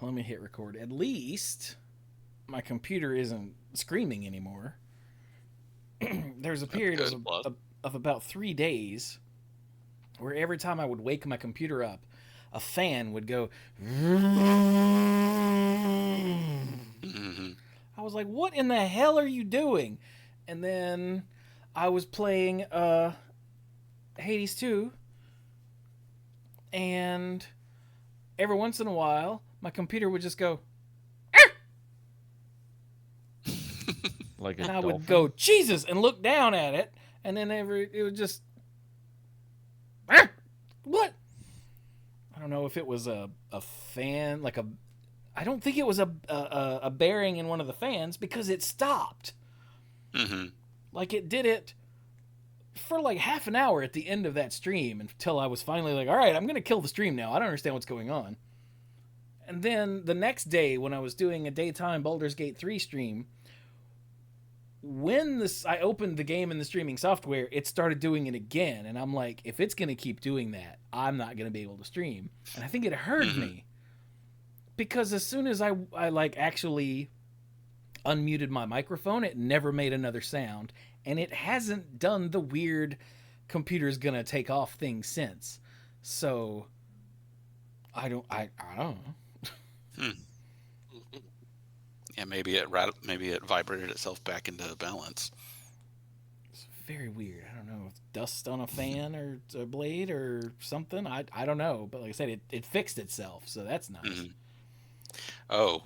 let me hit record. At least my computer isn't screaming anymore. There's a period of about 3 days where every time I would wake my computer up, a fan would go. Mm-hmm. I was like, what in the hell are you doing? And then I was playing Hades 2, and every once in a while, my computer would just go, Like a and I dolphin? would go, Jesus, and look down at it, and then it would just, what? I don't know if it was a fan, like a, I don't think it was a bearing in one of the fans because it stopped. Mm-hmm. Like it did it for like half an hour at the end of that stream until I was finally like, all right, I'm going to kill the stream now. I don't understand what's going on. And then the next day when I was doing a daytime Baldur's Gate 3 stream, when I opened the game in the streaming software, it started doing it again. And I'm like, if it's going to keep doing that, I'm not going to be able to stream. And I think it heard me. Because as soon as I like actually unmuted my microphone, it never made another sound. And it hasn't done the weird computer's going to take off thing since. So I don't know. Yeah, maybe it vibrated itself back into balance. It's very weird. I don't know if dust on a fan or a blade or something. I don't know. But like I said, it fixed itself, so that's nice. Mm-hmm. Oh,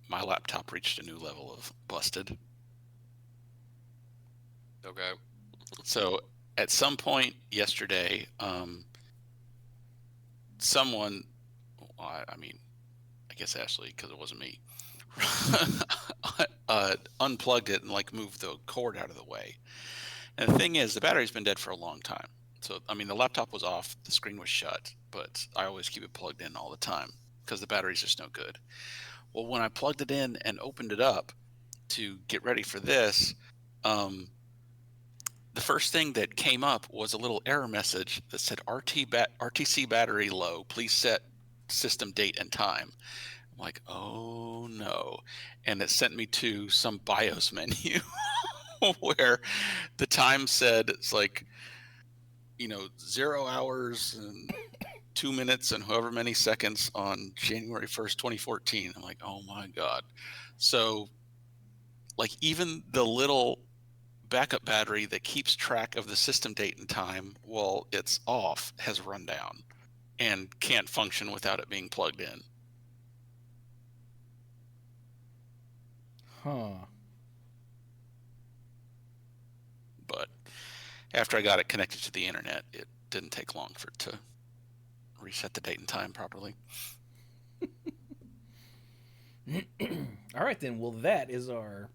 my laptop reached a new level of busted. Okay. So at some point yesterday, someone, well, I guess Ashley, because it wasn't me, unplugged it and like moved the cord out of the way. And the thing is, the battery's been dead for a long time. So, the laptop was off, the screen was shut, but I always keep it plugged in all the time because the battery's just no good. Well, when I plugged it in and opened it up to get ready for this, the first thing that came up was a little error message that said RTC battery low. Please set system date and time. I'm like, oh no. And it sent me to some BIOS menu where the time said it's like, 0 hours and 2 minutes and however many seconds on January 1st, 2014. I'm like, oh my God. So like even the little backup battery that keeps track of the system date and time while it's off has run down and can't function without it being plugged in. Huh. But after I got it connected to the internet, it didn't take long for it to reset the date and time properly. All right, then. Well, that is our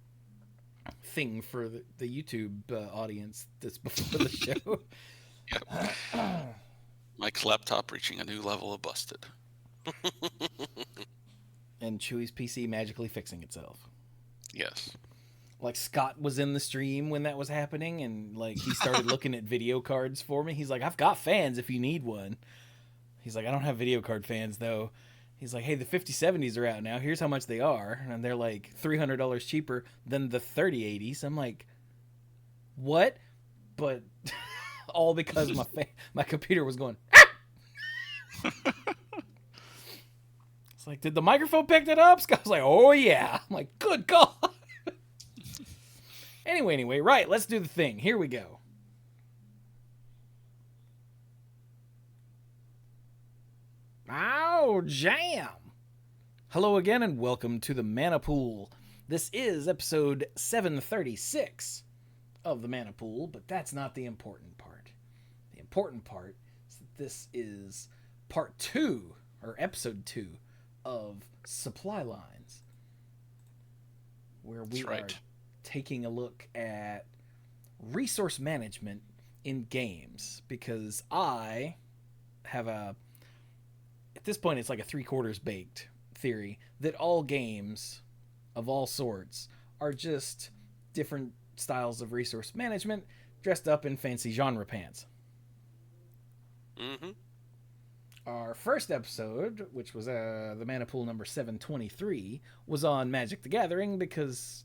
thing for the YouTube audience that's before the show. Yep. Mike's laptop reaching a new level of busted. And Chewie's PC magically fixing itself. Yes. Like Scott was in the stream when that was happening, and like he started looking at video cards for me. He's like, I've got fans if you need one. He's like, I don't have video card fans though. He's like, hey, the 5070s are out now. Here's how much they are. And they're like $300 cheaper than the 3080s. I'm like, what? But all because my computer was going. It's like, did the microphone pick that up? Scott was like, oh yeah. I'm like, good God. Anyway, right, let's do the thing. Here we go. Oh, jam! Hello again and welcome to the Mana Pool. This is episode 736 of the Mana Pool, but that's not the important part. The important part is that this is part 2, or episode 2, of Supply Lines, where we are taking a look at resource management in games, because I have at this point it's like a 3/4 baked theory that all games of all sorts are just different styles of resource management dressed up in fancy genre pants. Mm-hmm. Our first episode, which was the Mana Pool number 723, was on Magic the Gathering because,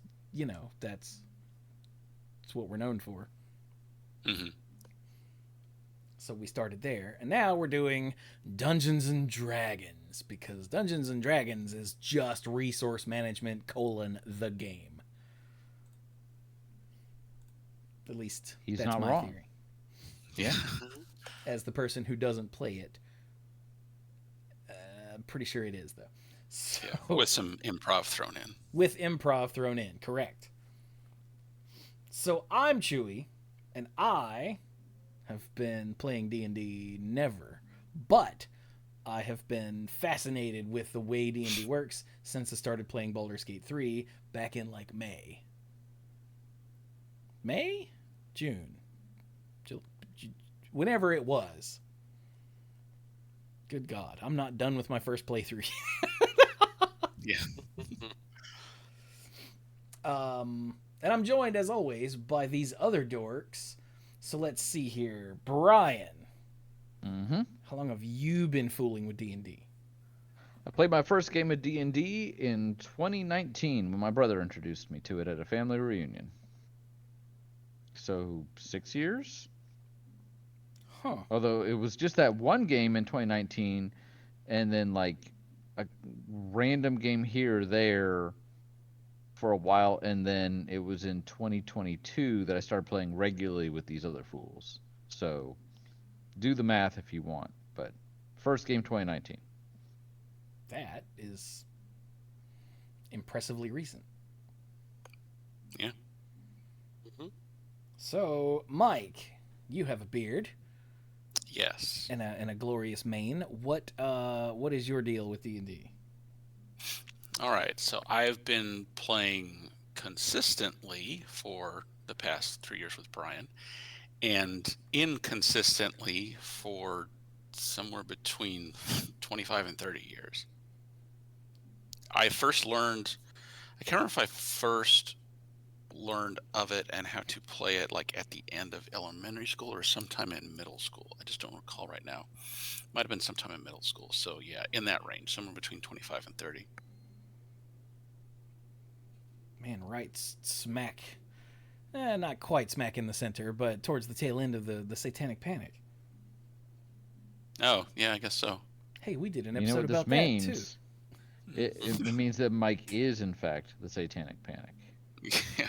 that's what we're known for. Mm-hmm. So we started there. And now we're doing Dungeons and Dragons because Dungeons and Dragons is just resource management : the game. At least He's that's not my wrong. theory. Yeah. As the person who doesn't play it. I'm pretty sure it is, though. So, Yeah, with some improv thrown in. With improv thrown in, correct. So I'm Chewie, and I have been playing D&D never, but I have been fascinated with the way D&D works since I started playing Baldur's Gate 3 back in like May? June? Whenever it was. Good God, I'm not done with my first playthrough Yeah. And I'm joined, as always, by these other dorks. So let's see here. Brian, Mm-hmm. how long have you been fooling with D&D? I played my first game of D&D in 2019 when my brother introduced me to it at a family reunion. So 6 years? Huh. Although it was just that one game in 2019, and then like a random game here or there for a while, and then it was in 2022 that I started playing regularly with these other fools. So do the math if you want, but first game 2019. That is impressively recent. Yeah. Mm-hmm. So, Mike, you have a beard Yes. and a glorious mane. What is your deal with D&D? All right. So I've been playing consistently for the past 3 years with Brian, and inconsistently for somewhere between 25 and 30 years. I can't remember if I first learned of it and how to play it like at the end of elementary school or sometime in middle school. I just don't recall right now. Might have been sometime in middle school. So yeah, in that range, somewhere between 25 and 30. Man, right smack. Not quite smack in the center, but towards the tail end of the Satanic Panic. Oh, yeah, I guess so. Hey, we did an You know episode what this about means? that, too. It means that Mike is, in fact, the Satanic Panic. Yeah.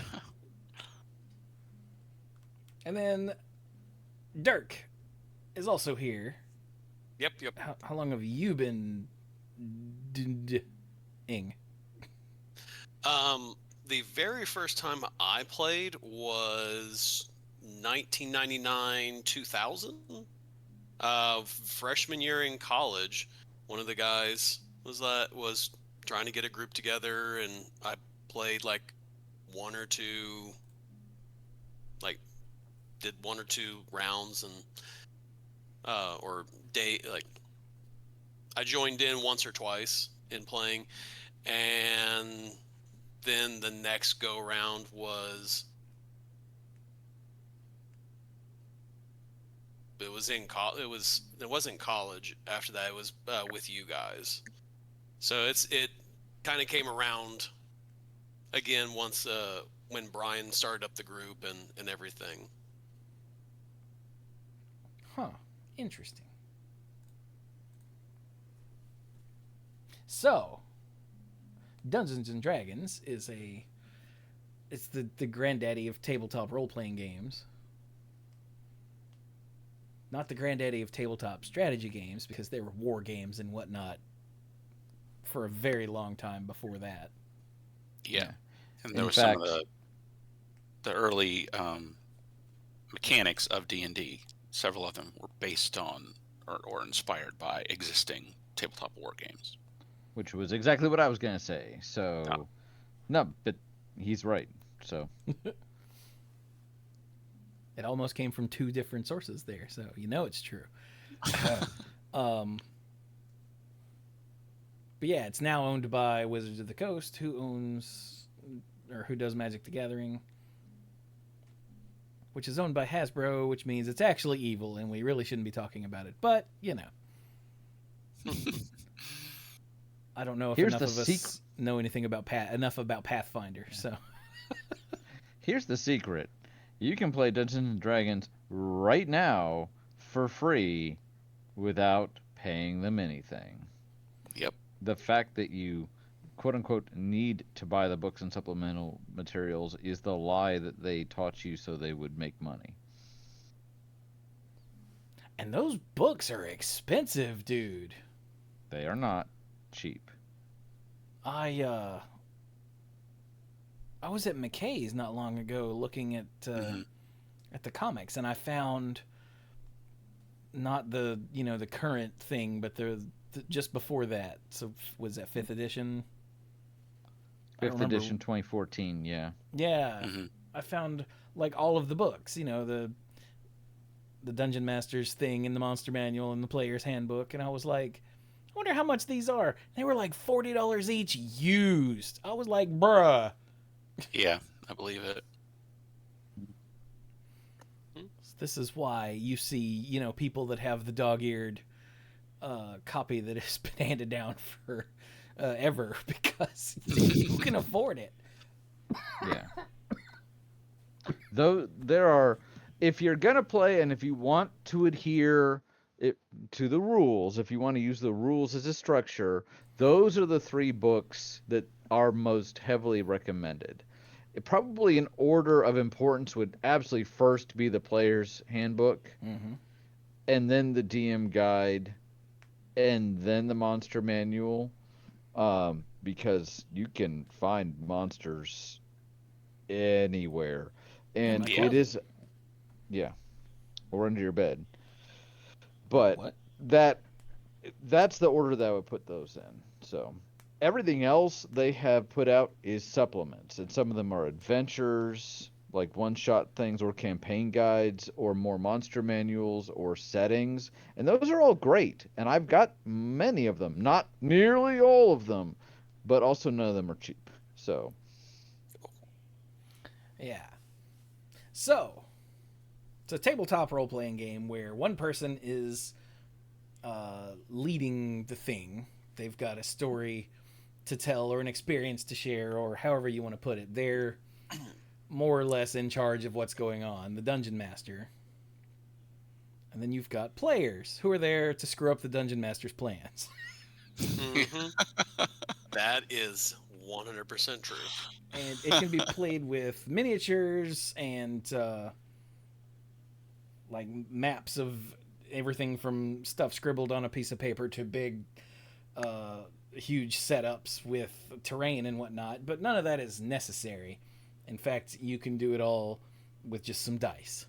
And then Dirk is also here. Yep. How long have you been ing? The very first time I played was 1999, 2000. Freshman year in college. One of the guys was trying to get a group together, and I played like one or two rounds, and or day, like I joined in once or twice in playing, and then the next go round was it wasn't college. After that, it was with you guys. So it kind of came around again once when Brian started up the group and everything. Huh. Interesting. So, Dungeons and Dragons it's the granddaddy of tabletop role-playing games. Not the granddaddy of tabletop strategy games, because they were war games and whatnot for a very long time before that. Yeah. And there In was fact, some of the early mechanics of D&D. Several of them were based on or inspired by existing tabletop war games. which was exactly what I was going to say. So, Oh. no, but he's right. So, It almost came from two different sources there, so it's true. But yeah, it's now owned by Wizards of the Coast, who does Magic the Gathering, which is owned by Hasbro, which means it's actually evil, and we really shouldn't be talking about it. But I don't know if Here's enough the of us know anything about Pathfinder. So Here's the secret. You can play Dungeons and Dragons right now for free without paying them anything. Yep. The fact that you quote unquote need to buy the books and supplemental materials is the lie that they taught you so they would make money. and those books are expensive, dude. They are not cheap. I was at McKay's not long ago looking at the comics, and I found not the current thing, but the just before that. So was that fifth edition? I don't Fifth remember. edition 2014, yeah. Yeah, Hmm. I found like all of the books. The Dungeon Master's thing in the Monster Manual and the Player's Handbook, and I was like, I wonder how much these are. They were like $40 each used. I was like, bruh. Yeah, I believe it. This is why you see, people that have the dog-eared copy that has been handed down for ever because who can afford it? Yeah. Though there are, if you're gonna play and if you want to adhere it to the rules, if you want to use the rules as a structure, those are the three books that are most heavily recommended. Probably in order of importance would absolutely first be the player's handbook, Mm-hmm. and then the DM guide, and then the monster manual, because you can find monsters anywhere, In and my it Yeah. closet. is, yeah, or under your bed. But What? that that's the order that I would put those in. So everything else they have put out is supplements, and some of them are adventures, like one-shot things, or campaign guides, or more monster manuals, or settings, and those are all great. And I've got many of them, not nearly all of them, but also none of them are cheap. So Yeah. So, it's a tabletop role-playing game where one person is leading the thing. They've got a story to tell or an experience to share or however you want to put it. They're more or less in charge of what's going on, the dungeon master. And then you've got players who are there to screw up the dungeon master's plans. Hmm. That is 100% true. And it can be played with miniatures and like maps of everything from stuff scribbled on a piece of paper to big huge setups with terrain and whatnot, but none of that is necessary. In fact, you can do it all with just some dice.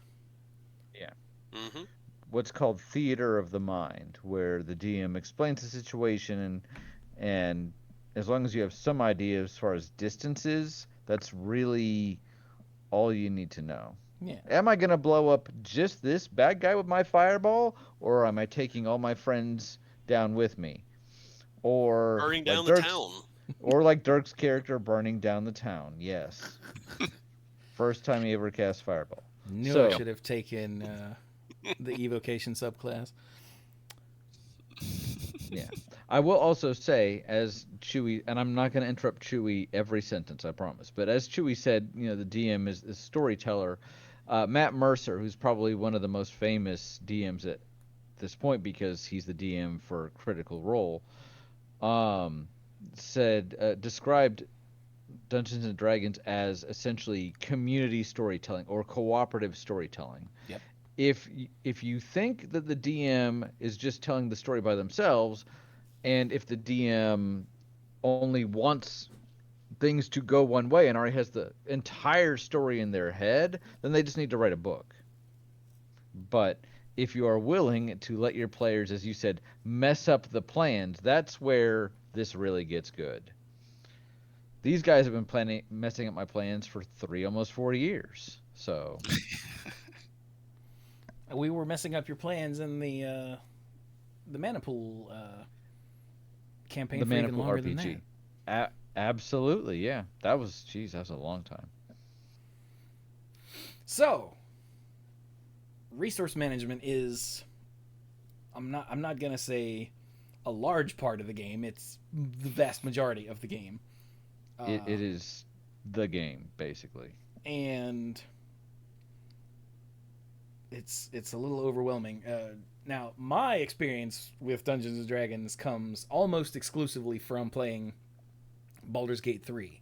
yeah, Hmm. what's called theater of the mind, where the DM explains the situation, and as long as you have some idea as far as distances, that's really all you need to know. Yeah. Am I gonna blow up just this bad guy with my fireball, or am I taking all my friends down with me? Or Burning like down the Dirk's, town. or like Dirk's character burning down the town. Yes, first time he ever cast fireball. Knew I So should have taken the evocation subclass. yeah. I will also say, as Chewie, and I'm not going to interrupt Chewie every sentence, I promise, but as Chewie said, the DM is a storyteller. Matt Mercer, who's probably one of the most famous DMs at this point because he's the DM for Critical Role, um, described Dungeons and Dragons as essentially community storytelling or cooperative storytelling. Yep. If you think that the DM is just telling the story by themselves, and if the DM only wants things to go one way and already has the entire story in their head, then they just need to write a book. But if you are willing to let your players, as you said, mess up the plans, that's where this really gets good. These guys have been messing up my plans for almost 4 years. So We were messing up your plans in the Manipool campaign the for even Maniple longer than that. RPG, absolutely, yeah. That was, geez, that was a long time. So, resource management is I'm not gonna say a large part of the game. It's the vast majority of the game. It is the game, basically. And it's a little overwhelming. Now, my experience with Dungeons and Dragons comes almost exclusively from playing Baldur's Gate 3,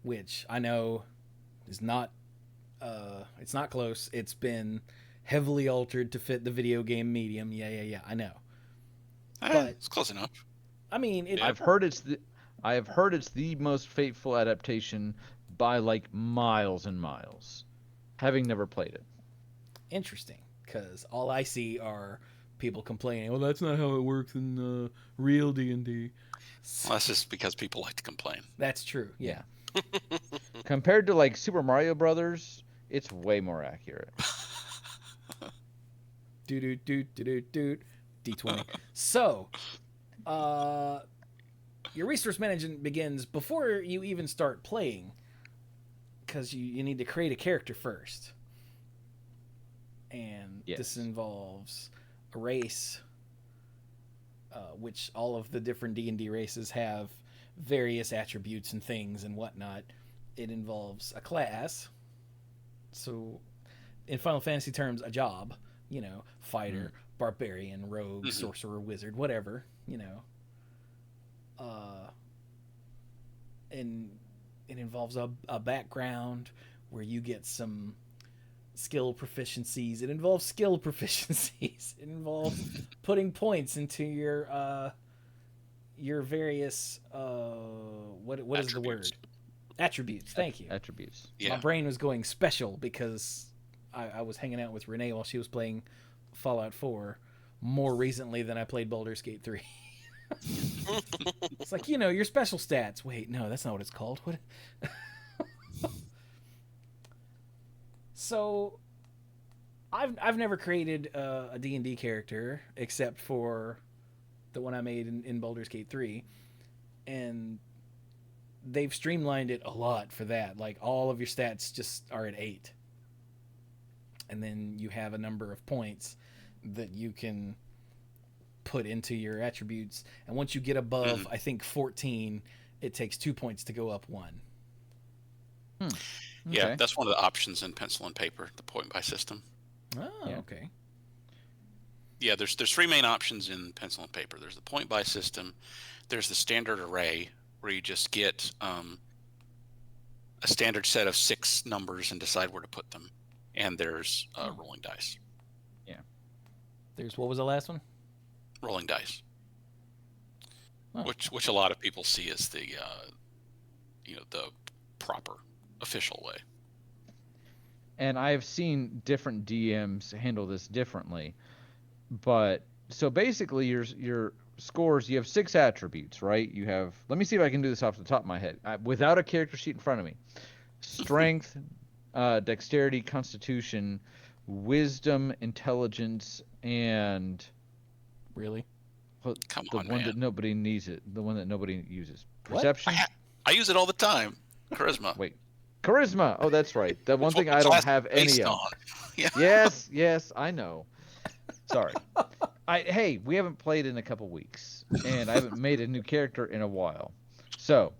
which I know is not it's not close. It's been heavily altered to fit the video game medium. Yeah, I know. But It's close enough. I mean, I have heard it's the most faithful adaptation by like miles and miles, having never played it. Interesting, because all I see are people complaining, well, that's not how it works in real D&D. Well, that's just because people like to complain. That's true, yeah. Compared to like Super Mario Brothers, it's way more accurate. D20. So, your resource management begins before you even start playing, because you need to create a character first. And this involves a race, which all of the different D&D races have various attributes and things and whatnot. It involves a class, so in Final Fantasy terms, a job, fighter, barbarian, rogue, sorcerer, wizard, whatever, and it involves a background where you get some skill proficiencies. It involves skill proficiencies. It involves putting points into your various what is the word? Attributes. Thank you. Attributes. Yeah. My brain was going special because I was hanging out with Renee while she was playing Fallout 4 more recently than I played Baldur's Gate 3. It's like, your special stats. Wait, no, that's not what it's called. What? So, I've never created a D&D character except for the one I made in Baldur's Gate 3, and they've streamlined it a lot for that. Like, all of your stats just are at 8, and then you have a number of points that you can put into your attributes, and once you get above I think 14, it takes 2 points to go up 1. Yeah, Okay. that's one of the options in pencil and paper, the point by system. Oh, Yeah. okay. Yeah, there's 3 main options in pencil and paper. There's the point by system, there's the standard array, where you just get a standard set of 6 numbers and decide where to put them, and there's rolling dice. There's, what was the last one? Rolling dice, Oh. which a lot of people see as the the proper official way. And I've seen different DMs handle this differently. But so basically your scores, you have 6 attributes, right? You have, let me see if I can do this off the top of my head without a character sheet in front of me. Strength, dexterity, constitution, wisdom, intelligence, and Really? Come the on, one man. that nobody needs it, the one that nobody uses. What? Perception? I use it all the time. Charisma. Wait. Charisma. Oh, that's right. The one It's what thing I the don't class have is based any of. on. Yeah. Yes, I know. Sorry. Hey, we haven't played in a couple weeks, and I haven't made a new character in a while. So,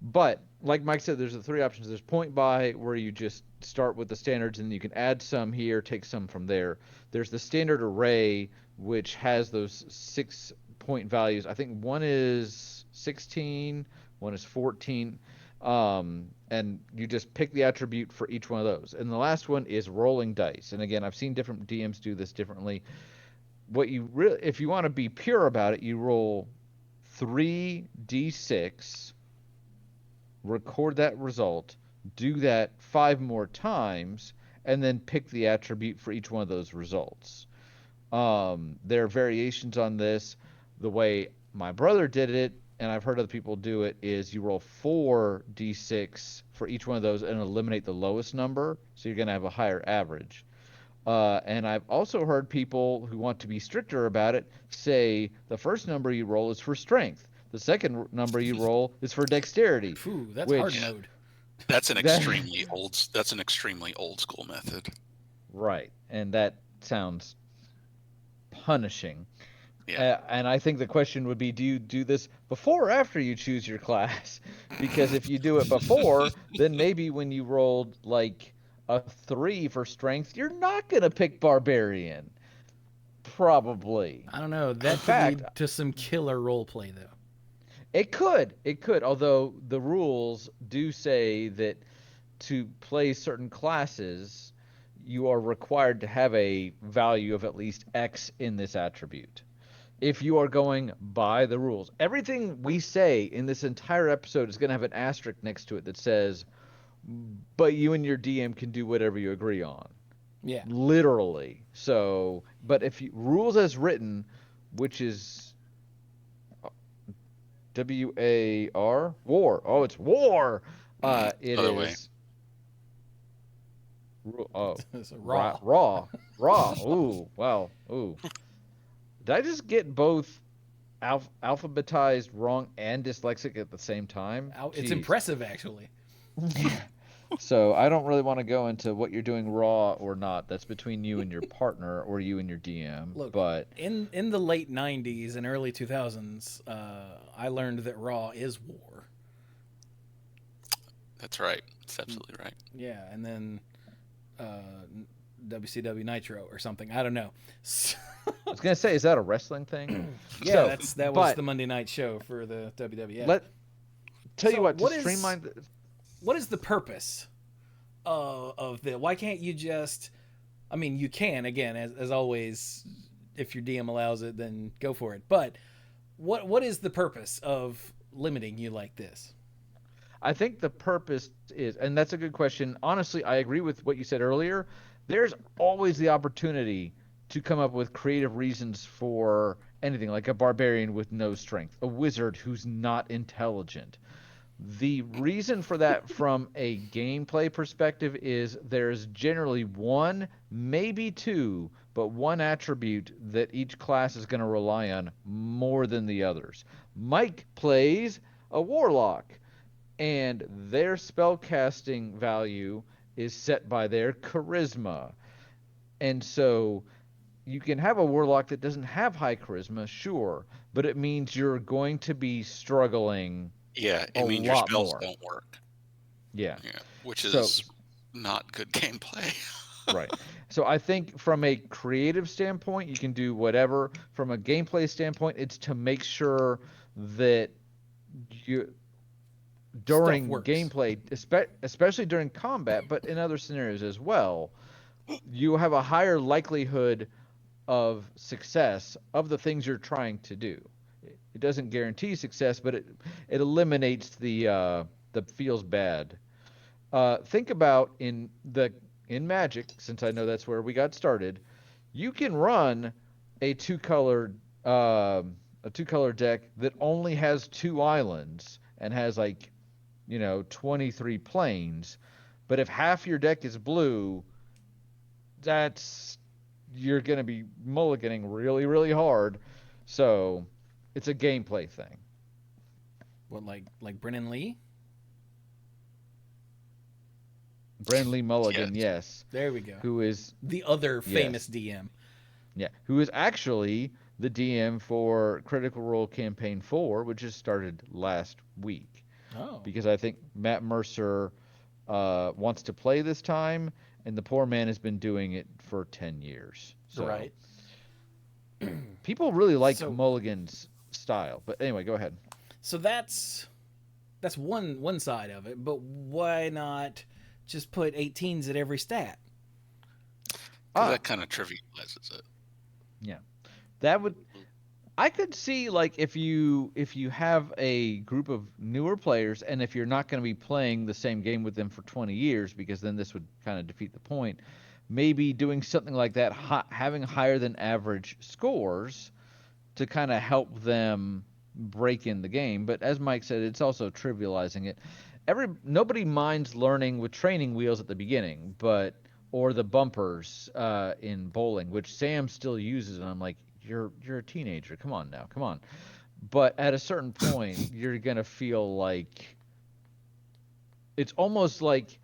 but like Mike said, there's the 3 options. There's point by, where you just start with the standards, and you can add some here, take some from there. There's the standard array, which has those 6 point values. I think one is 16, one is 14. And you just pick the attribute for each one of those. And the last one is rolling dice. And again, I've seen different DMs do this differently. What you really, if you want to be pure about it, you roll 3d6, record that result, do that 5 more times, and then pick the attribute for each one of those results. There are variations on this. The way my brother did it, and I've heard other people do it, is you roll 4d6 for each one of those and eliminate the lowest number, so you're going to have a higher average. And I've also heard people who want to be stricter about it say the first number you roll is for strength. The second number you roll is for dexterity. Phew, that's Which- hard mode. That's an extremely old school method. Right, and that sounds punishing. Yeah. And I think the question would be, do you do this before or after you choose your class? Because if you do it before, then maybe when you rolled like a 3 for strength, you're not going to pick barbarian. Probably. I don't know. In That could fact, lead to some killer role play, though. it could. It could. Although the rules do say that to play certain classes, you are required to have a value of at least X in this attribute. If you are going by the rules, everything we say in this entire episode is going to have an asterisk next to it that says, but you and your DM can do whatever you agree on. Yeah. Literally. So, but if you, rules as written, which is WAR, war. Oh, it's war. It Other way. is. Oh, It's raw. raw. Ooh, wow. Ooh. Did I just get both alphabetized wrong and dyslexic at the same time? It's Jeez. impressive, actually. So I don't really want to go into what you're doing raw or not. That's between you and your partner or you and your DM. Look, but in the late 90s and early 2000s, I learned that raw is war. That's right. That's absolutely right. Yeah, and then WCW Nitro or something. I don't know. I was gonna say, is that a wrestling thing? Yeah, So, that was but the Monday night show for the WWF. Tell So you what, to what is- streamline. What is the purpose of the? Why can't you just? I mean, you can again, as always. If your DM allows it, then go for it. But what is the purpose of limiting you like this? I think the purpose is, and that's a good question. Honestly, I agree with what you said earlier. There's always the opportunity to come up with creative reasons for anything, like a barbarian with no strength, a wizard who's not intelligent. The reason for that from a gameplay perspective is there's generally one, maybe two, but one attribute that each class is going to rely on more than the others. Mike plays a warlock, and their spellcasting value is set by their charisma. And so you can have a warlock that doesn't have high charisma, sure, but it means you're going to be struggling Yeah, a it means your lot spells more. don't work. Yeah. Yeah, which So, is not good gameplay. right. So I think from a creative standpoint, you can do whatever. From a gameplay standpoint, it's to make sure that you during works. gameplay, especially during combat, but in other scenarios as well, you have a higher likelihood of success of the things you're trying to do. It doesn't guarantee success, but it eliminates the feels bad. Think about in Magic, since I know that's where we got started. You can run a uh, two color deck that only has 2 islands and has like 23 planes. But if half your deck is blue, that's you're going to be mulliganing really, really hard. So it's a gameplay thing. What, like Brennan Lee? Brandley Mulligan, yes. There we go. Who is The other famous DM. who is actually the DM for Critical Role Campaign 4, which just started last week. Oh. Because I think Matt Mercer wants to play this time, and the poor man has been doing it for 10 years. So Right. people really like So- Mulligan's style. But anyway, go ahead. So that's one side of it, but why not just put 18s at every stat? 'Cause that kind of trivializes it. That would I could see, like, if you have a group of newer players, and if you're not going to be playing the same game with them for 20 years, because then this would kind of defeat the point, maybe doing something like that, having higher than average scores to kind of help them break in the game. But as Mike said, it's also trivializing it. Nobody minds learning with training wheels at the beginning, or the bumpers in bowling, which Sam still uses, and I'm like, you're a teenager, come on now, come on. But at a certain point, you're gonna feel like it's almost like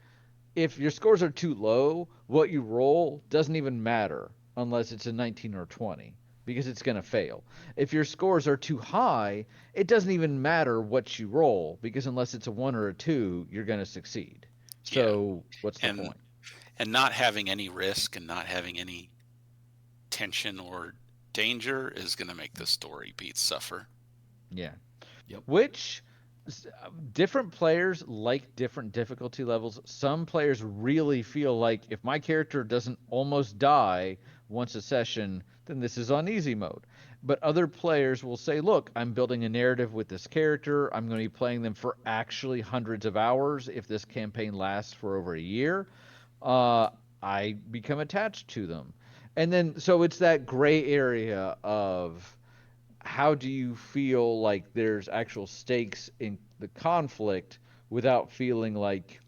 if your scores are too low, what you roll doesn't even matter unless it's a 19 or 20. because it's going to fail. If your scores are too high, it doesn't even matter what you roll, because unless it's a 1 or a 2, you're going to succeed. Yeah. So what's the And point? and not having any risk and not having any tension or danger is going to make the story beats suffer. Yeah. Yep. Which different players like different difficulty levels. Some players really feel like if my character doesn't almost die once a session, then this is on easy mode. But other players will say, look, I'm building a narrative with this character. I'm going to be playing them for actually hundreds of hours if this campaign lasts for over a year. Uh, I become attached to them. And then, so it's that gray area of how do you feel like there's actual stakes in the conflict without feeling like,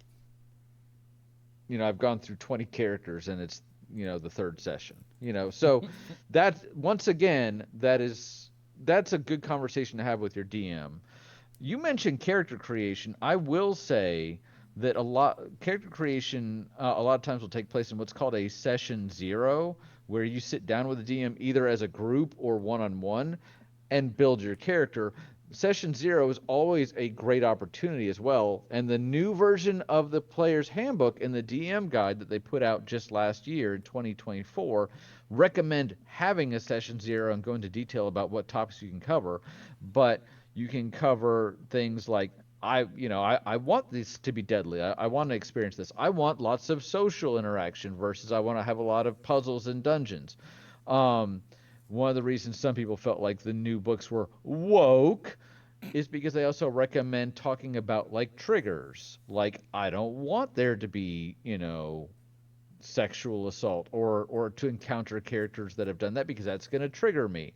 I've gone through 20 characters and it's, the third session, so that, once again, that's a good conversation to have with your DM. You mentioned character creation. I will say that a lot character creation a lot of times will take place in what's called a session zero, where you sit down with a DM either as a group or one-on-one and build your character. Session zero is always a great opportunity as well. And the new version of the player's handbook and the DM guide that they put out just last year in 2024 recommend having a session zero and go into detail about what topics you can cover. But you can cover things like, I want this to be deadly. I want to experience this. I want lots of social interaction versus I want to have a lot of puzzles and dungeons. Um, One of the reasons some people felt like the new books were woke is because they also recommend talking about like triggers. Like, I don't want there to be, sexual assault or to encounter characters that have done that because that's going to trigger me.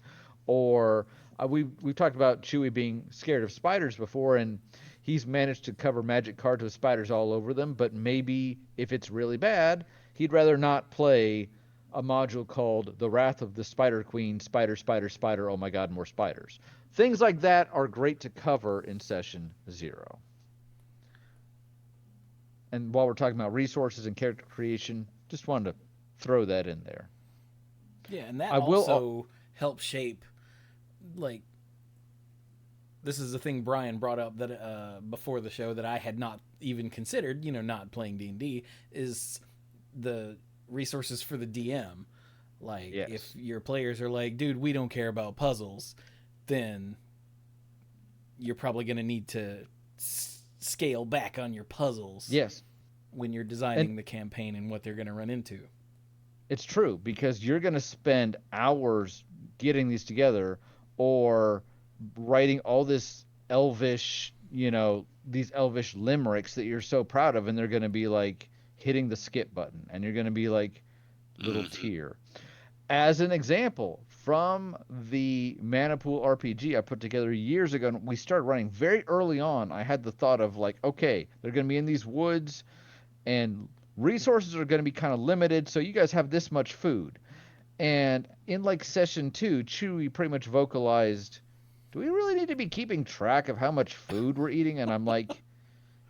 Or we've talked about Chewie being scared of spiders before, and he's managed to cover magic cards with spiders all over them. But maybe if it's really bad, he'd rather not play a module called The Wrath of the Spider Queen, Spider, Spider, Spider, oh my god, more spiders. Things like that are great to cover in session zero. And while we're talking about resources and character creation, just wanted to throw that in there. Yeah, and that I will also helps shape, like, this is the thing Brian brought up that before the show that I had not even considered, not playing D&D, is the resources for the DM. Like, Yes. if your players are like, dude, we don't care about puzzles, then you're probably going to need to scale back on your puzzles. Yes. When you're designing the campaign and what they're going to run into. It's true, because you're going to spend hours getting these together or writing all this elvish, these elvish limericks that you're so proud of, and they're going to be like hitting the skip button, and you're going to be like little tear. As an example, from the Manipool RPG I put together years ago, and we started running very early on, I had the thought of like, okay, they're going to be in these woods, and resources are going to be kind of limited, so you guys have this much food. And in like session 2, Chewie pretty much vocalized, do we really need to be keeping track of how much food we're eating? And I'm like,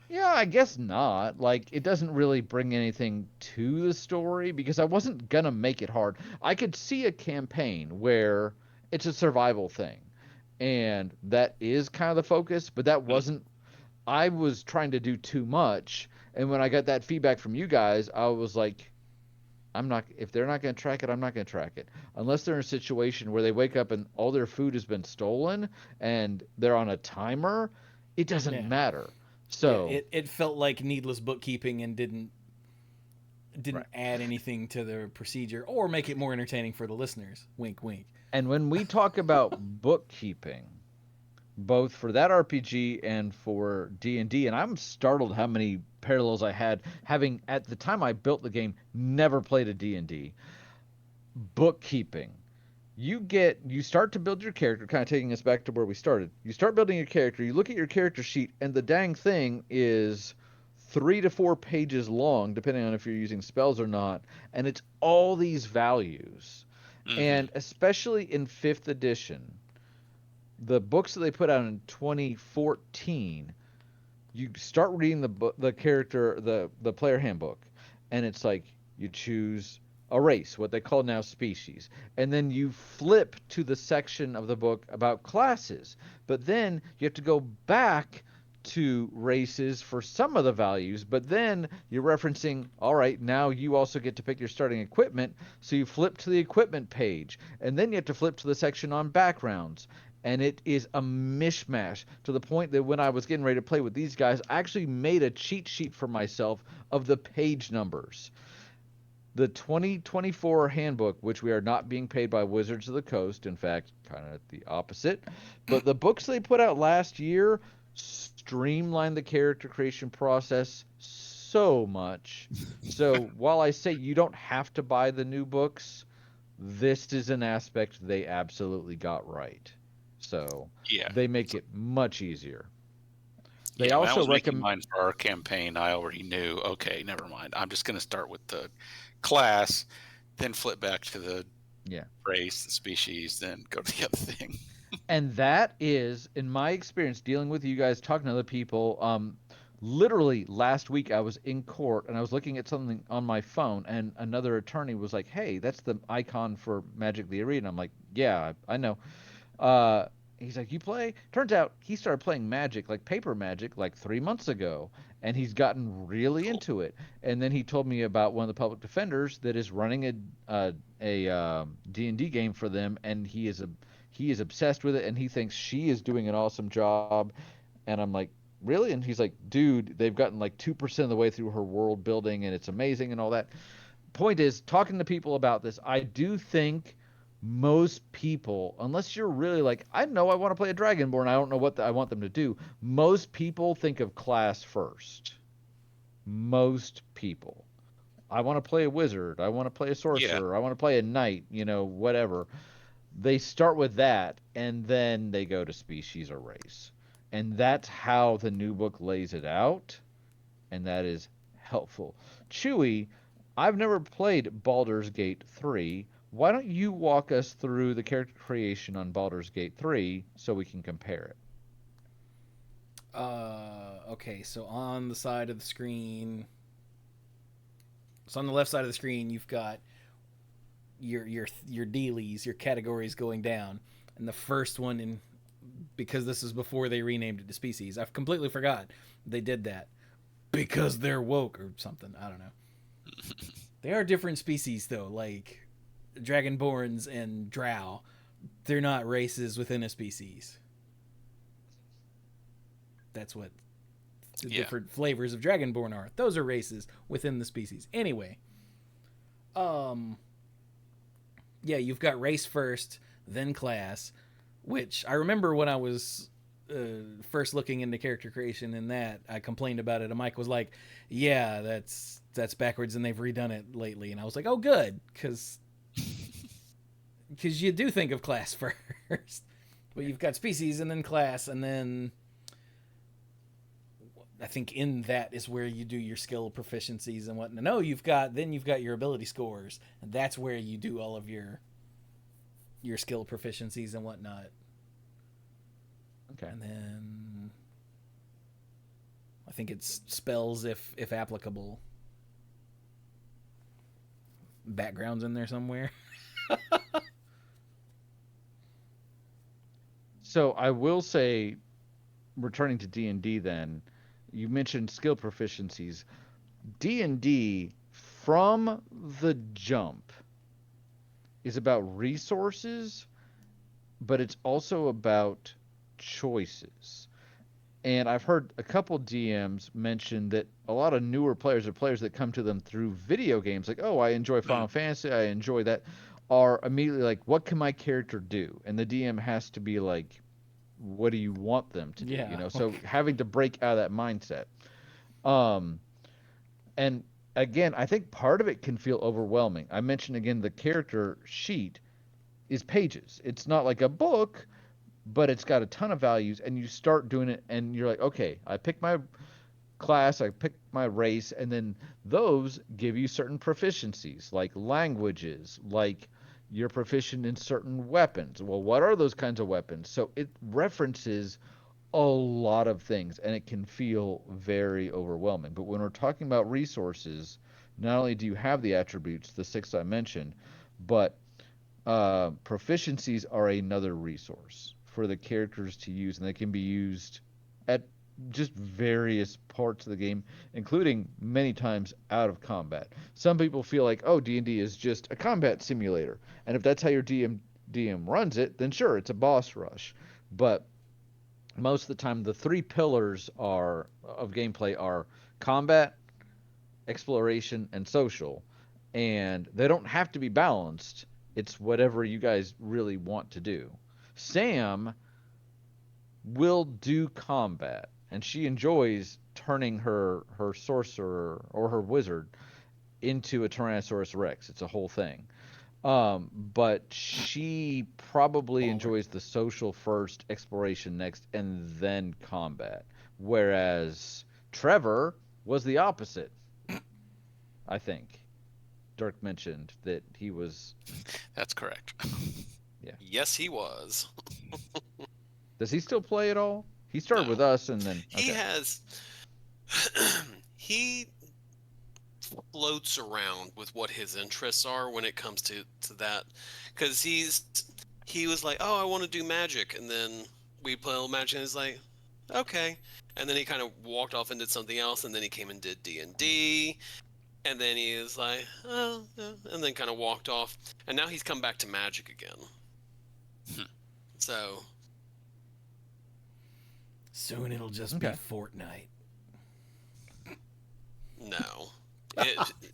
yeah, I guess not. Like, it doesn't really bring anything to the story, because I wasn't going to make it hard. I could see a campaign where it's a survival thing, and that is kind of the focus, but that wasn't, I was trying to do too much. And when I got that feedback from you guys, I was like, if they're not going to track it, I'm not going to track it. Unless they're in a situation where they wake up and all their food has been stolen and they're on a timer, it doesn't matter. So it felt like needless bookkeeping and didn't Right. add anything to the procedure or make it more entertaining for the listeners. Wink, wink. And when we talk about bookkeeping, both for that RPG and for D&D, and I'm startled how many parallels I had, having at the time I built the game never played a D&D. Bookkeeping. You start to build your character, kind of taking us back to where we started. You start building your character, you look at your character sheet, and the dang thing is 3 to 4 pages long, depending on if you're using spells or not, and it's all these values. And especially in 5th edition, the books that they put out in 2014, you start reading the player handbook, and it's like you choose a race, what they call now species. And then you flip to the section of the book about classes. But then you have to go back to races for some of the values, but then you're referencing, all right, now you also get to pick your starting equipment. So you flip to the equipment page, and then you have to flip to the section on backgrounds. And it is a mishmash to the point that when I was getting ready to play with these guys, I actually made a cheat sheet for myself of the page numbers. The 2024 handbook, which we are not being paid by Wizards of the Coast, in fact, kind of the opposite, but the books they put out last year streamlined the character creation process so much. So while I say you don't have to buy the new books, this is an aspect they absolutely got right. So Yeah. they make it much easier. They When I also was making recommend. mine for our campaign, I already knew, okay, never mind. I'm just going to start with the class, then flip back to the Yeah. race, the species, then go to the other thing. And that is, in my experience dealing with you guys, talking to other people, literally last week I was in court and I was looking at something on my phone, and another attorney was like, "Hey, that's the icon for Magic the Arena." I'm like, "Yeah, I know." Uh, he's like, "You play?" Turns out he started playing Magic, like paper Magic, like 3 months ago, and he's gotten really Cool. into it. And then he told me about one of the public defenders that is running a D&D game for them, and he is obsessed with it, and he thinks she is doing an awesome job. And I'm like, really? And he's like, dude, they've gotten like 2% of the way through her world building, and it's amazing and all that. Point is, talking to people about this, I do think most people, unless you're really like, I know I want to play a Dragonborn, I don't know what I want them to do. Most people think of class first. Most people. I want to play a wizard. I want to play a Yeah. sorcerer. I want to play a knight, whatever. They start with that, and then they go to species or race. And that's how the new book lays it out, and that is helpful. Chewie, I've never played Baldur's Gate 3. Why don't you walk us through the character creation on Baldur's Gate 3 so we can compare it? Okay, so on the side of the screen, so on the left side of the screen, you've got your dealies, your categories going down, and the first one in, because this is before they renamed it to species. I've completely forgot they did that because they're woke or something. I don't know. They are different species though, like Dragonborns and Drow. They're not races within a species. That's what the different flavors of Dragonborn are. Those are races within the species. Anyway, yeah, you've got race first, then class, which I remember when I was first looking into character creation in that, I complained about it, and Mike was like, "Yeah, that's backwards, and they've redone it lately." And I was like, "Oh, good," because you do think of class first, but you've got species and then class, and then I think in that is where you do your skill proficiencies and whatnot. No, you've got your ability scores, and that's where you do all of your skill proficiencies and whatnot. Okay. And then I think it's spells if applicable. Backgrounds in there somewhere. So I will say, returning to D&D then, you mentioned skill proficiencies. D&D from the jump is about resources, but it's also about choices. And I've heard a couple DMs mention that a lot of newer players or players that come to them through video games, like, oh, I enjoy Final Fantasy, I enjoy that, are immediately like, what can my character do? And the DM has to be like, what do you want them to do? Yeah. So having to break out of that mindset. Um, and again, I think part of it can feel overwhelming. I mentioned again the character sheet is pages. It's not like a book, but it's got a ton of values, and you start doing it, and you're like, okay, I pick my class, I pick my race, and then those give you certain proficiencies, like languages, like you're proficient in certain weapons. Well, what are those kinds of weapons? So it references a lot of things, and it can feel very overwhelming. But when we're talking about resources, not only do you have the attributes, the six I mentioned, but proficiencies are another resource for the characters to use, and they can be used at just various parts of the game, including many times out of combat. Some people feel like, oh, D&D is just a combat simulator, and if that's how your DM runs it, then sure, it's a boss rush. But most of the time, the three pillars are of gameplay are combat, exploration, and social, and they don't have to be balanced. It's whatever you guys really want to do. Sam will do combat, and she enjoys turning her sorcerer or her wizard into a Tyrannosaurus Rex. It's a whole thing. But she probably Baller. enjoys the social first, exploration next, and then combat. Whereas Trevor was the opposite, I think. Dirk mentioned that he was. That's correct. Yeah. Yes, he was. Does he still play at all? He started with No. us and then. He Okay. has. He floats around with what his interests are when it comes to that, because he was like, oh, I want to do magic, and then we play a little magic, and he's like, okay, and then he kind of walked off and did something else, and then he came and did D&D, and then he was like, oh, and then kind of walked off, and now he's come back to magic again. So Soon it'll just Okay. be Fortnite. no,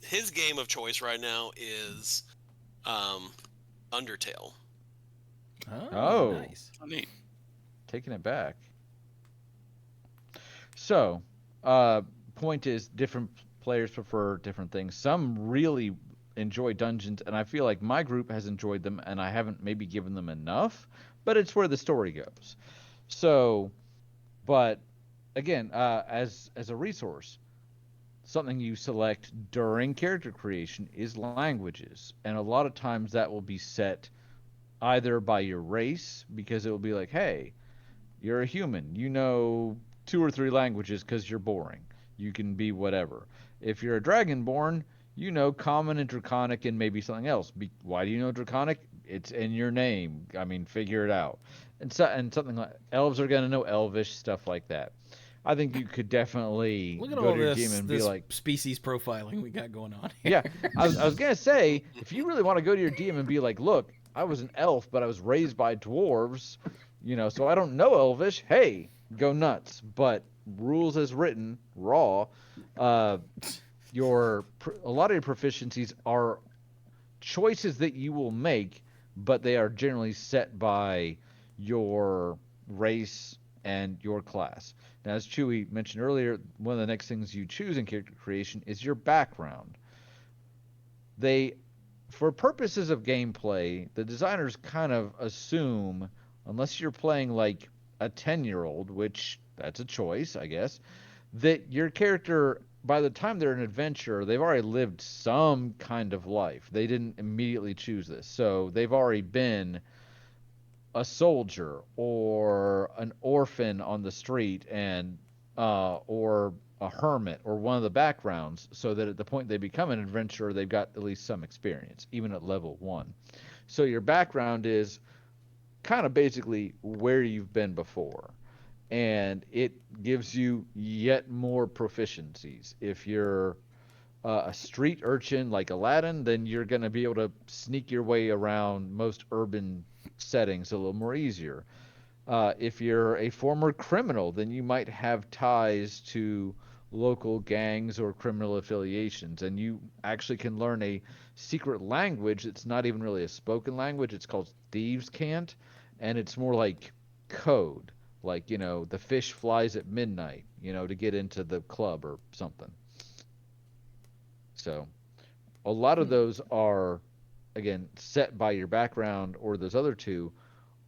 his game of choice right now is Undertale. Oh. Nice. Oh, neat. Taking it back. So, point is, different players prefer different things. Some really enjoy dungeons, and I feel like my group has enjoyed them, and I haven't maybe given them enough, but it's where the story goes. So, but again, as a resource, something you select during character creation is languages, and a lot of times that will be set either by your race, because it will be like, hey, you're a human, you know two or three languages because you're boring. You can be whatever. If you're a dragonborn, you know common and draconic and maybe something else. Why do you know draconic? It's in your name. I mean, figure it out. And something like elves are gonna know elvish stuff like that. I think you could definitely Look at go all to your GM this and be like, species profiling we got going on here. yeah. I was gonna say, if you really want to go to your DM and be like, look, I was an elf, but I was raised by dwarves, so I don't know elvish. Hey, go nuts. But rules as written, raw. Uh, a lot of your proficiencies are choices that you will make, but they are generally set by your race and your class. Now, as Chewie mentioned earlier, one of the next things you choose in character creation is your background. They, for purposes of gameplay, the designers kind of assume, unless you're playing like a 10-year-old, which that's a choice, I guess, that your character, by the time they're an adventurer, they've already lived some kind of life. They didn't immediately choose this. So they've already been a soldier or an orphan on the street and or a hermit or one of the backgrounds, so that at the point they become an adventurer, they've got at least some experience, even at level 1. So your background is kind of basically where you've been before, and it gives you yet more proficiencies. If you're a street urchin like Aladdin, then you're going to be able to sneak your way around most urban settings a little more easier. If you're a former criminal, then you might have ties to local gangs or criminal affiliations, and you actually can learn a secret language that's not even really a spoken language. It's called Thieves' Cant, and it's more like code, like, the fish flies at midnight, to get into the club or something. So a lot of those are, again, set by your background or those other two,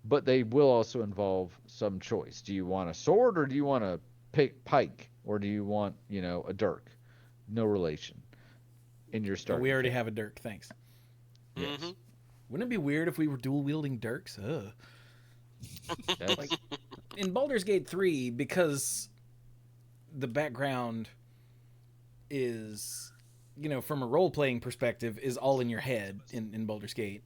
but they will also involve some choice. Do you want a sword, or do you want a pike, or do you want, a dirk? No relation in your Oh, starting. we already kit. have a dirk, thanks. Yes. Mhm. Wouldn't it be weird if we were dual wielding dirks? Ugh. That's, Like in Baldur's Gate 3, because the background is from a role-playing perspective, is all in your head in Baldur's Gate.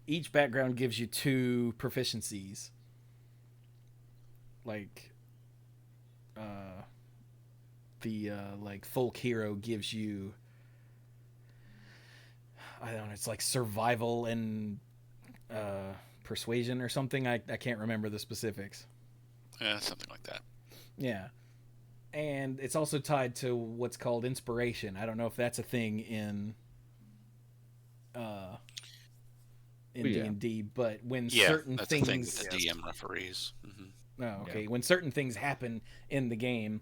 Each background gives you 2 proficiencies. Like, the like folk hero gives you, I don't know, it's like survival and persuasion or something. I can't remember the specifics. Yeah, something like that. Yeah. And it's also tied to what's called inspiration. I don't know if that's a thing in D&D, but when certain that's things... a thing with the DM referees. Mm-hmm. Oh, okay. Yeah. When certain things happen in the game,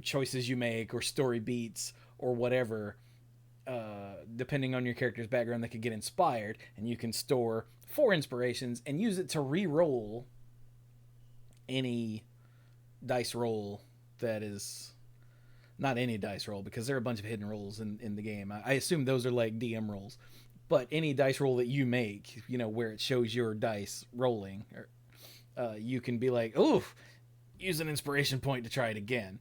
choices you make or story beats or whatever, depending on your character's background, they could get inspired, and you can store 4 inspirations and use it to re-roll any dice roll that is... Not any dice roll, because there are a bunch of hidden rolls in the game. I assume those are like DM rolls. But any dice roll that you make, where it shows your dice rolling, you can be like, ooh, use an inspiration point to try it again.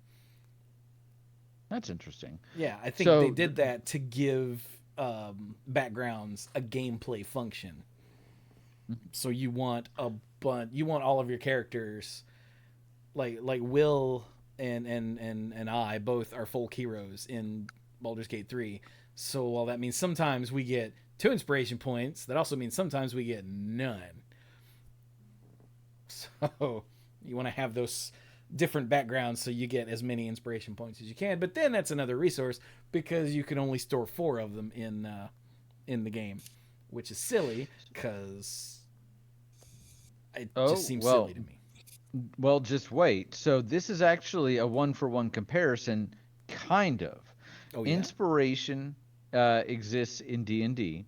That's interesting. Yeah, I think they did that to give backgrounds a gameplay function. So you want all of your characters, like Will and I both are folk heroes in Baldur's Gate 3. So while that means sometimes we get 2 inspiration points, that also means sometimes we get none. So you want to have those different backgrounds so you get as many inspiration points as you can. But then that's another resource, because you can only store 4 of them in the game, which is silly, because it just seems silly to me. Well, just wait. So this is actually a 1-for-1 comparison, kind of. Oh, yeah? Inspiration exists in D&D,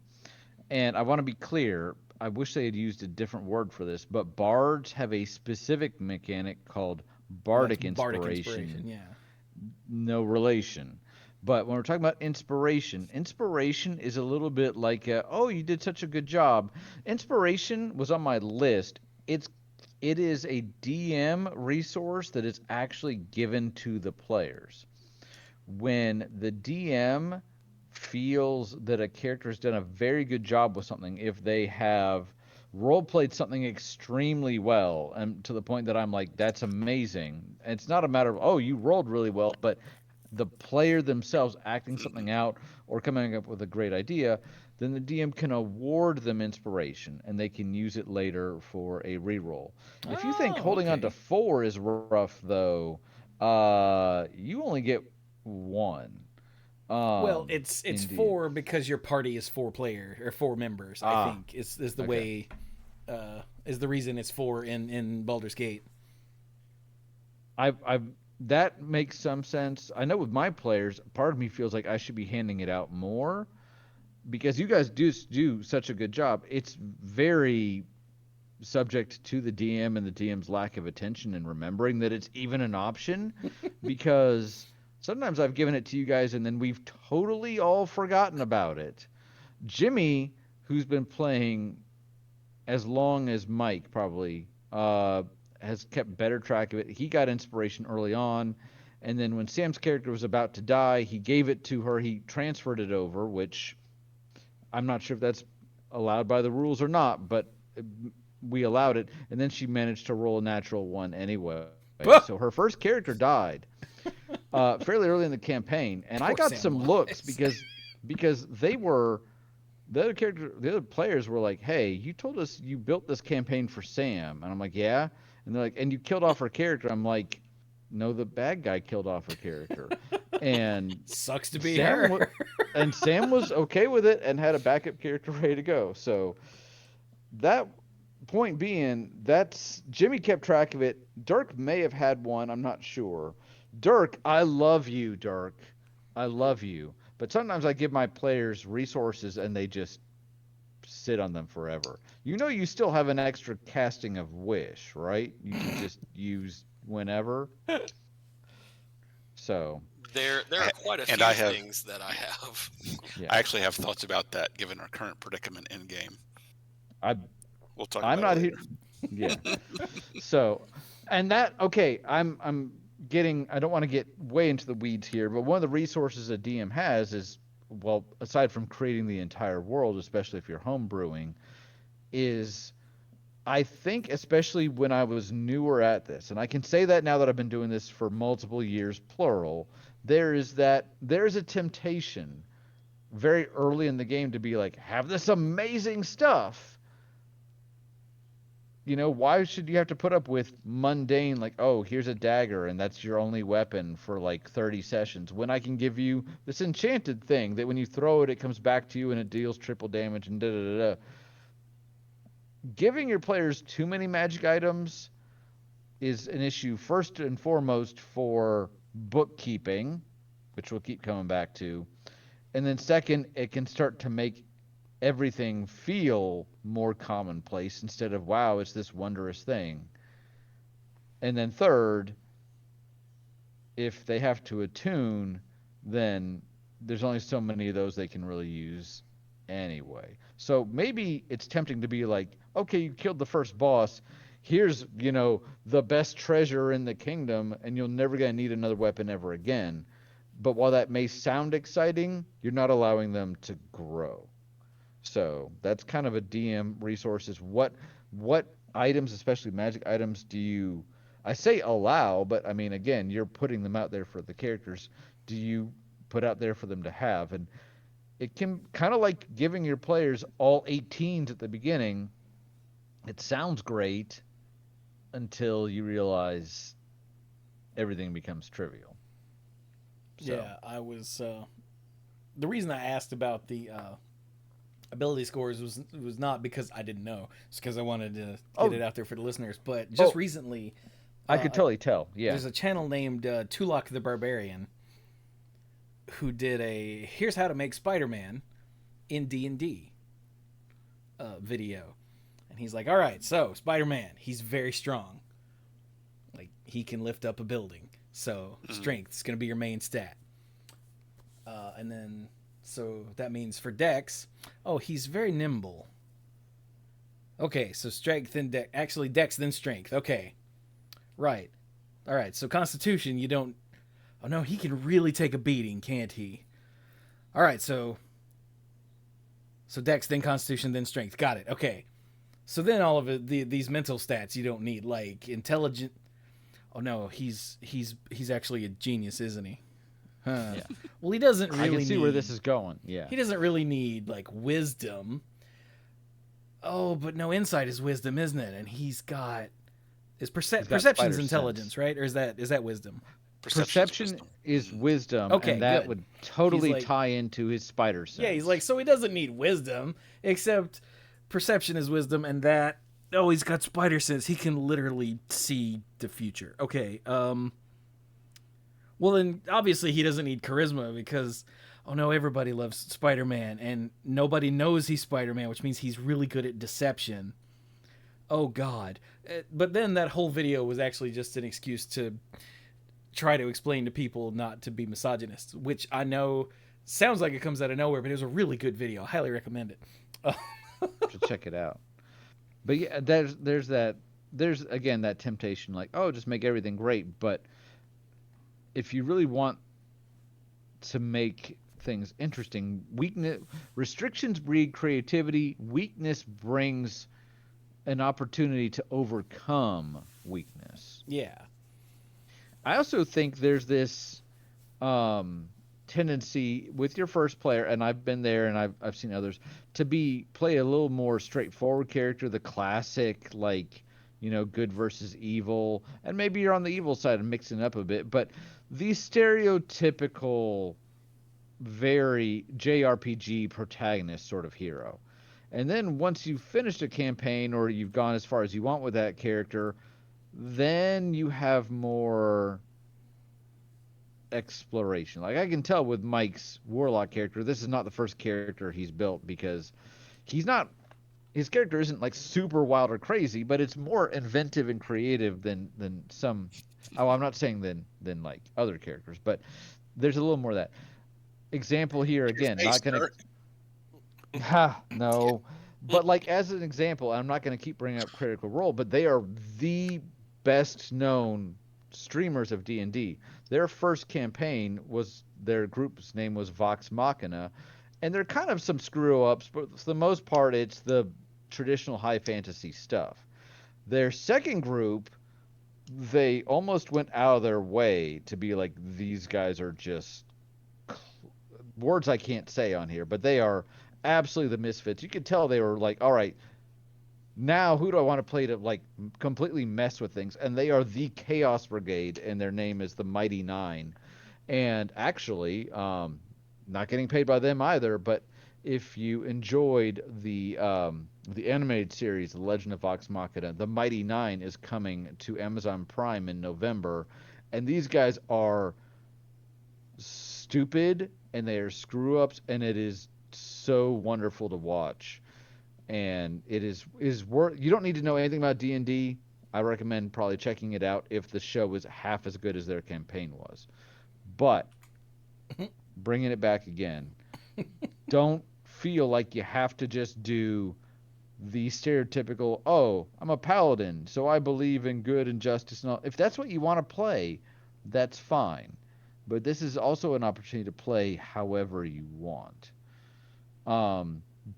and I want to be clear. I wish they had used a different word for this, but bards have a specific mechanic called bardic inspiration. Yeah. No relation. But when we're talking about inspiration is a little bit like, oh, you did such a good job. Inspiration was on my list. It is a DM resource that is actually given to the players. When the DM feels that a character has done a very good job with something, if they have role-played something extremely well, and to the point that I'm like, that's amazing. And it's not a matter of, oh, you rolled really well, but the player themselves acting something out or coming up with a great idea, then the DM can award them inspiration, and they can use it later for a reroll. If you think holding on to 4 is rough, though, you only get 1. Well, it's indeed. 4 because your party is 4 members. I think is the way is the reason it's 4 in Baldur's Gate. That makes some sense. I know with my players, part of me feels like I should be handing it out more, because you guys do such a good job. It's very subject to the DM and the DM's lack of attention and remembering that it's even an option, because sometimes I've given it to you guys and then we've totally all forgotten about it. Jimmy, who's been playing as long as Mike probably, has kept better track of it. He got inspiration early on, and then when Sam's character was about to die, he gave it to her. He transferred it over, which I'm not sure if that's allowed by the rules or not, but we allowed it, and then she managed to roll a natural 1 anyway. So her first character died fairly early in the campaign, and I got some looks because they were the other players were like, "Hey, you told us you built this campaign for Sam," and I'm like, "Yeah," and they're like, "And you killed off her character." I'm like, "No, the bad guy killed off her character," and sucks to be her. And Sam was okay with it and had a backup character ready to go. So that point being, that's Jimmy kept track of it. Dirk may have had one. I'm not sure. Dirk, I love you, Dirk. I love you. But sometimes I give my players resources and they just sit on them forever. You still have an extra casting of wish, right? You can just use whenever. So there are quite a few things that I have. Yeah. I actually have thoughts about that, given our current predicament in game. We'll talk. I'm about not it later. here. Yeah. So, and that I'm I don't want to get way into the weeds here, but one of the resources a DM has is, well, aside from creating the entire world, especially if you're home brewing, is I think, especially when I was newer at this, and I can say that now that I've been doing this for multiple years, plural, there's a temptation very early in the game to be like, have this amazing stuff. You know, why should you have to put up with mundane, like, oh, here's a dagger and that's your only weapon for like 30 sessions, when I can give you this enchanted thing that when you throw it, it comes back to you and it deals triple damage and da da da da. Giving your players too many magic items is an issue first and foremost for bookkeeping, which we'll keep coming back to. And then second, it can start to make everything feel more commonplace instead of, wow, it's this wondrous thing. And then third, if they have to attune, then there's only so many of those they can really use anyway. So maybe it's tempting to be like, okay, you killed the first boss. Here's, the best treasure in the kingdom, and you're never going to need another weapon ever again. But while that may sound exciting, you're not allowing them to grow. So that's kind of a DM resource, is what items, especially magic items, do you, I say allow, but I mean, again, you're putting them out there for the characters. Do you put out there for them to have? And it can kind of like giving your players all 18s at the beginning. It sounds great until you realize everything becomes trivial. So. Yeah, I was. The reason I asked about the ability scores was not because I didn't know. It's because I wanted to get it out there for the listeners. But just recently, I could totally tell. Yeah, there's a channel named Tulok the Barbarian who did a "Here's how to make Spider-Man in D&D" video, and he's like, "All right, so Spider-Man, he's very strong. Like he can lift up a building. So strength is going to be your main stat. And then, so that means for Dex, he's very nimble. Okay, so strength then Dex. Actually, Dex then strength. Okay. Right. All right, so Constitution, you don't... Oh, no, he can really take a beating, can't he? All right, so Dex, then Constitution, then strength. Got it. Okay. So then all of it, these mental stats you don't need, like intelligent... Oh no, he's actually a genius, isn't he? Huh. Yeah. Well, he doesn't really. I can see where this is going. Yeah. He doesn't really need like wisdom. Oh, but no, insight is wisdom, isn't it? And he's got perception's intelligence, right? Or is that wisdom? Perception is wisdom. Okay, and that good. would totally tie into his spider sense. Yeah, he's like, so he doesn't need wisdom, except perception is wisdom, and that. Oh, he's got spider sense. He can literally see the future. Okay. Well, then obviously he doesn't need charisma because, oh no, everybody loves Spider-Man and nobody knows he's Spider-Man, which means he's really good at deception. Oh God. But then that whole video was actually just an excuse to try to explain to people not to be misogynists, which I know sounds like it comes out of nowhere, but it was a really good video. I highly recommend it. Should check it out. But yeah, there's again that temptation, like, oh, just make everything great. But if you really want to make things interesting, restrictions breed creativity. Weakness brings an opportunity to overcome weakness. Yeah. I also think there's this tendency with your first player, and I've been there and I've seen others, to play a little more straightforward character, the classic, like, good versus evil, and maybe you're on the evil side and mixing it up a bit, but the stereotypical, very JRPG protagonist sort of hero. And then once you've finished a campaign or you've gone as far as you want with that character, then you have more exploration. Like, I can tell with Mike's warlock character, this is not the first character he's built, because his character isn't like super wild or crazy, but it's more inventive and creative than some. Oh, I'm not saying than like other characters, but there's a little more of that. Example here again, not gonna. No, but like as an example, I'm not gonna keep bringing up Critical Role, but they are the best known streamers of D&D. Their first campaign was their group's name was Vox Machina, and they're kind of some screw ups, but for the most part, it's the traditional high fantasy stuff. Their second group, they almost went out of their way to be like, these guys are just words I can't say on here, but they are absolutely the misfits. You could tell they were like, all right, now who do I want to play to like completely mess with things? And they are the Chaos Brigade, and their name is the Mighty Nine. And actually, not getting paid by them either, but if you enjoyed the animated series, The Legend of Vox Machina, the Mighty Nine is coming to Amazon Prime in November, and these guys are stupid and they are screw ups, and it is so wonderful to watch. And it is worth. You don't need to know anything about D&D. I recommend probably checking it out if the show was half as good as their campaign was. But bringing it back again, don't feel like you have to just do the stereotypical, oh, I'm a paladin, so I believe in good and justice and all. If that's what you want to play, that's fine. But this is also an opportunity to play however you want.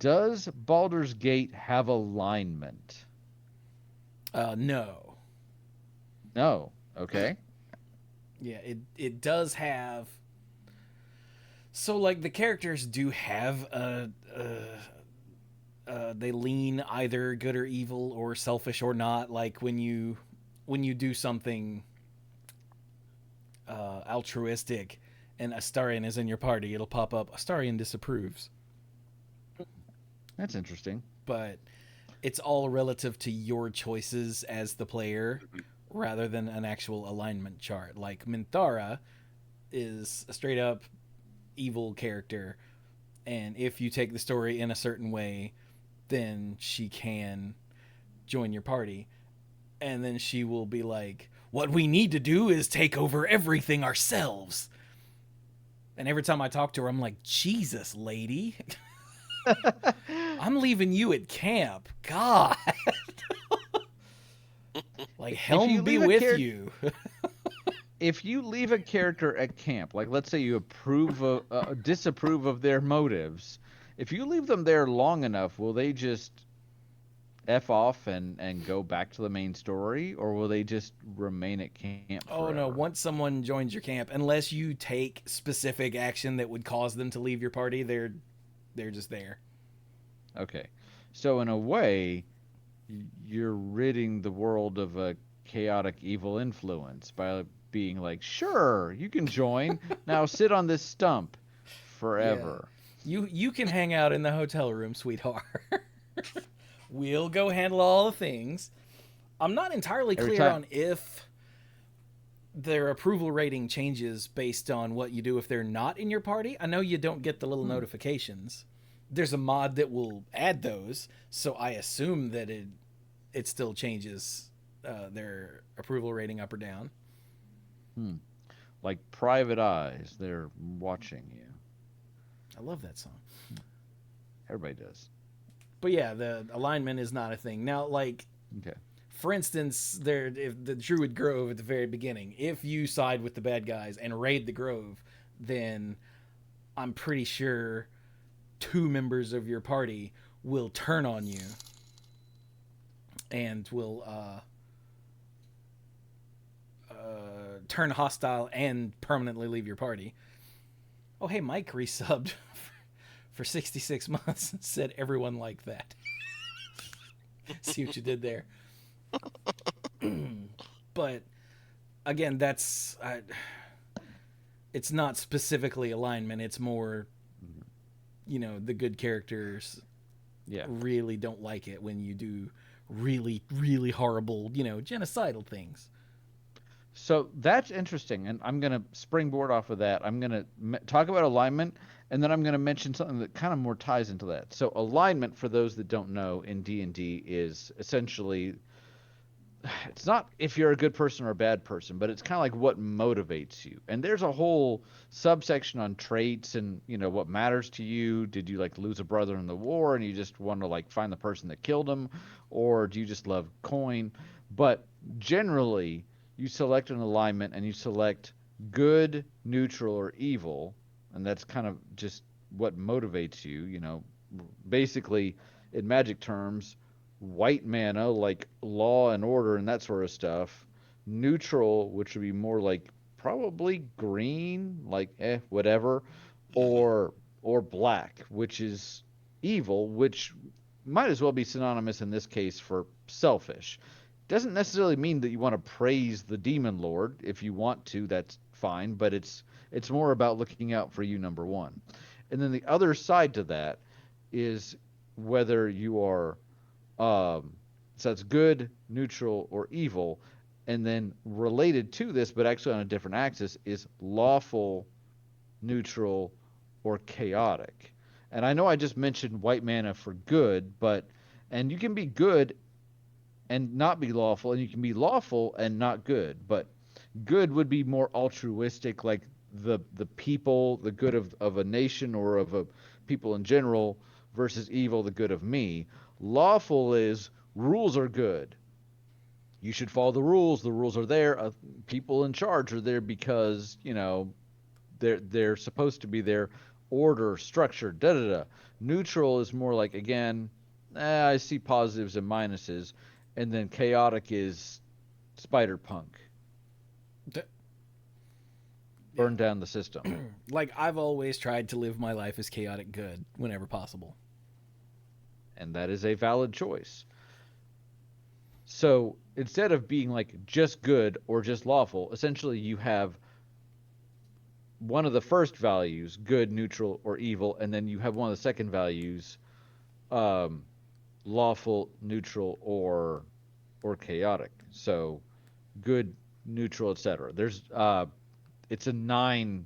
Does Baldur's Gate have alignment? No. No. Okay. Yeah, it does have. So like the characters do have they lean either good or evil or selfish or not. Like when you do something altruistic and Astarion is in your party, it'll pop up Astarion disapproves. That's interesting. But it's all relative to your choices as the player rather than an actual alignment chart. Like Minthara is a straight up evil character, and if you take the story in a certain way, then she can join your party. And then she will be like, what we need to do is take over everything ourselves. And every time I talk to her, I'm like, Jesus, lady. I'm leaving you at camp. God. Like, helm be with you. If you leave a character at camp, like let's say you disapprove of their motives, if you leave them there long enough, will they just F off and go back to the main story, or will they just remain at camp forever? Oh no, once someone joins your camp, unless you take specific action that would cause them to leave your party, they're just there. Okay. So in a way, you're ridding the world of a chaotic evil influence by being like, sure, you can join. Now sit on this stump forever. Yeah. You can hang out in the hotel room, sweetheart. We'll go handle all the things. I'm not entirely clear on if their approval rating changes based on what you do if they're not in your party. I know you don't get the little notifications. There's a mod that will add those, so I assume that it still changes their approval rating up or down. Like private eyes, they're watching you. I love that song. Everybody does. But yeah, the alignment is not a thing. Now, like, Okay. for instance, if the Druid Grove at the very beginning, if you side with the bad guys and raid the Grove, then I'm pretty sure 2 members of your party will turn on you and will turn hostile and permanently leave your party. Oh, hey, Mike resubbed for 66 months and said everyone liked that. See what you did there. But again, it's not specifically alignment. It's more, the good characters really don't like it when you do really, really horrible, genocidal things. So that's interesting, and I'm going to springboard off of that. I'm going to talk about alignment, and then I'm going to mention something that kind of more ties into that. So alignment, for those that don't know, in D&D is essentially, it's not if you're a good person or a bad person, but it's kind of like what motivates you. And there's a whole subsection on traits and, what matters to you. Did you like lose a brother in the war and you just want to like find the person that killed him, or do you just love coin? But generally, you select an alignment and you select good, neutral, or evil, and that's kind of just what motivates you. Basically, in magic terms, white mana like law and order and that sort of stuff. Neutral, which would be more like probably green, like whatever, Hmm. or black, which is evil, which might as well be synonymous in this case for selfish. Doesn't necessarily mean that you want to praise the demon lord. If you want to, that's fine, but it's more about looking out for you, number one. And then the other side to that is whether you are so that's good, neutral, or evil. And then related to this, but actually on a different axis, is lawful, neutral, or chaotic. And I know I just mentioned white mana for good, and you can be good and not be lawful, and you can be lawful and not good. But good would be more altruistic, like the people, the good of a nation or of a people in general, versus evil, the good of me. Lawful is rules are good. You should follow the rules. The rules are there. People in charge are there because they're supposed to be there. Order, structure, da da da. Neutral is more like, again, I see positives and minuses, and then chaotic is spider punk, Th- yeah. burn down the system, Like I've always tried to live my life as chaotic good whenever possible. and that is a valid choice. So instead of being like just good or just lawful, essentially you have one of the first values, good, neutral, or evil, and then you have one of the second values, um, lawful, neutral, or chaotic. So good, neutral, etc. It's a 9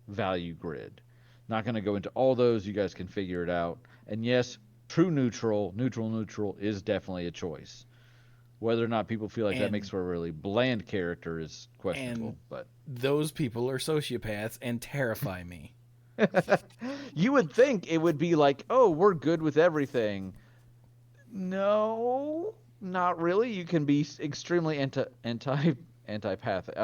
value grid. Not going to go into all those. You guys can figure it out. And yes, true neutral, neutral is definitely a choice. Whether or not people feel like that makes And for a really bland character is and questionable, but those people are sociopaths and terrify me. you would think it would be like, oh, we're good with everything. No, not really. You can be extremely antipathic.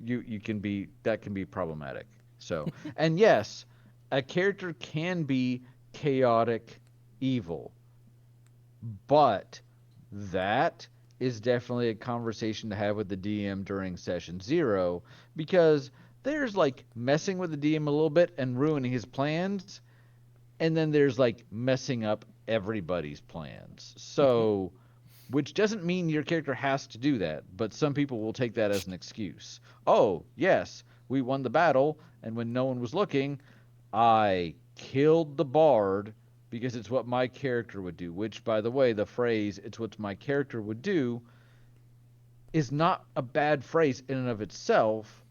You can be that can be problematic. So, and yes, a character can be chaotic evil, but that is definitely a conversation to have with the DM during session 0 because there's like messing with the DM a little bit and ruining his plans, and then there's like messing up everybody's plans. So, which doesn't mean your character has to do that, but some people will take that as an excuse. Oh, yes, we won the battle, and when no one was looking, I killed the bard because it's what my character would do. Which, by the way, the phrase, it's what my character would do, is not a bad phrase in and of itself,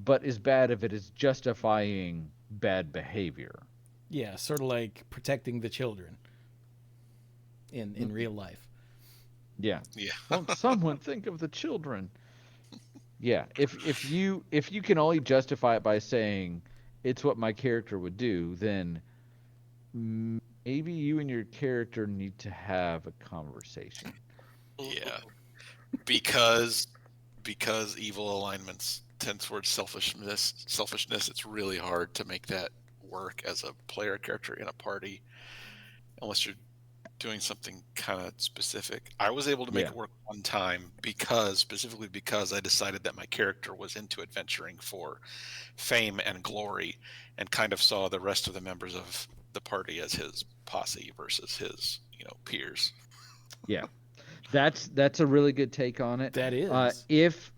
but is bad if it is justifying bad behavior. Yeah, sort of like protecting the children in real life. Yeah. Yeah. Won't someone think of the children? Yeah. If you can only justify it by saying it's what my character would do, then maybe you and your character need to have a conversation. Yeah. Because evil alignments tend towards selfishness, it's really hard to make that work as a player character in a party unless you're doing something kind of specific. I was able to make Yeah. it work one time specifically because I decided that my character was into adventuring for fame and glory and kind of saw the rest of the members of the party as his posse versus his, peers. Yeah. That's a really good take on it. That is. If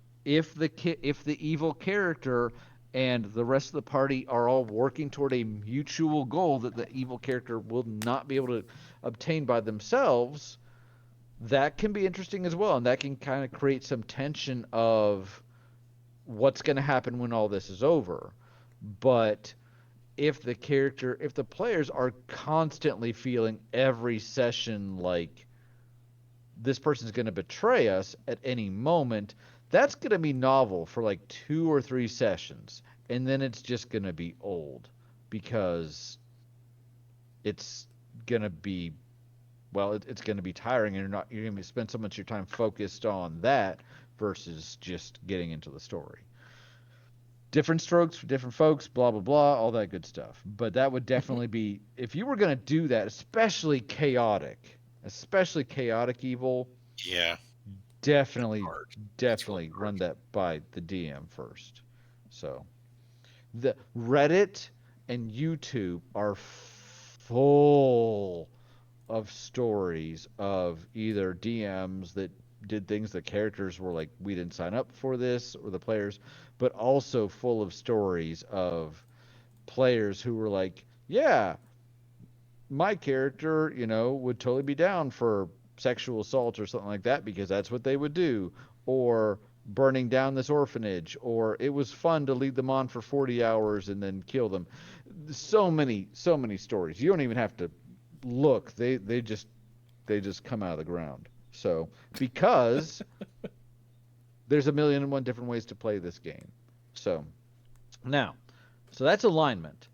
the evil character and the rest of the party are all working toward a mutual goal that the evil character will not be able to obtain by themselves, that can be interesting as well, and that can kind of create some tension of what's going to happen when all this is over. But if the players are constantly feeling every session like this person's going to betray us at any moment, that's going to be novel for like 2 or 3 sessions. And then it's just going to be old because it's going to be well, it's going to be tiring, and you're going to spend so much of your time focused on that versus just getting into the story. Different strokes for different folks, blah blah blah, all that good stuff. But that would definitely be, if you were going to do that, especially chaotic evil, Yeah. definitely Hard. It's really definitely hard. run that by the DM first. So the Reddit and YouTube are full of stories of either DMs that did things the characters were like, we didn't sign up for this, or the players, but also full of stories of players who were like, yeah, my character, would totally be down for sexual assault or something like that because that's what they would do, or burning down this orphanage, or it was fun to lead them on for 40 hours and then kill them. So many stories. You don't even have to look. They just come out of the ground. So, because there's a million and one different ways to play this game. So, now, so that's alignment.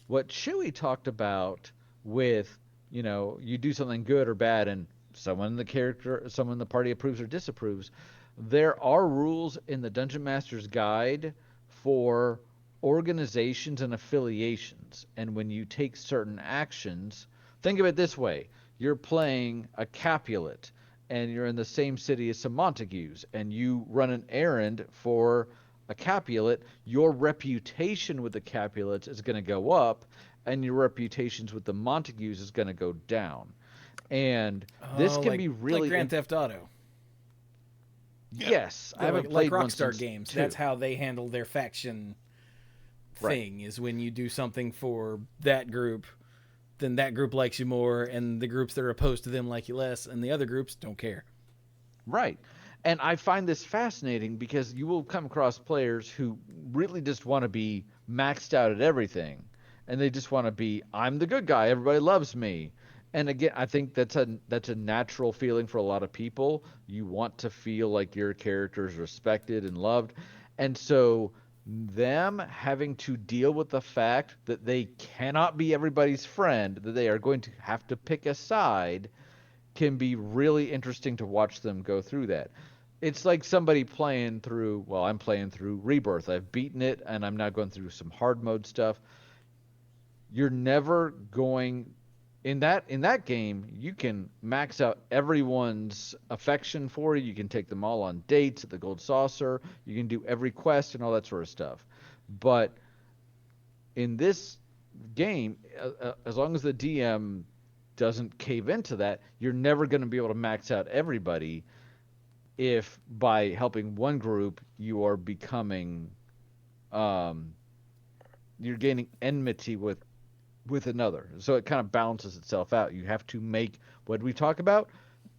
What Chewie talked about with, you do something good or bad and someone in the party approves or disapproves, there are rules in the Dungeon Master's Guide for organizations and affiliations. And when you take certain actions, think of it this way: you're playing a Capulet and you're in the same city as some Montagues and you run an errand for a Capulet, your reputation with the Capulets is going to go up, and your reputations with the Montagues is going to go down. And this Oh, can like be really Grand Theft Auto. Yep. Yes, I Yeah, haven't like played one Rockstar since games. 2. That's how they handle their faction Right. thing. Is when you do something for that group, then that group likes you more, and the groups that are opposed to them like you less, and the other groups don't care. Right. And I find this fascinating because you will come across players who really just want to be maxed out at everything. And they just want to be, I'm the good guy, everybody loves me. And again, I think that's a natural feeling for a lot of people. You want to feel like your character is respected and loved. And so them having to deal with the fact that they cannot be everybody's friend, that they are going to have to pick a side, can be really interesting to watch them go through that. It's like somebody playing through, well, I'm playing through Rebirth. I've beaten it and I'm now going through some hard mode stuff. You're never going in that game, you can max out everyone's affection for you. You can take them all on dates at the Gold Saucer. You can do every quest and all that sort of stuff. But in this game, as long as the DM doesn't cave into that, you're never going to be able to max out everybody if by helping one group you are becoming um, you're gaining enmity with another. So it kind of balances itself out. You have to make, what we talk about,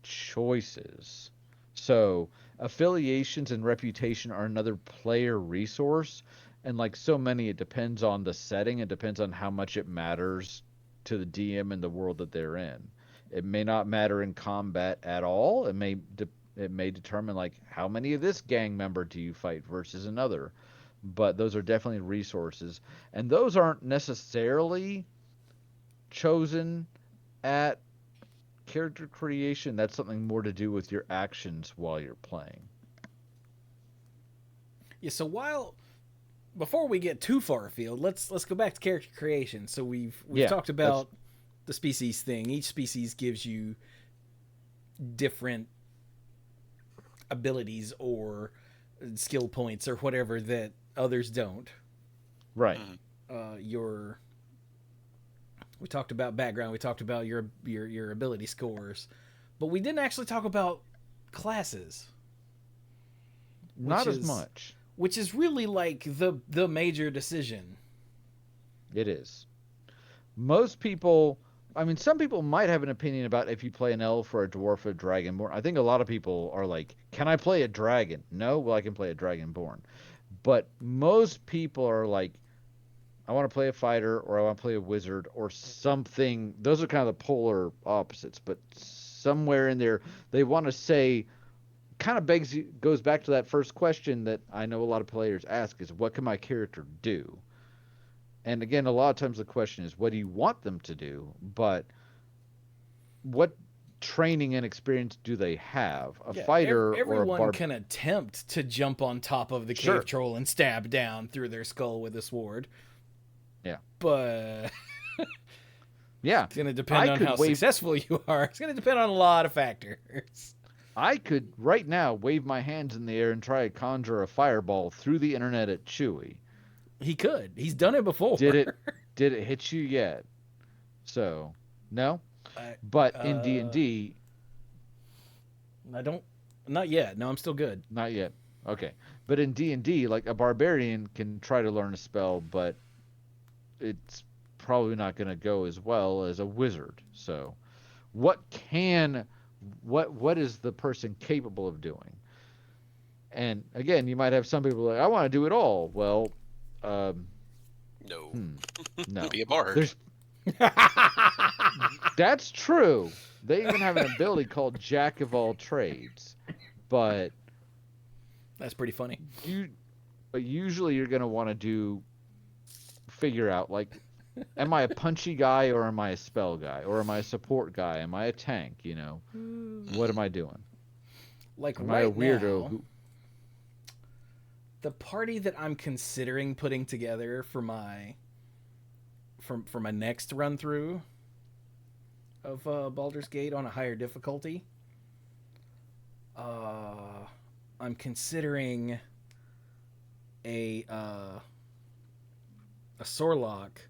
choices. So affiliations and reputation are another player resource, and like so many, it depends on the setting. It depends on how much it matters to the DM and the world that they're in. It may not matter in combat at all. It may determine like how many of this gang member do you fight versus another. But those are definitely resources, and those aren't necessarily chosen at character creation. That's something more to do with your actions while you're playing. Yeah. So before we get too far afield, let's go back to character creation. So we've Yeah, talked let's. about the species thing. Each species gives you different abilities or skill points or whatever that others don't. Right. Mhm. Your We talked about background. We talked about your ability scores, but we didn't actually talk about classes, which Not as is much. which is really like the major decision. It is. Most people, I mean, some people might have an opinion about if you play an elf or a dwarf or a dragonborn. I think a lot of people are like, can I play a dragon? No, well, I can play a dragonborn. But most people are like, I want to play a fighter or I want to play a wizard or something. Those are kind of the polar opposites, but somewhere in there, they want to say, kind of goes back to that first question that I know a lot of players ask is, what can my character do? And again, a lot of times the question is, what do you want them to do? But what training and experience do they have? A Yeah, fighter or a everyone can attempt to jump on top of the Sure. cave troll and stab down through their skull with a sword. Yeah. But Yeah. it's going to depend on how successful you are. It's going to depend on a lot of factors. I could right now wave my hands in the air and try to conjure a fireball through the internet at Chewie. He could. He's done it before. Did it hit you yet? So, no. But in D&D, not yet. No, I'm still good. not yet. Okay. But in D&D, like a barbarian can try to learn a spell, but it's probably not going to go as well as a wizard. So, what is the person capable of doing? And again, you might have some people like, I want to do it all. Well, No. no. Be a bard. There's That's true. They even have an ability called Jack of all trades. But That's pretty funny. usually you're going to want to figure out, like, am I a punchy guy or am I a spell guy? Or am I a support guy? Am I a tank? You know, what am I doing? Like Am I a weirdo? now, the party that I'm considering putting together for my next run through of Baldur's Gate on a higher difficulty, I'm considering a Sorlock.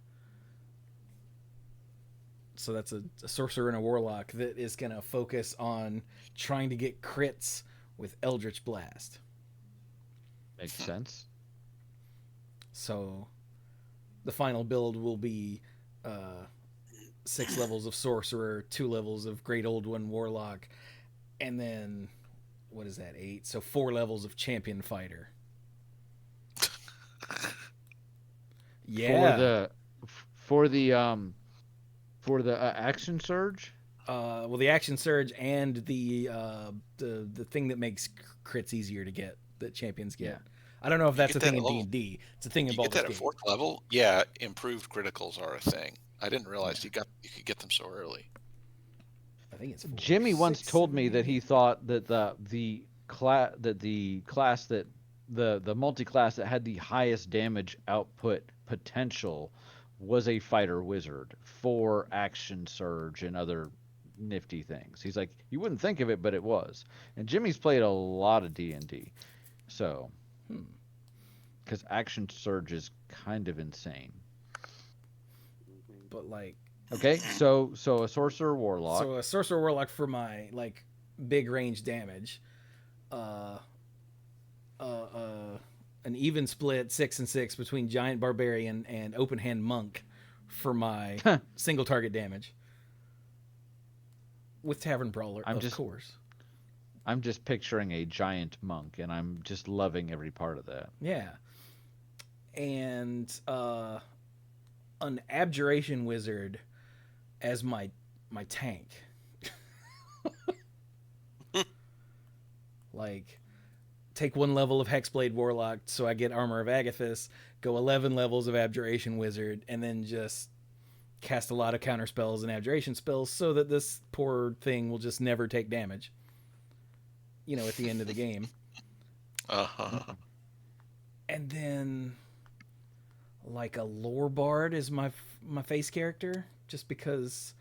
So that's a sorcerer and a warlock that is going to focus on trying to get crits with Eldritch Blast. Makes sense. So the final build will be 6 levels of sorcerer, 2 levels of Great Old One warlock, and then what is that, 8? So 4 levels of champion fighter. Yeah. For the action surge. Well, the action surge and the thing that makes crits easier to get, that champions get. Yeah. I don't know if that's a thing in level. D&D. It's a thing in You Baldur's get that Gate. at 4th level? Yeah, improved criticals are a thing. I didn't realize you could get them so early. I think it's 4, Jimmy once 6, told me that 7, he thought that the multi-class that had the highest damage output potential was a fighter wizard for action surge and other nifty things. He's like, you wouldn't think of it, but it was. And Jimmy's played a lot of D&D, so because action surge is kind of insane. But like, okay, so a sorcerer warlock. So a sorcerer warlock for my like big range damage. An even split 6 and 6 between giant barbarian and open hand monk for my single target damage. With tavern brawler, of course. I'm just picturing a giant monk, and I'm just loving every part of that. Yeah. And an abjuration wizard as my tank. Like, take 1 level of Hexblade Warlock so I get Armor of Agathis, go 11 levels of Abjuration Wizard, and then just cast a lot of counter spells and abjuration spells so that this poor thing will just never take damage. You know, at the end of the game. Uh-huh. And then like a lore bard is my face character, just because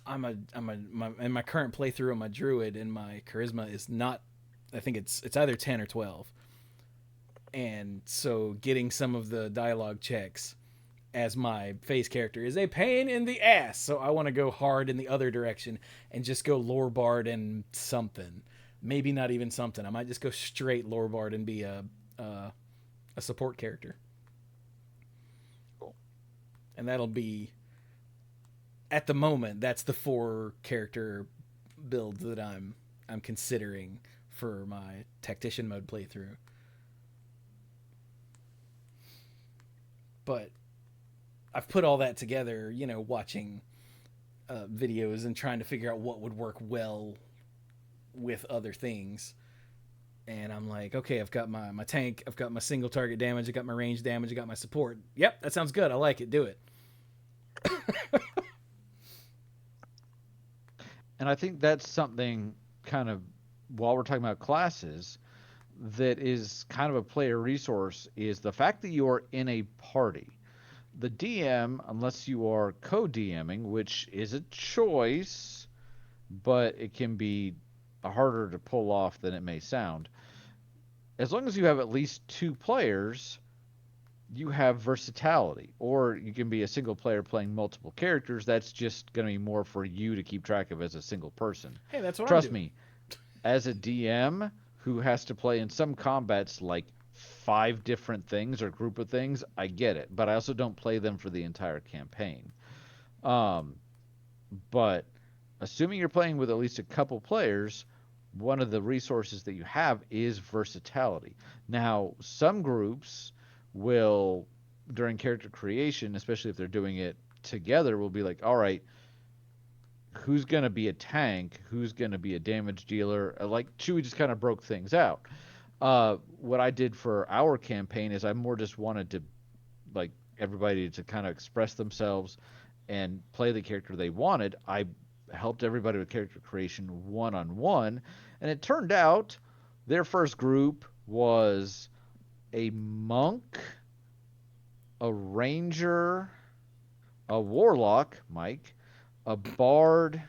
in my current playthrough I'm a druid and my charisma is not, I think it's either 10 or 12. And so getting some of the dialogue checks as my face character is a pain in the ass. So I want to go hard in the other direction and just go lore bard and something. Maybe not even something. I might just go straight lore bard and be a support character. Cool. And that'll be, at the moment, that's the 4 character build that I'm considering for my tactician mode playthrough. But I've put all that together, you know, watching videos and trying to figure out what would work well with other things. And I'm like, okay, I've got my tank, I've got my single target damage, I got my range damage, I got my support. Yep, that sounds good. I like it. Do it. And I think that's something kind of, while we're talking about classes, that is kind of a player resource is the fact that you are in a party. The DM, unless you are co-DMing, which is a choice, but it can be harder to pull off than it may sound. As long as you have at least two players, you have versatility. Or you can be a single player playing multiple characters. That's just going to be more for you to keep track of as a single person. Hey, that's what I'm Trust doing. me, as a DM who has to play in some combats like five different things or group of things, I get it. But I also don't play them for the entire campaign. Um, but assuming you're playing with at least a couple players, one of the resources that you have is versatility. Now, some groups will, during character creation, especially if they're doing it together, will be like, all right, who's going to be a tank? Who's going to be a damage dealer? Like Chewie just kind of broke things out. What I did for our campaign is I more just wanted to, like, everybody to kind of express themselves and play the character they wanted. I helped everybody with character creation one on one, and it turned out their first group was a monk, a ranger, a warlock, Mike, a bard,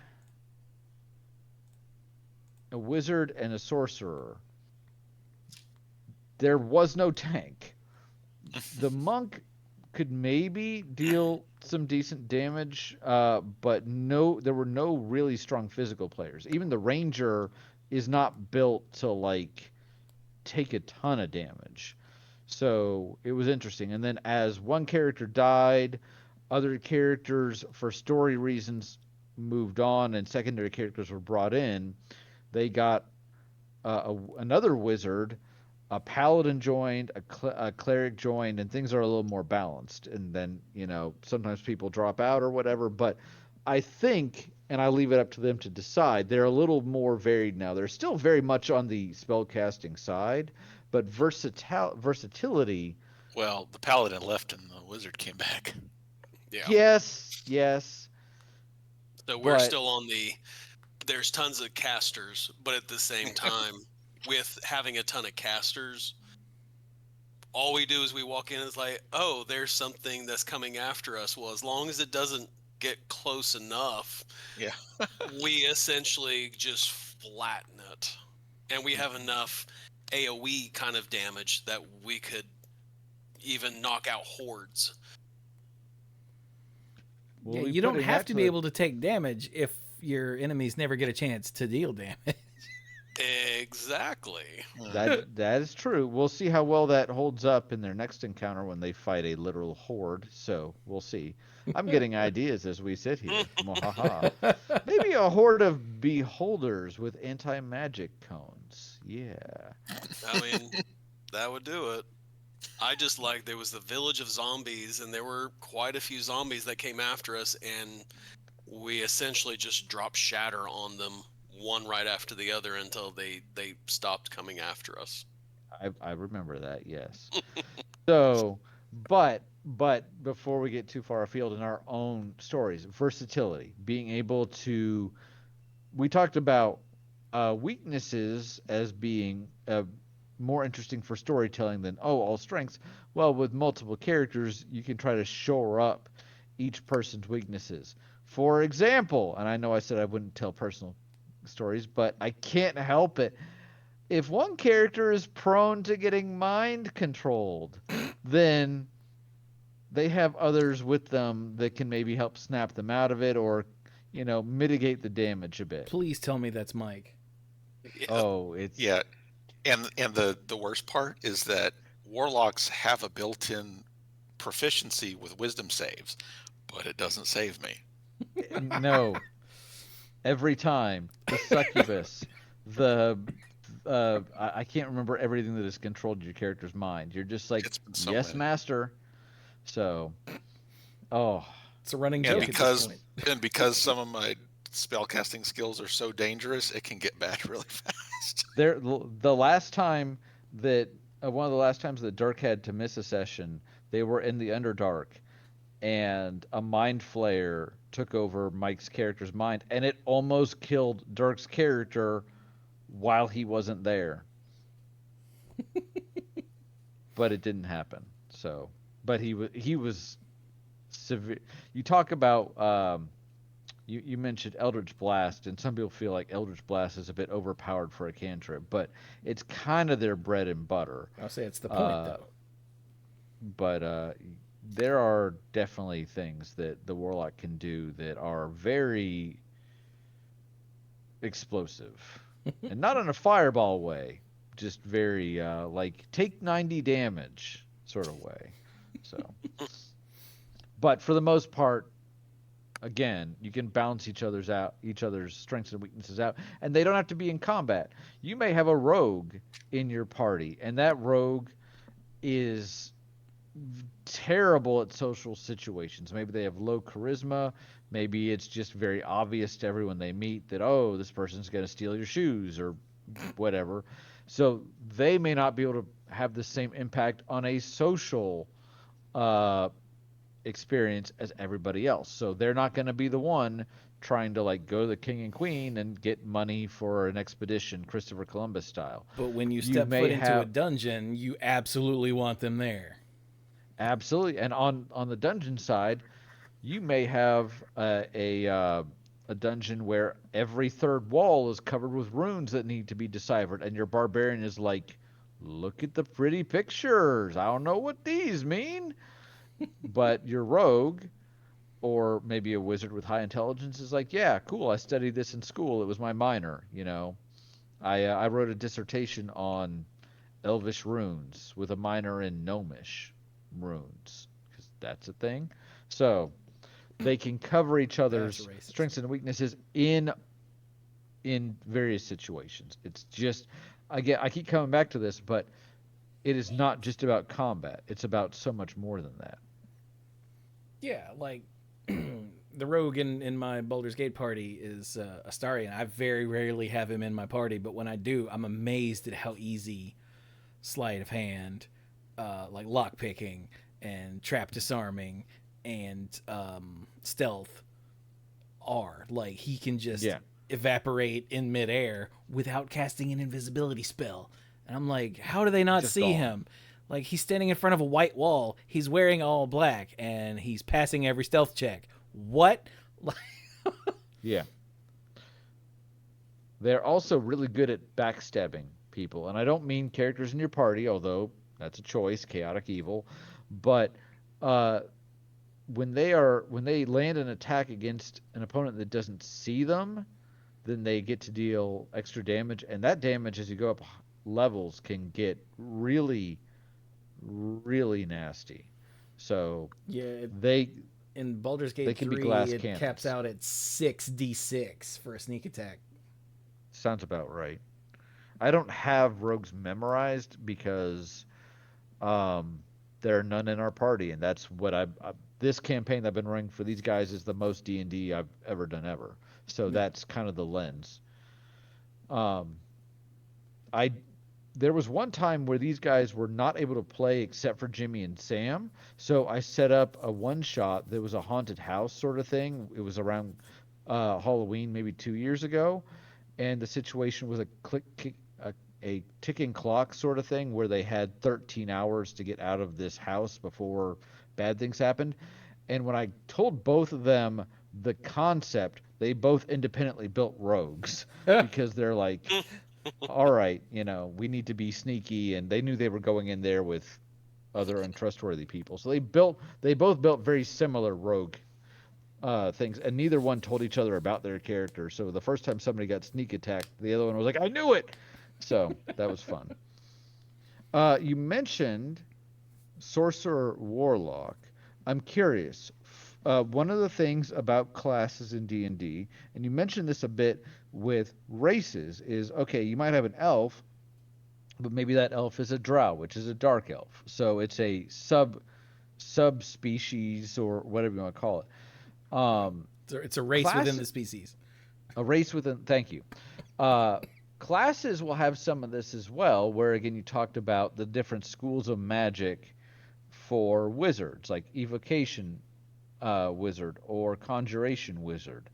a wizard, and a sorcerer. There was no tank. The monk could maybe deal some decent damage, but no, there were no really strong physical players. Even the ranger is not built to like take a ton of damage. So it was interesting. And then as one character died, other characters, for story reasons, moved on, and secondary characters were brought in. They got another wizard, a paladin joined, a cleric joined, and things are a little more balanced. And then, sometimes people drop out or whatever. But I think, and I leave it up to them to decide, they're a little more varied now. They're still very much on the spellcasting side, but versatility. Well, the paladin left and the wizard came back. Yeah. Yes. So we're But still on the. There's tons of casters, but at the same time, with having a ton of casters, all we do is we walk in and it's like, oh, there's something that's coming after us. Well, as long as it doesn't get close enough, Yeah. we essentially just flatten it. And we have enough AoE kind of damage that we could even knock out hordes. Yeah, you don't have to be able to take damage if your enemies never get a chance to deal damage. Exactly. That is true. We'll see how well that holds up in their next encounter when they fight a literal horde. So we'll see. I'm getting ideas as we sit here. Maybe a horde of beholders with anti-magic cones. Yeah. I mean, that would do it. I just like there was the village of zombies, and there were quite a few zombies that came after us, and we essentially just dropped shatter on them, one right after the other, until they stopped coming after us. I remember that, yes. So, but before we get too far afield in our own stories, versatility, being able to, we talked about weaknesses as being more interesting for storytelling than all strengths. Well, with multiple characters, you can try to shore up each person's weaknesses. For example, and I know I said I wouldn't tell personal stories, but I can't help it. If one character is prone to getting mind controlled, then they have others with them that can maybe help snap them out of it, or mitigate the damage a bit. Please tell me that's Mike. Yeah. Oh, it's Yeah. And the worst part is that warlocks have a built-in proficiency with wisdom saves, but it doesn't save me. No. Every time the succubus, I can't remember everything that has controlled your character's mind. You're just like, It's been so yes, many. master. So, It's a running And joke at this point. because some of my spellcasting skills are so dangerous, it can get bad really fast. the last time that one of the last times that Dirk had to miss a session, they were in the Underdark, and a mind flayer took over Mike's character's mind, and it almost killed Dirk's character while he wasn't there. But it didn't happen. So, but he was severe. You talk about you mentioned Eldritch Blast, and some people feel like Eldritch Blast is a bit overpowered for a cantrip, but it's kind of their bread and butter. I'll say it's the point, though. But there are definitely things that the Warlock can do that are very explosive, and not in a fireball way, just very like take 90 damage sort of way. So, but for the most part, again, you can balance each other's strengths and weaknesses out, and they don't have to be in combat. You may have a rogue in your party, and that rogue is terrible at social situations. Maybe they have low charisma. Maybe it's just very obvious to everyone they meet that, oh, this person's going to steal your shoes or whatever. So they may not be able to have the same impact on a social experience as everybody else. So they're not going to be the one trying to like go to the king and queen and get money for an expedition, Christopher Columbus style. But when you step foot into a dungeon, you absolutely want them there. Absolutely. And on the dungeon side, you may have a dungeon where every third wall is covered with runes that need to be deciphered, and your barbarian is like, look at the pretty pictures. I don't know what these mean. But your rogue, or maybe a wizard with high intelligence, is like, yeah, cool. I studied this in school. It was my minor. I wrote a dissertation on Elvish runes with a minor in Gnomish runes, because that's a thing. So they can cover each other's strengths and weaknesses in various situations. It's just, I keep coming back to this, but it is not just about combat. It's about so much more than that. Yeah, like the rogue in my Baldur's Gate party is Astarion. I very rarely have him in my party, but when I do, I'm amazed at how easy sleight of hand, like lockpicking and trap disarming and stealth are. Like, he can just evaporate in midair without casting an invisibility spell. And I'm like, how do they not see him? Like, he's standing in front of a white wall. He's wearing all black, and he's passing every stealth check. What? Yeah. They're also really good at backstabbing people. And I don't mean characters in your party, although that's a choice, chaotic evil. But when they land an attack against an opponent that doesn't see them, then they get to deal extra damage. And that damage, as you go up levels, can get really, really nasty. So yeah, they in Baldur's Gate they can 3, be glass it cannons. caps out at 6d6 for a sneak attack. Sounds about right. I don't have rogues memorized because there are none in our party, and that's what this campaign that I've been running for these guys is the most D&D I've ever done ever. So that's kind of the lens. There was one time where these guys were not able to play except for Jimmy and Sam. So I set up a one-shot that was a haunted house sort of thing. It was around Halloween, maybe 2 years ago. And the situation was a ticking clock sort of thing where they had 13 hours to get out of this house before bad things happened. And when I told both of them the concept, they both independently built rogues because they're like, all right, we need to be sneaky, and they knew they were going in there with other untrustworthy people. So they both built very similar rogue things, and neither one told each other about their character. So the first time somebody got sneak attacked, the other one was like, I knew it. So that was fun. You mentioned Sorcerer Warlock. I'm curious. One of the things about classes in D&D, and you mentioned this a bit with races, is, okay, you might have an elf, but maybe that elf is a drow, which is a dark elf. So it's a subspecies or whatever you want to call it. It's a race within the species. A race within, thank you. Classes will have some of this as well, where, again, you talked about the different schools of magic for wizards, like evocation wizard or conjuration wizard.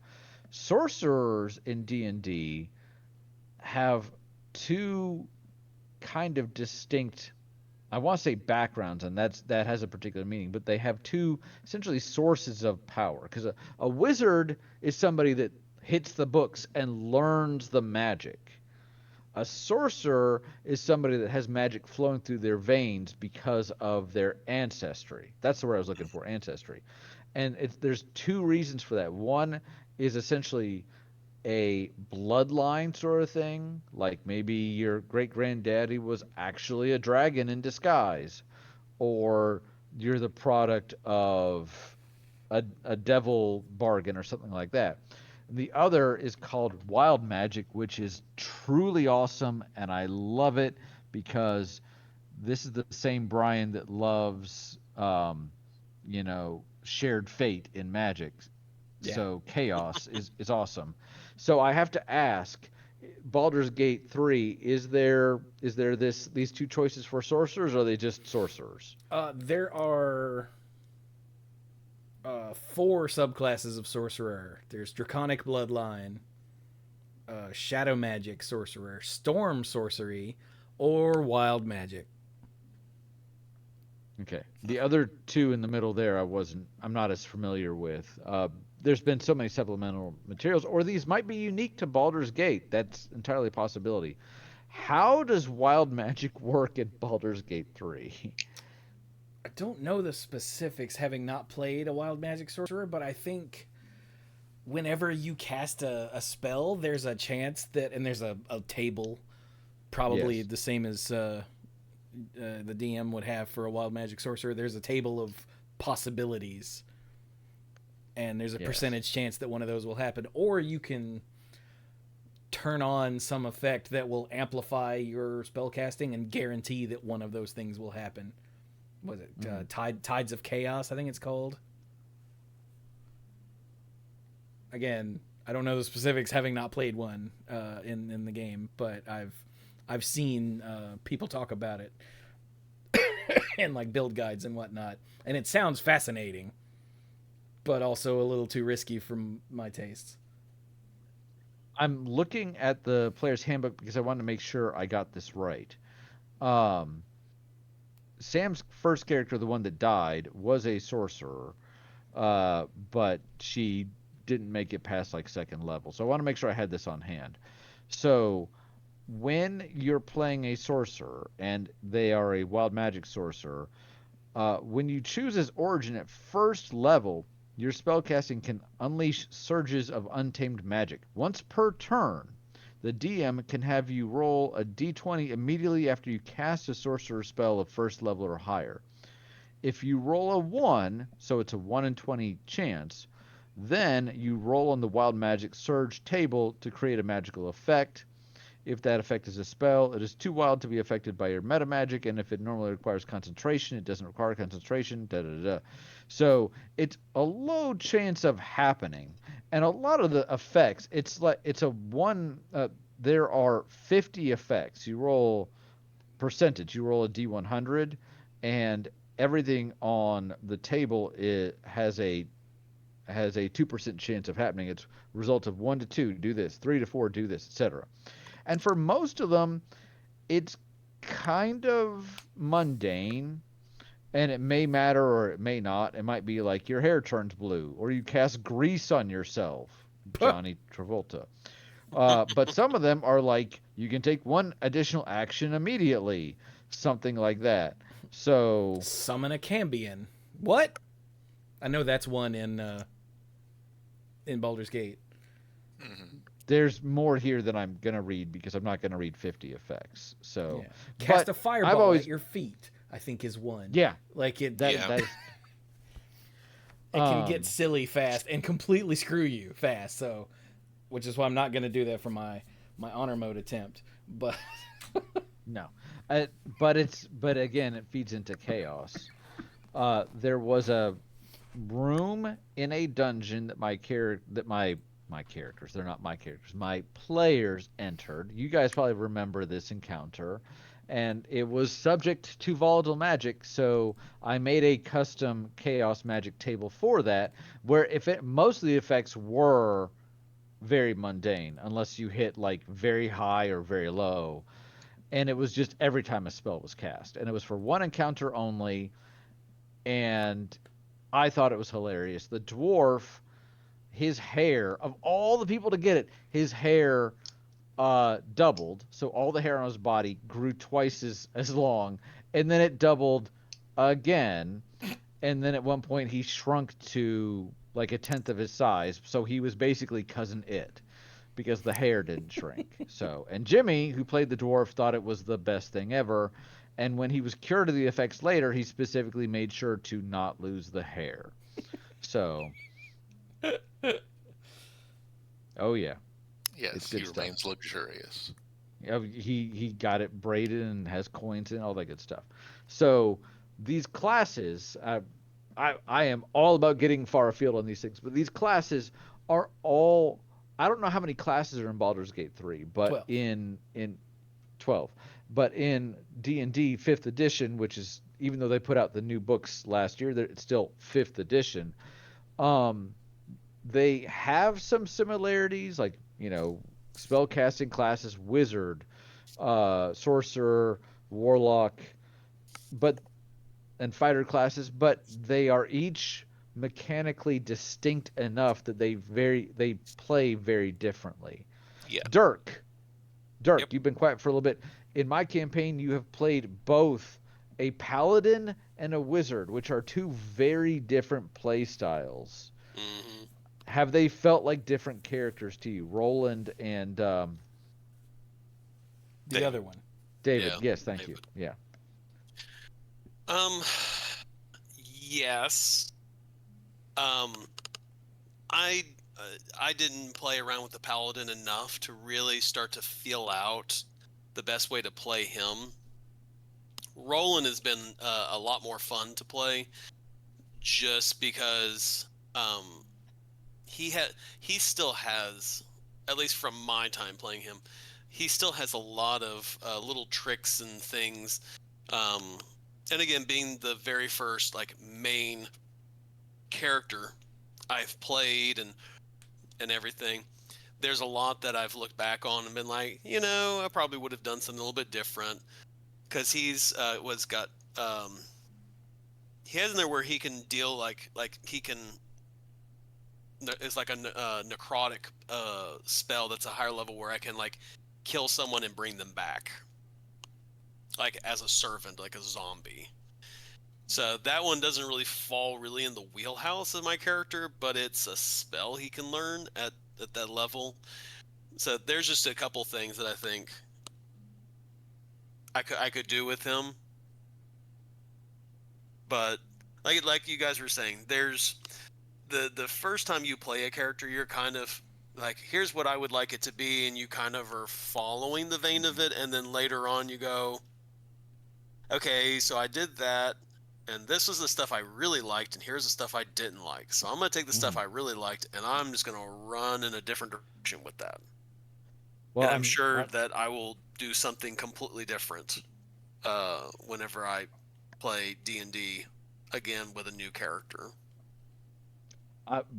Sorcerers in D&D have two kind of distinct, I want to say backgrounds, and that has a particular meaning, but they have two essentially sources of power. Because a wizard is somebody that hits the books and learns the magic. A sorcerer is somebody that has magic flowing through their veins because of their ancestry. That's the word I was looking for, ancestry. And there's two reasons for that. One is essentially a bloodline sort of thing, like maybe your great granddaddy was actually a dragon in disguise, or you're the product of a devil bargain or something like that. The other is called wild magic, which is truly awesome, and I love it because this is the same Brian that loves, shared fate in magic. Yeah. So chaos is awesome. So I have to ask, Baldur's Gate 3, is there these two choices for sorcerers, or are they just sorcerers? There are 4 subclasses of sorcerer. There's Draconic Bloodline, Shadow Magic Sorcerer, Storm Sorcery, or Wild Magic. Okay. The other two in the middle there, I'm not as familiar with. There's been so many supplemental materials, or these might be unique to Baldur's Gate. That's entirely a possibility. How does wild magic work in Baldur's Gate 3? I don't know the specifics, having not played a Wild Magic Sorcerer, but I think whenever you cast a spell, there's a chance that, and there's a table, probably Yes. the same as the DM would have for a Wild Magic Sorcerer. There's a table of possibilities, and there's a Yes. percentage chance that one of those will happen, or you can turn on some effect that will amplify your spell casting and guarantee that one of those things will happen. Was it Tides of Chaos, I think it's called? Again, I don't know the specifics, having not played one in the game, but I've seen people talk about it and like build guides and whatnot, and it sounds fascinating, but also a little too risky for my tastes. I'm looking at the player's handbook because I want to make sure I got this right. Sam's first character, the one that died, was a sorcerer, but she didn't make it past like second level. So I want to make sure I had this on hand. So when you're playing a sorcerer and they are a wild magic sorcerer, when you choose his origin at first level, your spellcasting can unleash surges of untamed magic. Once per turn, the DM can have you roll a d20 immediately after you cast a sorcerer spell of first level or higher. If you roll a 1, so it's a 1 in 20 chance, then you roll on the wild magic surge table to create a magical effect. If that effect is a spell, it is too wild to be affected by your meta magic, and if it normally requires concentration, it doesn't require concentration. So it's a low chance of happening, and a lot of the effects, it's a one. There are 50 effects. You roll percentage. You roll a d100, and everything on the table has a 2% chance of happening. It's results of 1 to 2, do this, 3 to 4, do this, etc. And for most of them, it's kind of mundane, and it may matter or it may not. It might be like your hair turns blue, or you cast grease on yourself, Johnny Travolta. But some of them are like, you can take 1 additional action immediately, something like that. So Summon a Cambion. What? I know that's one in Baldur's Gate. Mm-hmm. there's more here than I'm gonna read because I'm not gonna read 50 effects. So Yeah. Cast but a fireball always- at your feet, I think is one. yeah, Like it Yeah. that is, it can Um, get silly fast and completely screw you fast. So, which is why I'm not going to do that for my honor mode attempt. But no, but again, it feeds into chaos. There was a room in a dungeon that my my characters. They're not my characters. My players entered. You guys probably remember this encounter. And it was subject to volatile magic, so I made a custom chaos magic table for that, where if it most of the effects were very mundane, unless you hit like very high or very low. And it was just every time a spell was cast. And it was for one encounter only, and I thought it was hilarious. The dwarf, his hair, of all the people to get it, his hair doubled. So all the hair on his body grew twice as long, and then it doubled again. And then at one point he shrunk to like a tenth of his size. So he was basically cousin it because the hair didn't shrink. So, and Jimmy, who played the dwarf, thought it was the best thing ever. And when he was cured of the effects later, he specifically made sure to not lose the hair. So, oh yeah, Yes, it's he good stuff. remains luxurious. Yeah, he got it braided and has coins and all that good stuff. So these classes, I am all about getting far afield on these things, but these classes are all. I don't know how many classes are in Baldur's Gate 3, but 12. in 12, but in D&D 5th edition, which is even though they put out the new books last year, it's still 5th edition. Um, they have some similarities, like spell casting classes, wizard, sorcerer, warlock, but and fighter classes, but they are each mechanically distinct enough that they play very differently. Yeah. Dirk, Yep. you've been quiet for a little bit. In my campaign, you have played both a paladin and a wizard, which are two very different play styles. Hmm. Have they felt like different characters to you, Roland and The David. other one. David? Yeah, Yes, thank you. David. Yeah. Um, yes. Um, I I didn't play around with the paladin enough to really start to feel out the best way to play him. Roland has been a lot more fun to play, just because he still has, at least from my time playing him, he still has a lot of little tricks and things. Um, and again, being the very first like main character I've played and everything, there's a lot that I've looked back on and been like, I probably would have done something a little bit different, because he's he has in there where he can deal like he can. It's like a necrotic spell that's a higher level where I can like kill someone and bring them back, like as a servant, like a zombie. So that one doesn't really fall really in the wheelhouse of my character, but it's a spell he can learn at that level. So there's just a couple things that I think I could do with him. But like you guys were saying, there's the first time you play a character, you're kind of like, here's what I would like it to be, and you kind of are following the vein of it, and then later on you go, okay, so I did that, and this was the stuff I really liked, and here's the stuff I didn't like. So I'm going to take the stuff I really liked, and I'm just going to run in a different direction with that. Well, and I'm sure that I will do something completely different whenever I play D&D again with a new character.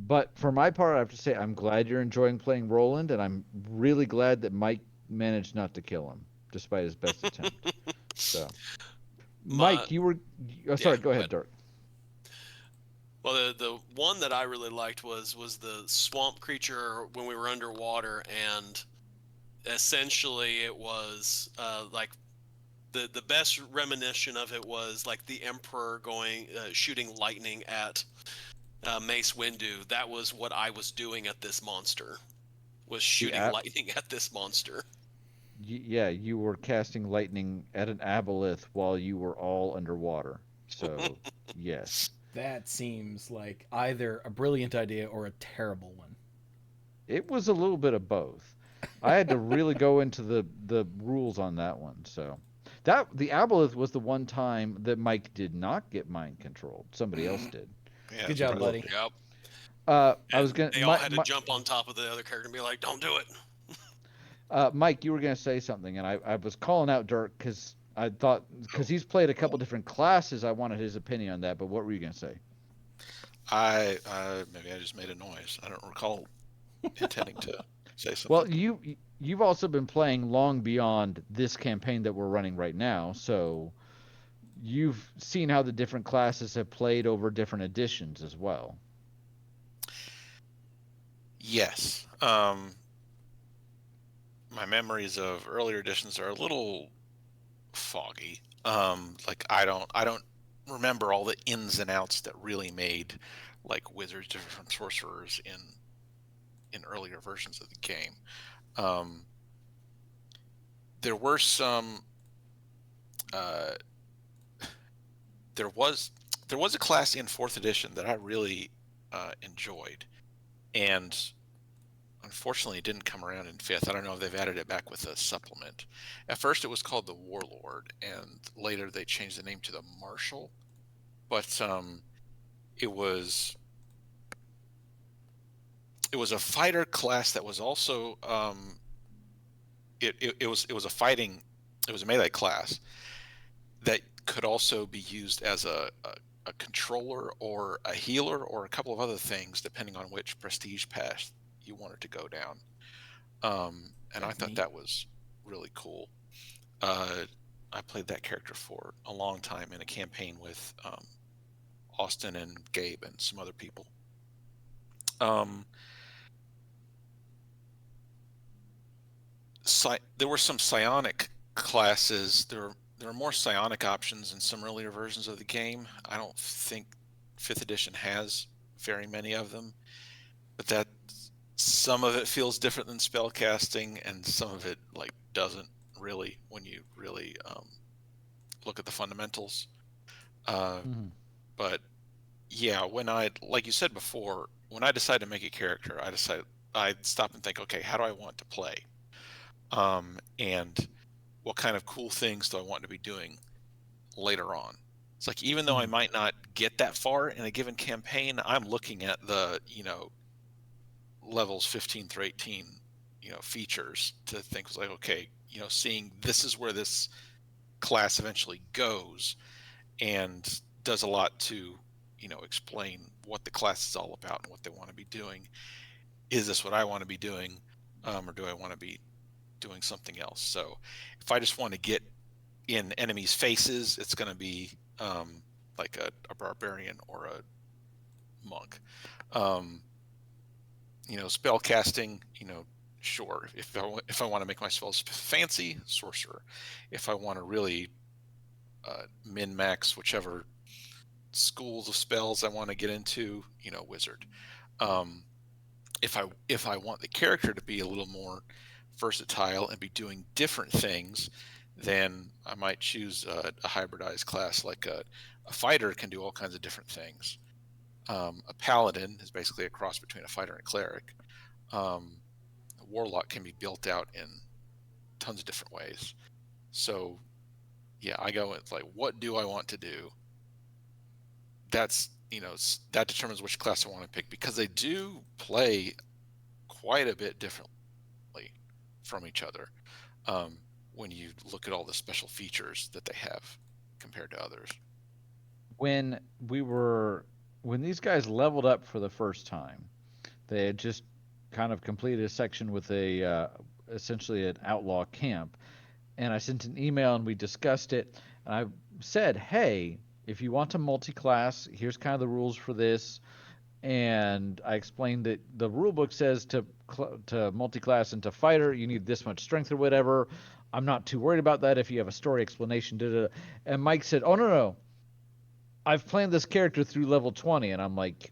But for my part, I have to say I'm glad you're enjoying playing Roland, and I'm really glad that Mike managed not to kill him, despite his best attempt. So, Mike, you were... Oh, sorry, Yeah, go ahead, Dirk. Well, the one that I really liked was the swamp creature when we were underwater, and essentially it was like the best reminiscence of it was like the Emperor going shooting lightning at Mace Windu. That was what I was doing at this monster, was shooting lightning at this monster. Yeah, you were casting lightning at an aboleth while you were all underwater. So, yes. That seems like either a brilliant idea or a terrible one. It was a little bit of both. I had to really go into the rules on that one. So, the aboleth was the one time that Mike did not get mind controlled. Somebody else did. Yeah, Good job, right. buddy. Yep. I And was gonna, they all had to jump on top of the other character and be like, "Don't do it." Mike, you were gonna say something, and I was calling out Dirk because I thought because he's played a couple different classes, I wanted his opinion on that. But what were you gonna say? I maybe I just made a noise. I don't recall intending to say Well, something. you've also been playing long beyond this campaign that we're running right now, so you've seen how the different classes have played over different editions as well. Yes. My memories of earlier editions are a little foggy. Like I don't remember all the ins and outs that really made like wizards different from sorcerers in earlier versions of the game. Um, there were some. Uh, there was a class in fourth edition that I really enjoyed, and unfortunately it didn't come around in fifth. I don't know if they've added it back with a supplement. At first it was called the Warlord, and later they changed the name to the Marshal. But it was a fighter class that was also it was a fighting, it was a melee class that could also be used as a controller or a healer or a couple of other things depending on which prestige path you wanted to go down. And I That's thought neat. that was really cool. I played that character for a long time in a campaign with Austin and Gabe and some other people. There were some psionic classes. There were more psionic options in some earlier versions of the game. I don't think fifth edition has very many of them, but that some of it feels different than spellcasting, and some of it like doesn't really when you really look at the fundamentals. Uh, Mm-hmm. but yeah, when I, like you said before, when I decide to make a character, I'd stop and think, okay, how do I want to play? And what kind of cool things do I want to be doing later on? It's like, even though I Mm-hmm. might not get that far in a given campaign, I'm looking at the, levels 15 through 18, features to think like, okay, seeing this is where this class eventually goes and does a lot to, explain what the class is all about and what they want to be doing. Is this what I want to be doing? Or do I want to be doing something else? So if I just want to get in enemies' faces, it's going to be like a barbarian or a monk. Um, spell casting, sure. If I want to make my spells fancy, sorcerer. If I want to really min max whichever schools of spells I want to get into, wizard. Um, if I want the character to be a little more versatile and be doing different things, then I might choose a hybridized class. Like a fighter can do all kinds of different things. A paladin is basically a cross between a fighter and a cleric. A warlock can be built out in tons of different ways. So yeah, I go with like, what do I want to do? That's, that determines which class I want to pick, because they do play quite a bit differently from each other when you look at all the special features that they have compared to others. When when these guys leveled up for the first time, they had just kind of completed a section with a essentially an outlaw camp, and I sent an email and we discussed it. And I said, "Hey, if you want to multi-class, here's kind of the rules for this." And I explained that the rule book says to multi-class into fighter, you need this much strength or whatever. I'm not too worried about that if you have a story explanation. Da, da, da. And Mike said, "Oh no, no, I've planned this character through level 20," and I'm like,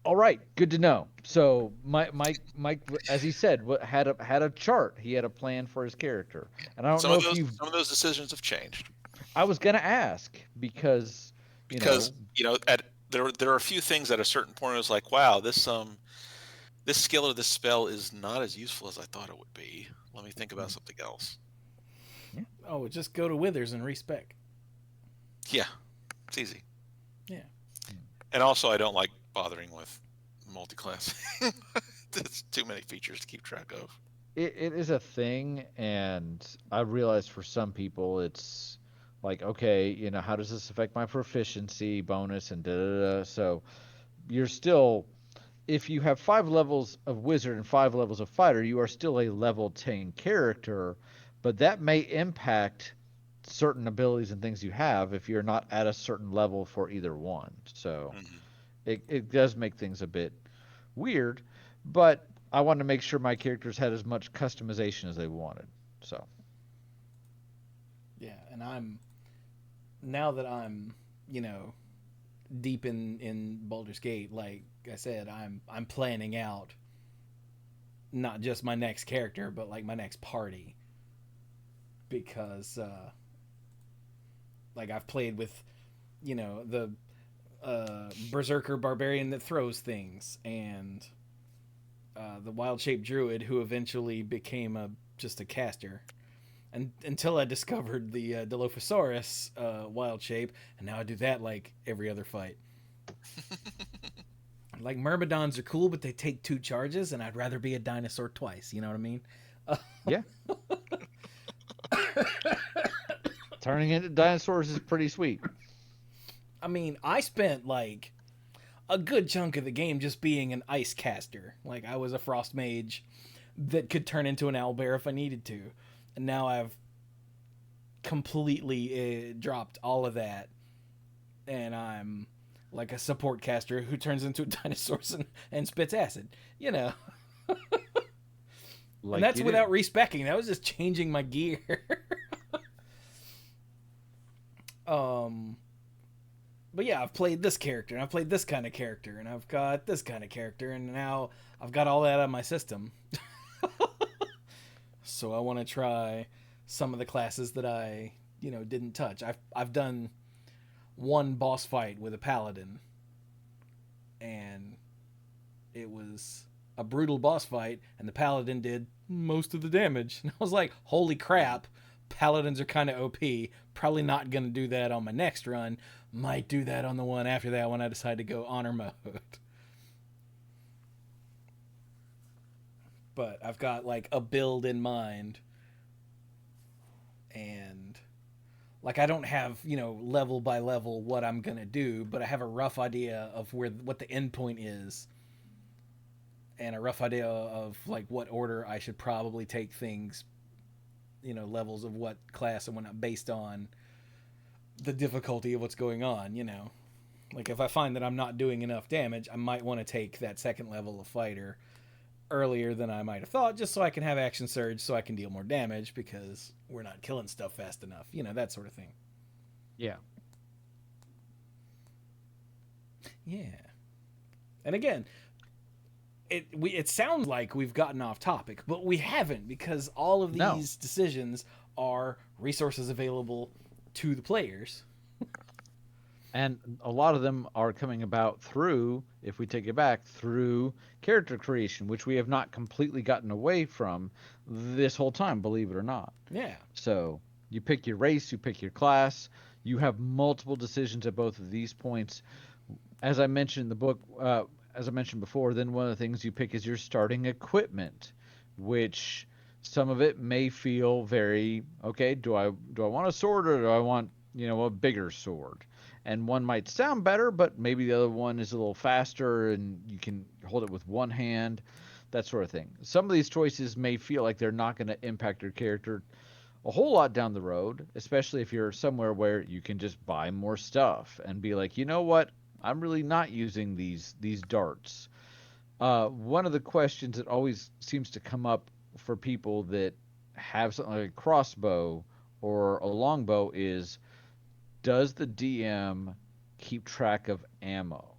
"All right, good to know." So Mike, as he said, had a chart. He had a plan for his character, and I don't Some know of if those you've. some of those decisions have changed I was gonna ask because you because know. there are a few things at a certain point I was like, wow, this skill or this spell is not as useful as I thought it would be. Let me think about something else. Oh, just go to Withers and respec. Yeah, it's easy. Yeah. And also, I don't like bothering with multi-class. There's too many features to keep track of. It is a thing, and I realize for some people it's like, okay, how does this affect my proficiency bonus and da da da. So you're still, if you have 5 levels of wizard and 5 levels of fighter, you are still a level 10 character, but that may impact certain abilities and things you have if you're not at a certain level for either one. So Hmm. it does make things a bit weird, but I wanted to make sure my characters had as much customization as they wanted. So Yeah, and now that I'm, you know, deep in Baldur's Gate, like I said, I'm planning out not just my next character, but like my next party because like I've played with, the berserker barbarian that throws things and the wild shaped druid who eventually became a just a caster. And until I discovered the Dilophosaurus wild shape, and now I do that like every other fight. Like Myrmidons are cool, but they take 2 charges, and I'd rather be a dinosaur twice. You know what I mean? yeah, turning into dinosaurs is pretty sweet. I mean, I spent like a good chunk of the game just being an ice caster. Like I was a frost mage that could turn into an owlbear if I needed to, and now I've completely dropped all of that, and I'm like a support caster who turns into dinosaurs and spits acid. You know, and Like that's you without do. respecking. That was just changing my gear. um, but yeah, I've played this character, and I've played this kind of character, and I've got this kind of character, and now I've got all that on my system. So I want to try some of the classes that I, didn't touch. I've done one boss fight with a paladin, and it was a brutal boss fight, and the paladin did most of the damage. And I was like, holy crap, paladins are kind of OP. Probably not going to do that on my next run. Might do that on the one after that when I decide to go honor mode. But I've got like a build in mind, and like I don't have level by level what I'm gonna do, but I have a rough idea of what the end point is, and a rough idea of like what order I should probably take things, levels of what class and whatnot based on the difficulty of what's going on. Like if I find that I'm not doing enough damage, I might want to take that second level of fighter earlier than I might have thought, just so I can have action surge, so I can deal more damage because we're not killing stuff fast enough. That sort of thing. Yeah. Yeah. And again, it sounds like we've gotten off topic, but we haven't, because all of No. these decisions are resources available to the players. And a lot of them are coming about through, if we take it back, through character creation, which we have not completely gotten away from this whole time, believe it or not. Yeah. So you pick your race, you pick your class, you have multiple decisions at both of these points. As I mentioned in the book, as I mentioned before, then one of the things you pick is your starting equipment, which some of it may feel very okay. Do I want a sword, or do I want a bigger sword? And one might sound better, but maybe the other one is a little faster, and you can hold it with one hand, that sort of thing. Some of these choices may feel like they're not going to impact your character a whole lot down the road, especially if you're somewhere where you can just buy more stuff and be like, you know what, I'm really not using these darts. One of the questions that always seems to come up for people that have something like a crossbow or a longbow is, does the DM keep track of ammo?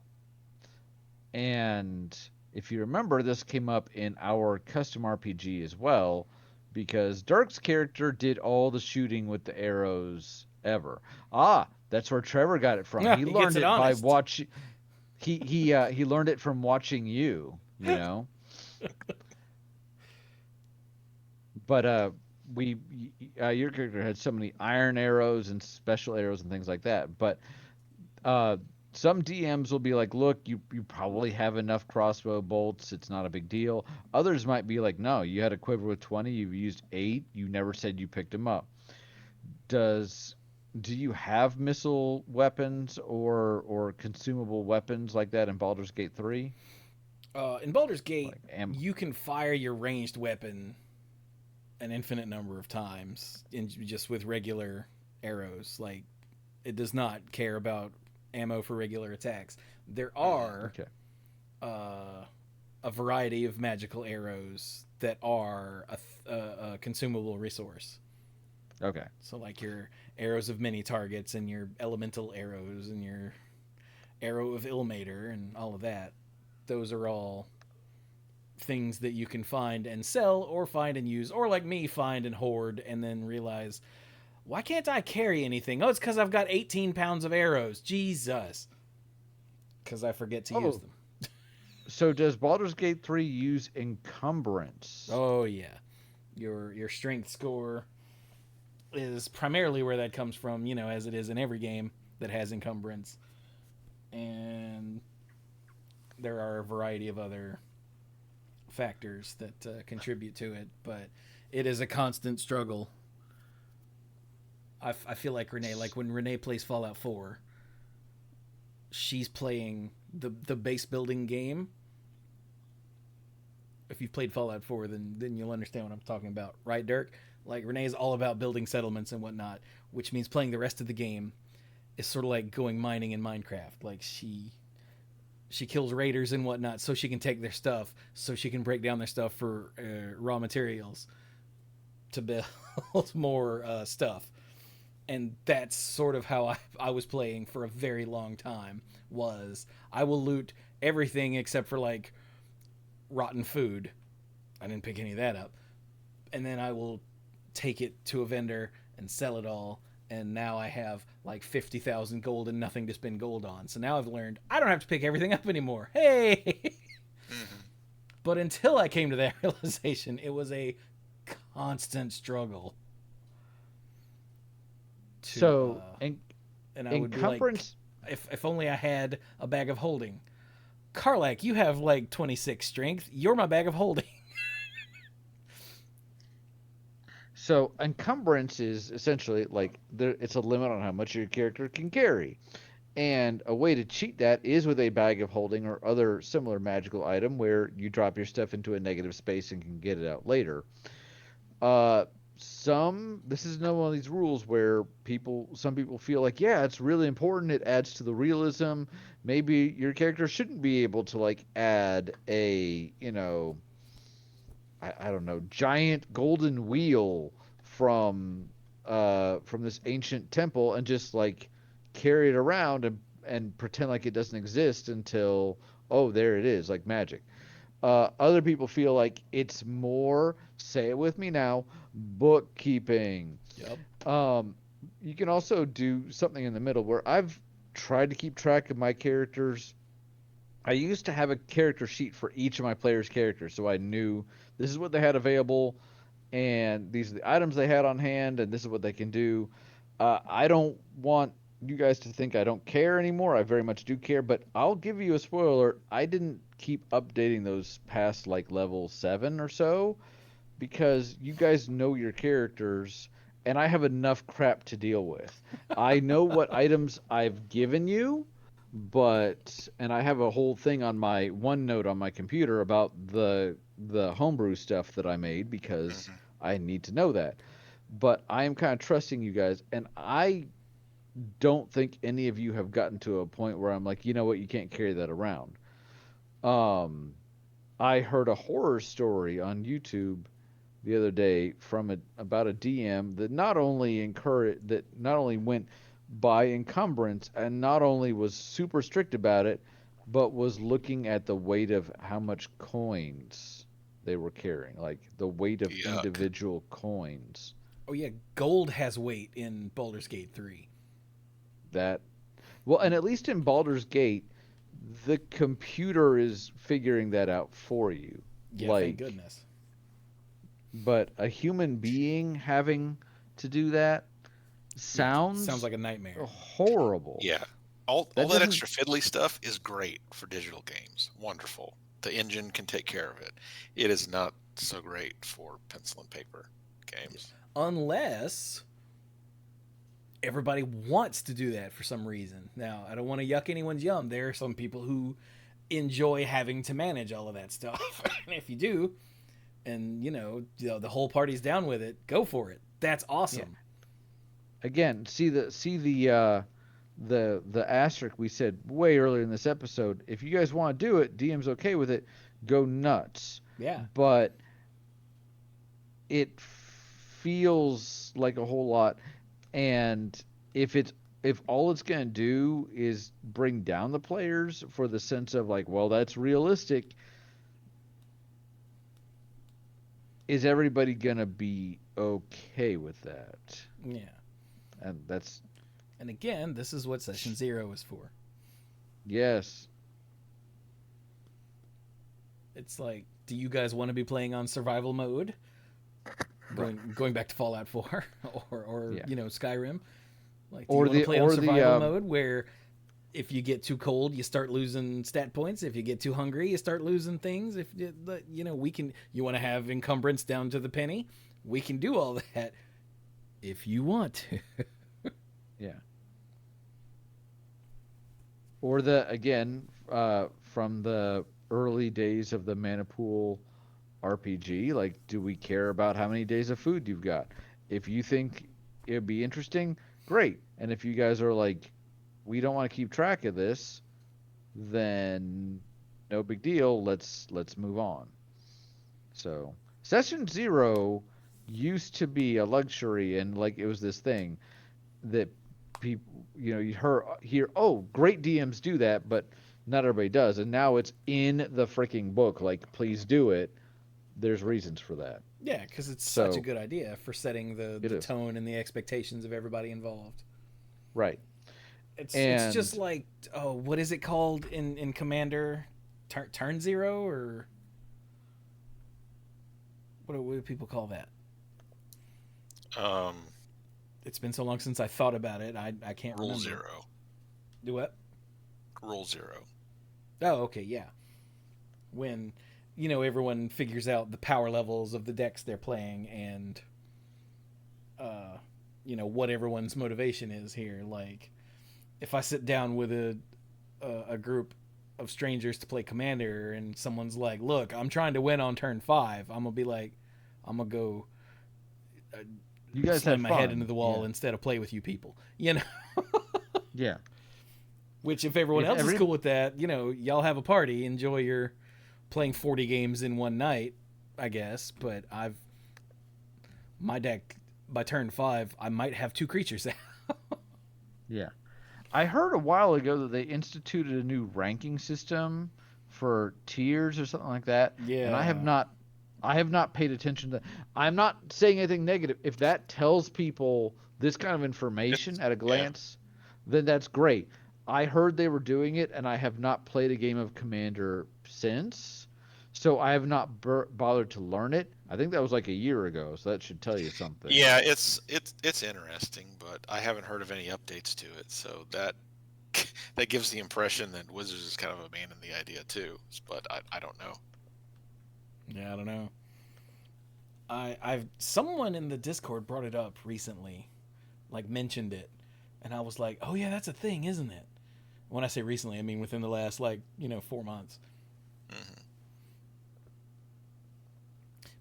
And if you remember, this came up in our custom RPG as well, because Dirk's character did all the shooting with the arrows ever. Ah, that's where Trevor got it from. Yeah, He he gets learned it it by honest. watching. He learned it from watching you. You know. But we your character had so many iron arrows and special arrows and things like that. But uh, some DMs will be like, look, you probably have enough crossbow bolts. It's not a big deal. Others might be like, no, you had a quiver with 20. You've used 8. You never said you picked them up. Do you have missile weapons or consumable weapons like that in Baldur's Gate 3? In Baldur's Gate, Like, you can fire your ranged weapon an infinite number of times just with regular arrows. Like, it does not care about ammo for regular attacks. There are a variety of magical arrows that are a consumable resource. Okay. So like your arrows of many targets and your elemental arrows and your arrow of Ilmater and all of that. Those are all things that you can find and sell or find and use, or like me, find and hoard and then realize, why can't I carry anything? Oh, it's because I've got 18 pounds of arrows. Jesus. Because I forget to use them. So does Baldur's Gate 3 use encumbrance? Oh, yeah. Your strength score is primarily where that comes from, you know, as it is in every game that has encumbrance. And there are a variety of other factors that contribute to it, but it is a constant struggle. I feel like Renee, like when Renee plays Fallout 4, she's playing the base building game. If you've played Fallout 4, then you'll understand what I'm talking about, right, Dirk? Like, Renee's all about building settlements and whatnot, which means playing the rest of the game is sort of like going mining in Minecraft. Like, she kills raiders and whatnot so she can take their stuff, so she can break down their stuff for raw materials to build more stuff. And that's sort of how I was playing for a very long time, was I will loot everything except for, like, rotten food. I didn't pick any of that up. And then I will take it to a vendor and sell it all. And now I have like 50,000 gold and nothing to spend gold on. So now I've learned I don't have to pick everything up anymore. Hey! But until I came to that realization, it was a constant struggle. So, and I would be like, if only I had a bag of holding. Karlak, you have like 26 strength. You're my bag of holding. So encumbrance is essentially like it's a limit on how much your character can carry. And a way to cheat that is with a bag of holding or other similar magical item where you drop your stuff into a negative space and can get it out later. This is another one of these rules where some people feel like, yeah, it's really important. It adds to the realism. Maybe your character shouldn't be able to like add a, I don't know, giant golden wheel from this ancient temple and just like carry it around and pretend like it doesn't exist until, oh, there it is, like magic. Other people feel like it's more, say it with me now, bookkeeping. Yep. You can also do something in the middle where I've tried to keep track of my characters. I used to have a character sheet for each of my players' characters, so I knew this is what they had available, and these are the items they had on hand, and this is what they can do. I don't want you guys to think I don't care anymore. I very much do care, but I'll give you a spoiler. I didn't keep updating those past like level 7 or so because you guys know your characters and I have enough crap to deal with. I know what items I've given you, and I have a whole thing on my OneNote on my computer about the homebrew stuff that I made because I need to know that. But I am kind of trusting you guys, and I don't think any of you have gotten to a point where I'm like, you know what, you can't carry that around. I heard a horror story on YouTube the other day from about a DM that not only went by encumbrance and not only was super strict about it, but was looking at the weight of how much coins they were carrying, like the weight of individual coins. Oh yeah, gold has weight in Baldur's Gate 3. And at least in Baldur's Gate, the computer is figuring that out for you. Yeah, thank goodness. But a human being having to do that sounds like a nightmare. Horrible. Yeah. All That that doesn't- extra fiddly stuff is great for digital games. Wonderful. The engine can take care of it. It is not so great for pencil and paper games. Unless everybody wants to do that for some reason. Now, I don't want to yuck anyone's yum. There are some people who enjoy having to manage all of that stuff. And if you do, and the whole party's down with it, go for it. That's awesome. Again, see the asterisk we said way earlier in this episode. If you guys want to do it, DM's okay with it. Go nuts. Yeah. But it feels like a whole lot, and if all it's gonna do is bring down the players for the sense of like, well, that's realistic. Is everybody gonna be okay with that? Yeah. And again, this is what session 0 is for. Yes. It's like, do you guys want to be playing on survival mode? Going back to Fallout 4 or Skyrim? Like, do you want to play on survival mode where if you get too cold, you start losing stat points. If you get too hungry, you start losing things. If you want to have encumbrance down to the penny, we can do all that if you want to. Yeah. Or from the early days of the Manipool RPG, like, do we care about how many days of food you've got? If you think it'd be interesting, great. And if you guys are like, we don't want to keep track of this, then no big deal. Let's move on. So session 0 used to be a luxury, and like it was this thing that people, you hear, oh, great DMs do that, but not everybody does. And now it's in the freaking book. Like, please do it. There's reasons for that. Yeah, because it's such a good idea for setting the tone and the expectations of everybody involved. Right. It's just like, what is it called in Commander? Turn 0 or what do people call that? It's been so long since I thought about it. I can't remember. Rule 0. Do what? Rule 0. Oh, okay, yeah. When everyone figures out the power levels of the decks they're playing and what everyone's motivation is here. Like, if I sit down with a group of strangers to play Commander and someone's like, look, I'm trying to win on turn 5, I'm gonna be like, I'm gonna go you guys slam have my fun. head into the wall instead of play with you people. Yeah. Which, if everyone else is cool with that, y'all have a party, enjoy your playing 40 games in one night, I guess. But my deck, by turn 5, I might have 2 creatures out. Yeah. I heard a while ago that they instituted a new ranking system for tiers or something like that. Yeah. And I have not paid attention to that. I'm not saying anything negative. If that tells people this kind of information at a glance, then that's great. I heard they were doing it, and I have not played a game of Commander since, so I have not bothered to learn it. I think that was like a year ago, so that should tell you something. Yeah, it's interesting, but I haven't heard of any updates to it, so that gives the impression that Wizards is kind of abandoned the idea too. But I don't know. Yeah, I don't know. I've someone in the Discord brought it up recently, like mentioned it, and I was like, oh yeah, that's a thing, isn't it? When I say recently, I mean within the last 4 months. Mm-hmm.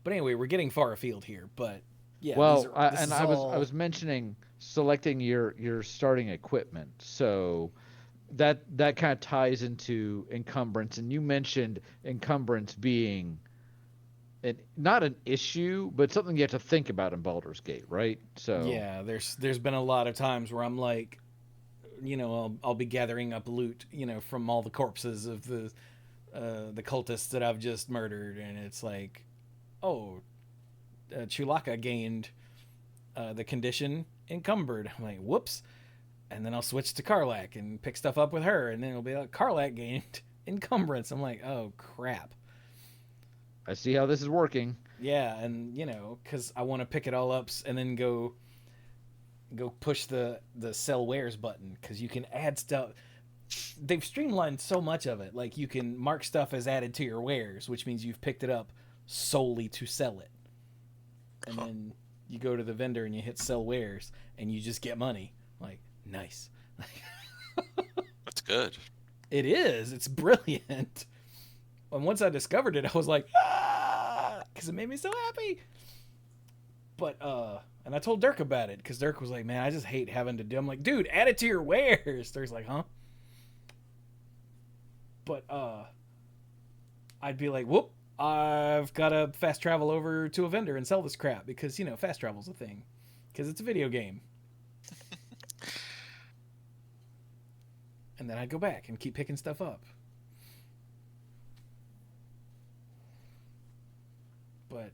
But anyway, we're getting far afield here. But yeah, well, I was mentioning selecting your starting equipment, so that kind of ties into encumbrance, and you mentioned encumbrance being not an issue, but something you have to think about in Baldur's Gate, right? So yeah, there's been a lot of times where I'm like, I'll be gathering up loot, from all the corpses of the cultists that I've just murdered, and it's like, oh, Chulaka gained the condition encumbered. I'm like, whoops. And then I'll switch to Karlak and pick stuff up with her, and then it'll be like, Karlak gained encumbrance. I'm like, oh crap. I see how this is working. Yeah, and because I want to pick it all up and then go push the sell wares button, because you can add stuff. they've streamlined so much of it. Like you can mark stuff as added to your wares, which means you've picked it up solely to sell it. And then you go to the vendor and you hit sell wares and you just get money. Like, nice. That's good. It is. It's brilliant. And once I discovered it, I was like, ah, because it made me so happy. But and I told Dirk about it because Dirk was like, man, I just hate having to do. I'm like, dude, add it to your wares. Dirk's like, huh? But I'd be like, whoop, I've got to fast travel over to a vendor and sell this crap because, you know, fast travel's a thing because it's a video game. And then I'd go back and keep picking stuff up. But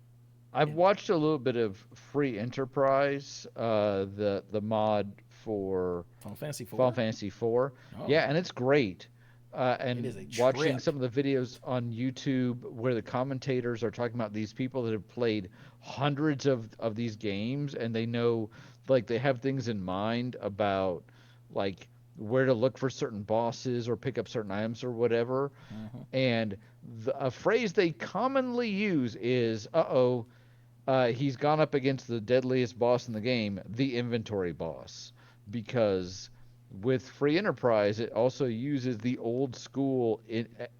I've watched a little bit of Free Enterprise, the mod for Final Fantasy 4. Final Fantasy 4. Oh. Yeah, and it's great. And It is a watching trip. some of the videos on YouTube where the commentators are talking about these people that have played hundreds of these games and they know, like, they have things in mind about, like, where to look for certain bosses or pick up certain items or whatever. And a phrase they commonly use is, he's gone up against the deadliest boss in the game, the inventory boss. Because with Free Enterprise, it also uses the old school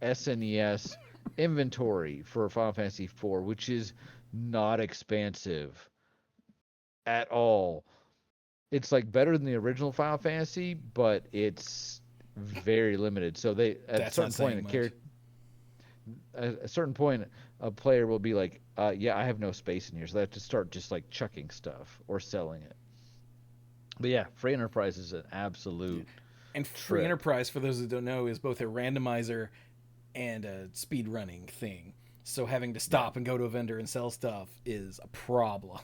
SNES inventory for Final Fantasy IV, which is not expansive at all. It's like better than the original Final Fantasy, but it's very limited. So they at That's a not certain saying point, at a certain point, a player will be like, "Yeah, I have no space in here," so they have to start just like chucking stuff or selling it. But yeah, Free Enterprise is an absolute. And Free Enterprise, for those who don't know, is both a randomizer and a speed running thing. So having to stop and go to a vendor and sell stuff is a problem.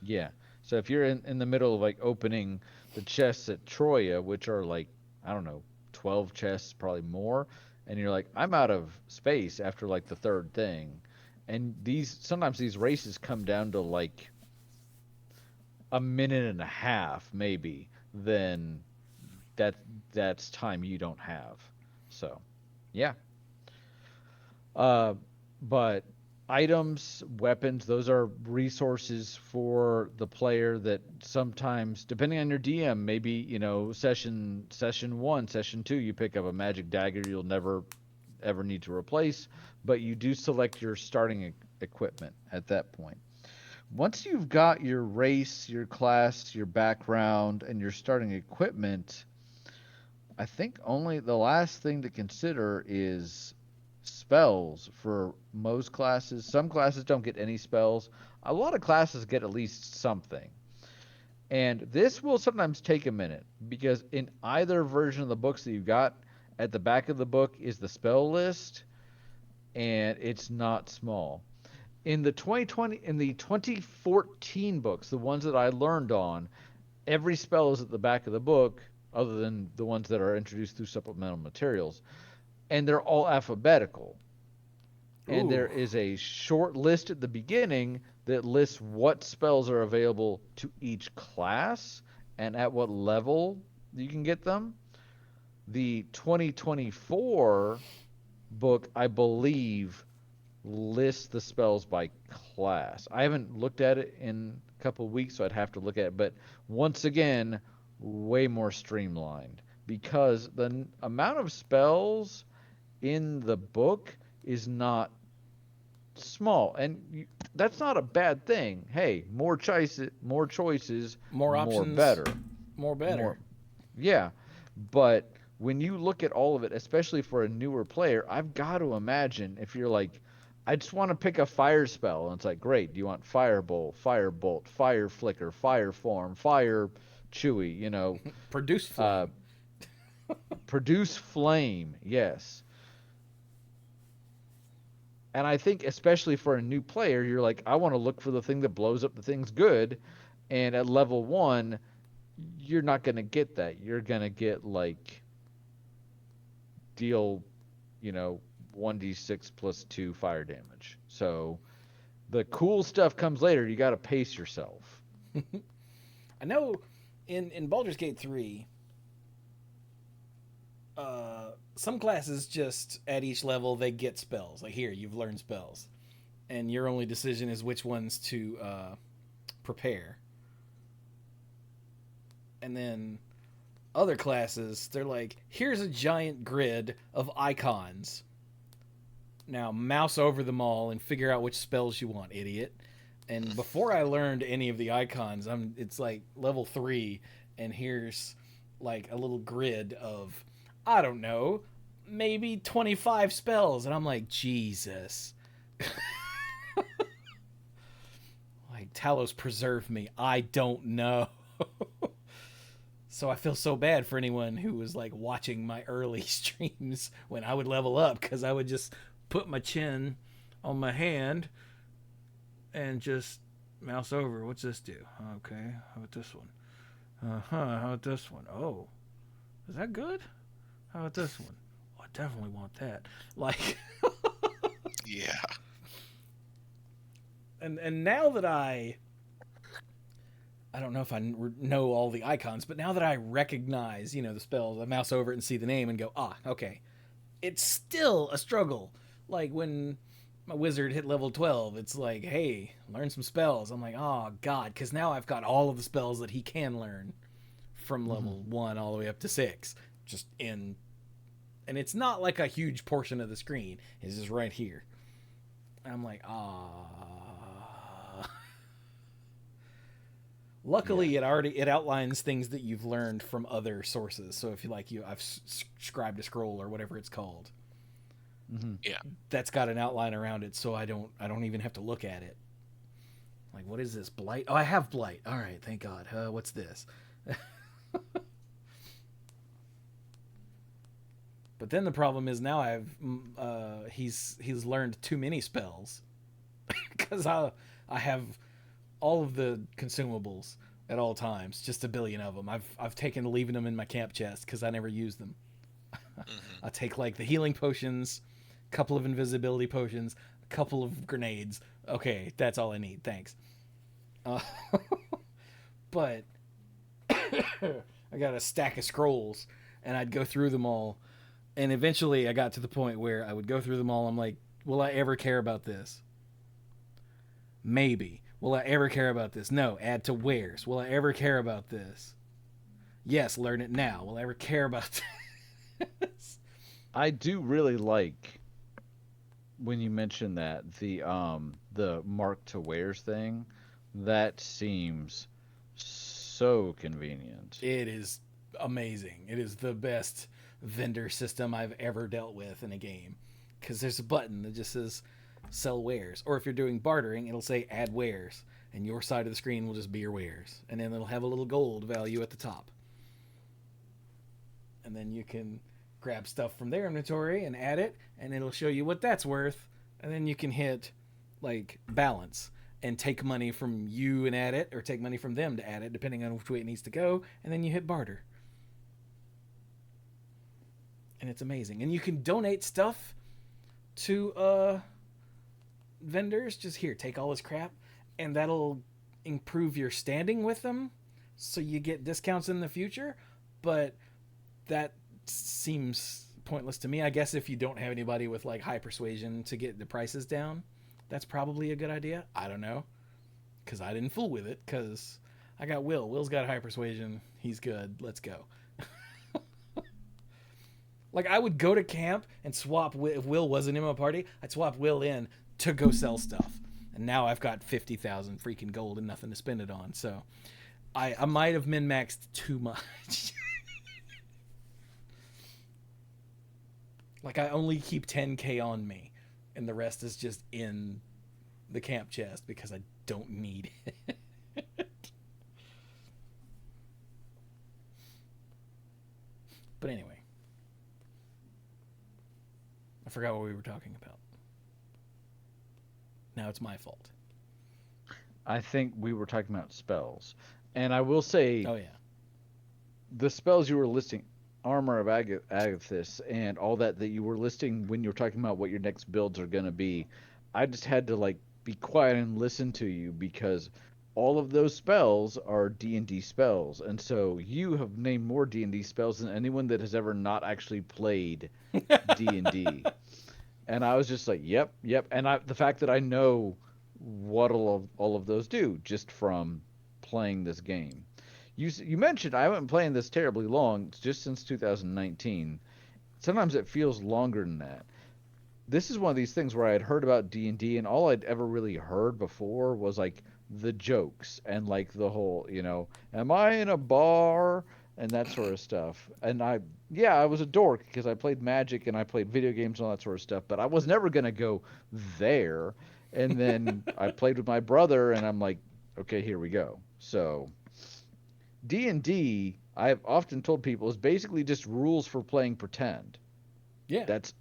Yeah. So if you're in the middle of like opening the chests at Troya, which are like, I don't know, 12 chests, probably more, and you're like, I'm out of space after like the third thing. And sometimes these races come down to like a minute and a half, maybe, then that's time you don't have. So, yeah. But items, weapons, those are resources for the player that sometimes, depending on your DM, maybe, you know, session 1, session 2, you pick up a magic dagger you'll never ever need to replace, but you do select your starting equipment at that point. Once you've got your race, your class, your background, and your starting equipment, I think only the last thing to consider is spells for most classes. Some classes don't get any spells. A lot of classes get at least something. And this will sometimes take a minute because in either version of the books that you've got, at the back of the book is the spell list, and it's not small. In the 2014 books, the ones that I learned on, every spell is at the back of the book, other than the ones that are introduced through supplemental materials, and they're all alphabetical. And there is a short list at the beginning that lists what spells are available to each class and at what level you can get them. The 2024 book, I believe, lists the spells by class. I haven't looked at it in a couple of weeks, so I'd have to look at it. But once again, way more streamlined because the amount of spells in the book is not small, and that's not a bad thing. Hey, more choices, more options, better, more better. Yeah, but when you look at all of it, especially for a newer player, I've got to imagine if you're like, I just want to pick a fire spell, and it's like, great, do you want firebolt, fire flicker, fire form, fire Chewie, you know, produce flame. Produce flame, yes. And I think especially for a new player, you're like, I want to look for the thing that blows up the thing's good. And at level 1, you're not going to get that. You're going to get like deal, 1d6 plus 2 fire damage. So the cool stuff comes later. You got to pace yourself. I know in Baldur's Gate 3, some classes just at each level they get spells. Like here, you've learned spells, and your only decision is which ones to prepare. And then other classes, they're like, here's a giant grid of icons. Now mouse over them all and figure out which spells you want, idiot. And before I learned any of the icons, it's like level 3, and here's like a little grid of, I don't know, maybe 25 spells. And I'm like, Jesus. Like, Talos preserve me. I don't know. So I feel so bad for anyone who was like watching my early streams when I would level up, because I would just put my chin on my hand and just mouse over. What's this do? Okay, how about this one? How about this one? Oh, is that good? How about this one? Oh, I definitely want that. Like, Yeah. and now that I don't know if I know all the icons, but now that I recognize, the spells, I mouse over it and see the name and go, okay. It's still a struggle. Like when my wizard hit level 12, it's like, hey, learn some spells. I'm like, oh, God, because now I've got all of the spells that he can learn from level 1 all the way up to 6. Just in... And it's not like a huge portion of the screen. It's just right here. And I'm like, Luckily, it outlines things that you've learned from other sources. So if I've scribed a scroll or whatever it's called. Yeah. That's got an outline around it, so I don't even have to look at it. Like, what is this? Blight? Oh, I have blight. All right, thank God. What's this? But then the problem is now he's learned too many spells because I have all of the consumables at all times, just a billion of them. I've taken to leaving them in my camp chest because I never use them. I take like the healing potions, a couple of invisibility potions, a couple of grenades. Okay, that's all I need. Thanks. But I got a stack of scrolls, and I'd go through them all, and eventually I got to the point where I would go through them all. I'm like, will I ever care about this? Maybe. Will I ever care about this? No. Add to wares. Will I ever care about this? Yes, learn it now. Will I ever care about this? I do really like when you mention that the mark to wares thing. That seems so convenient. It is amazing. It is the best vendor system I've ever dealt with in a game, because there's a button that just says sell wares, or if you're doing bartering, it'll say add wares, and your side of the screen will just be your wares, and then it'll have a little gold value at the top, and then you can grab stuff from their inventory and add it, and it'll show you what that's worth, and then you can hit like balance and take money from you and add it, or take money from them to add it, depending on which way it needs to go, and then you hit barter. And it's amazing. And you can donate stuff to vendors. Just here, take all this crap, and that'll improve your standing with them, so you get discounts in the future. But that seems pointless to me. I guess if you don't have anybody with like high persuasion to get the prices down, that's probably a good idea. I don't know, because I didn't fool with it, because I got Will. Will's got high persuasion. He's good. Let's go. Like, I would go to camp and swap, if Will wasn't in my party, I'd swap Will in to go sell stuff. And now I've got 50,000 freaking gold and nothing to spend it on. So I might have min-maxed too much. Like, I only keep 10k on me, and the rest is just in the camp chest because I don't need it. But anyway. I forgot what we were talking about. Now it's my fault. I think we were talking about spells. And I will say, Oh, yeah. the spells you were listing, Armor of Agathis, and all that you were listing when you were talking about what your next builds are going to be, I just had to, like, be quiet and listen to you, because all of those spells are D&D spells, and so you have named more D&D spells than anyone that has ever not actually played D&D. And I was just like, yep, yep. And the fact that I know what all of those do just from playing this game. You mentioned I haven't been playing this terribly long, just since 2019. Sometimes it feels longer than that. This is one of these things where I had heard about D&D, and all I'd ever really heard before was like the jokes and like the whole, am I in a bar and that sort of stuff. And I was a dork because I played Magic and I played video games and all that sort of stuff, but I was never gonna go there. And then I played with my brother, and I'm like, okay, here we go. So D&D, I've often told people, is basically just rules for playing pretend. Yeah. That's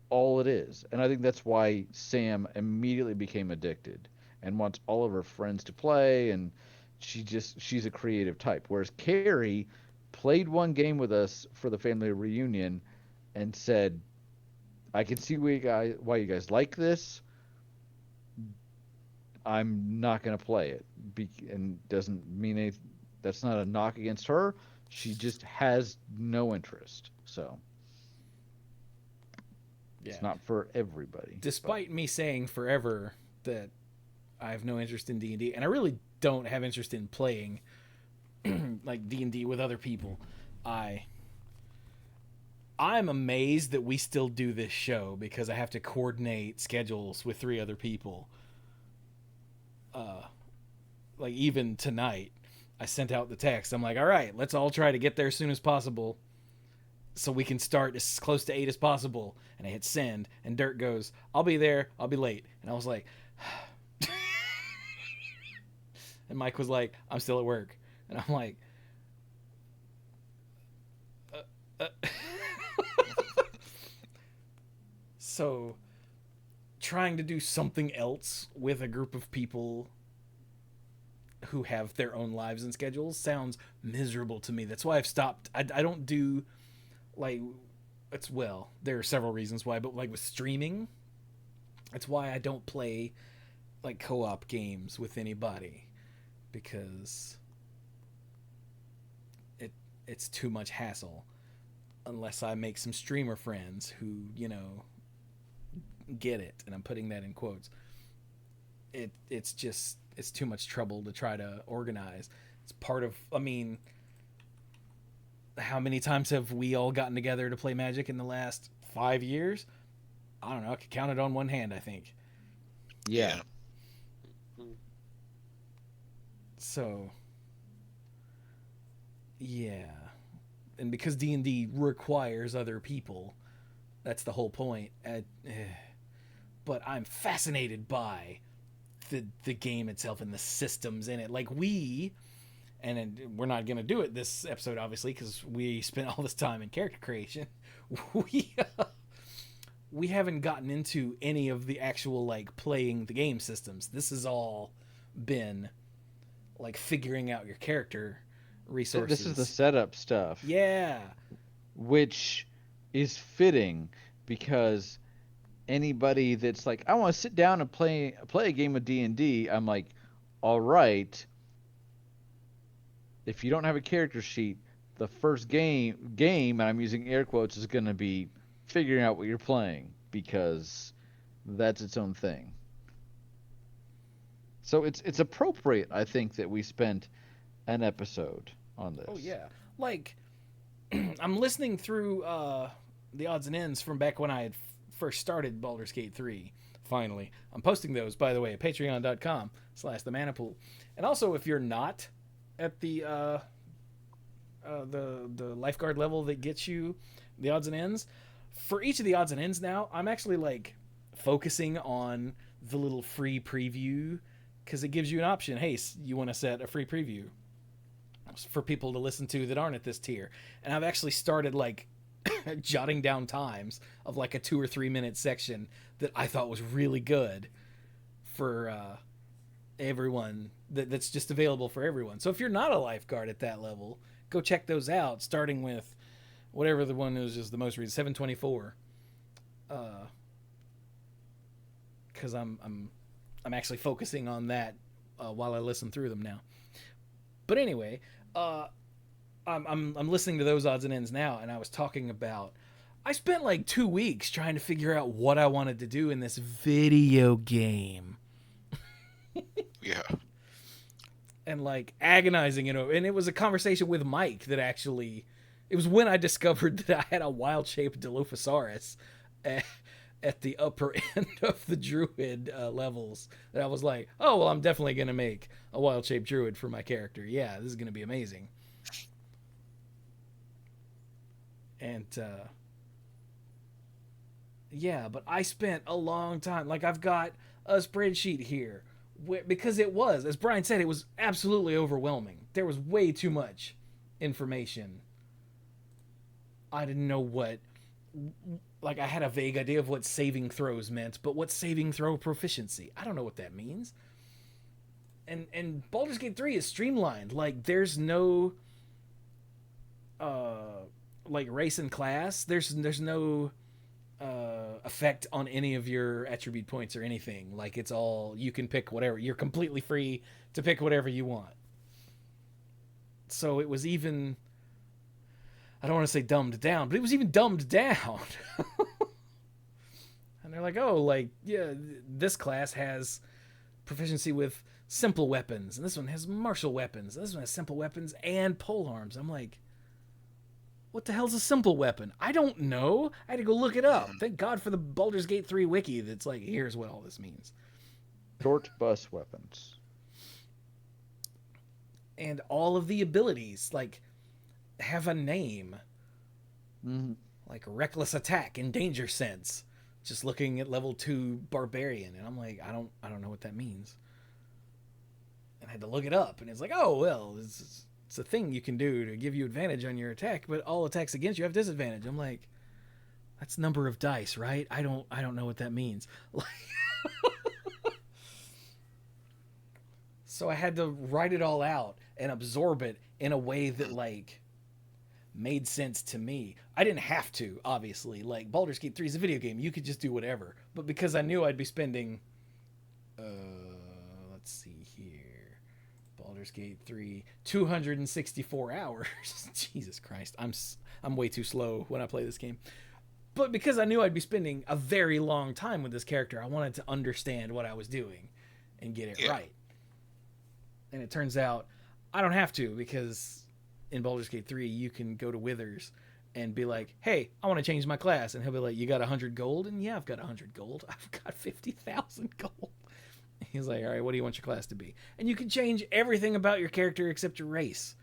all it is. And I think that's why Sam immediately became addicted and wants all of her friends to play, and she's a creative type. Whereas Carrie played one game with us for the family reunion and said, I can see why you guys like this. I'm not going to play it. And doesn't mean anything. That's not a knock against her. She just has no interest. So Yeah. it's not for everybody. Despite me saying forever that I have no interest in D&D, and I really don't have interest in playing like D&D with other people, I'm amazed that we still do this show because I have to coordinate schedules with 3 other people. Like even tonight, I sent out the text. I'm like, all right, let's all try to get there as soon as possible so we can start as close to 8 as possible. And I hit send, and Dirk goes, I'll be there, I'll be late. And I was like, and Mike was like, I'm still at work. And I'm like, So trying to do something else with a group of people who have their own lives and schedules sounds miserable to me. That's why I've stopped. I don't do, like, there are several reasons why, but like with streaming, that's why I don't play like co-op games with anybody, because it's too much hassle unless I make some streamer friends who, get it, and I'm putting that in quotes. It's too much trouble to try to organize. It's part of, how many times have we all gotten together to play Magic in the last 5 years? I don't know. I could count it on one hand, I think. Yeah. So, yeah. And because D&D requires other people, that's the whole point. But I'm fascinated by the game itself and the systems in it. Like we're not going to do it this episode, obviously, because we spent all this time in character creation. We haven't gotten into any of the actual, like, playing the game systems. This has all been, like, figuring out your character resources. This is the setup stuff. Yeah. Which is fitting because anybody that's like, I want to sit down and play a game of D&D, I'm like, all right, if you don't have a character sheet, the first game, and I'm using air quotes, is going to be figuring out what you're playing, because that's its own thing. So it's appropriate, I think, that we spent an episode on this. Oh yeah. Like, I'm listening through the odds and ends from back when I had first started Baldur's Gate 3. Finally, I'm posting those, by the way, at patreon.com/themanapool. And also, if you're not at the lifeguard level that gets you the odds and ends, for each of the odds and ends now, I'm actually like focusing on the little free preview, because it gives you an option. Hey, you want to set a free preview for people to listen to that aren't at this tier. And I've actually started like jotting down times of like a 2 or 3 minute section that I thought was really good for everyone, that's just available for everyone. So if you're not a lifeguard at that level, go check those out, starting with whatever the one is just the most recent, 724. Because I'm actually focusing on that while I listen through them now. But anyway, I'm listening to those odds and ends now, and I was talking about I spent like 2 weeks trying to figure out what I wanted to do in this video game. Yeah. And like agonizing, and it was a conversation with Mike that actually, it was when I discovered that I had a wild-shaped Dilophosaurus at the upper end of the druid levels, that I was like, oh, well, I'm definitely going to make a wild-shaped druid for my character. Yeah, this is going to be amazing. And, yeah, but I spent a long time. Like, I've got a spreadsheet here, because it was, as Brian said, it was absolutely overwhelming. There was way too much information. I didn't know what, like, I had a vague idea of what saving throws meant, but what's saving throw proficiency? I don't know what that means. And Baldur's Gate 3 is streamlined. Like, there's no, like, race and class. There's no effect on any of your attribute points or anything. Like, it's all, you can pick whatever. You're completely free to pick whatever you want. So it was even, I don't want to say dumbed down, but it was even dumbed down. And they're like, oh, like, yeah, this class has proficiency with simple weapons, and this one has martial weapons, and this one has simple weapons and polearms. I'm like, what the hell's a simple weapon? I don't know. I had to go look it up. Thank God for the Baldur's Gate 3 wiki that's like, here's what all this means. Short bus weapons. And all of the abilities, like, have a name. Mm-hmm. Like reckless attack and danger sense. Just looking at level 2 barbarian, and I'm like, I don't know what that means. And I had to look it up, and it's like, oh, well, it's a thing you can do to give you advantage on your attack, but all attacks against you have disadvantage. I'm like, that's number of dice, right? I don't know what that means. So I had to write it all out and absorb it in a way that, like, made sense to me. I didn't have to, obviously. Like, Baldur's Gate 3 is a video game. You could just do whatever. But because I knew I'd be spending, let's see here, Baldur's Gate 3, 264 hours. Jesus Christ, I'm way too slow when I play this game. But because I knew I'd be spending a very long time with this character, I wanted to understand what I was doing and get it right. And it turns out I don't have to, because in Baldur's Gate 3, you can go to Withers and be like, hey, I want to change my class. And he'll be like, you got 100 gold? And yeah, I've got 100 gold. I've got 50,000 gold. He's like, all right, what do you want your class to be? And you can change everything about your character except your race.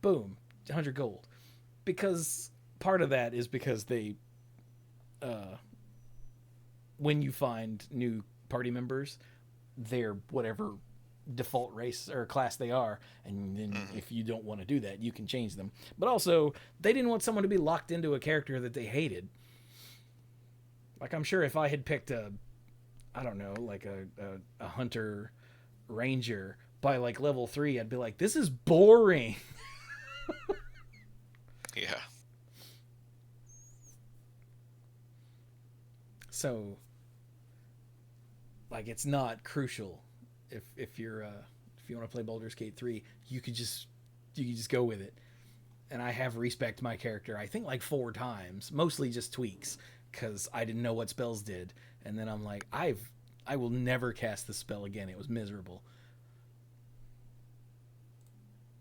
Boom, 100 gold. Because part of that is because they, when you find new party members, they're whatever default race or class they are, and then if you don't want to do that, you can change them. But also, they didn't want someone to be locked into a character that they hated. Like, I'm sure if I had picked a hunter ranger by like level 3, I'd be like, this is boring. Yeah. So, like, it's not crucial. If you want to play Baldur's Gate 3, you could just go with it. And I have respect my character, I think, like 4 times, mostly just tweaks, because I didn't know what spells did. And then I'm like, I will never cast the spell again. It was miserable.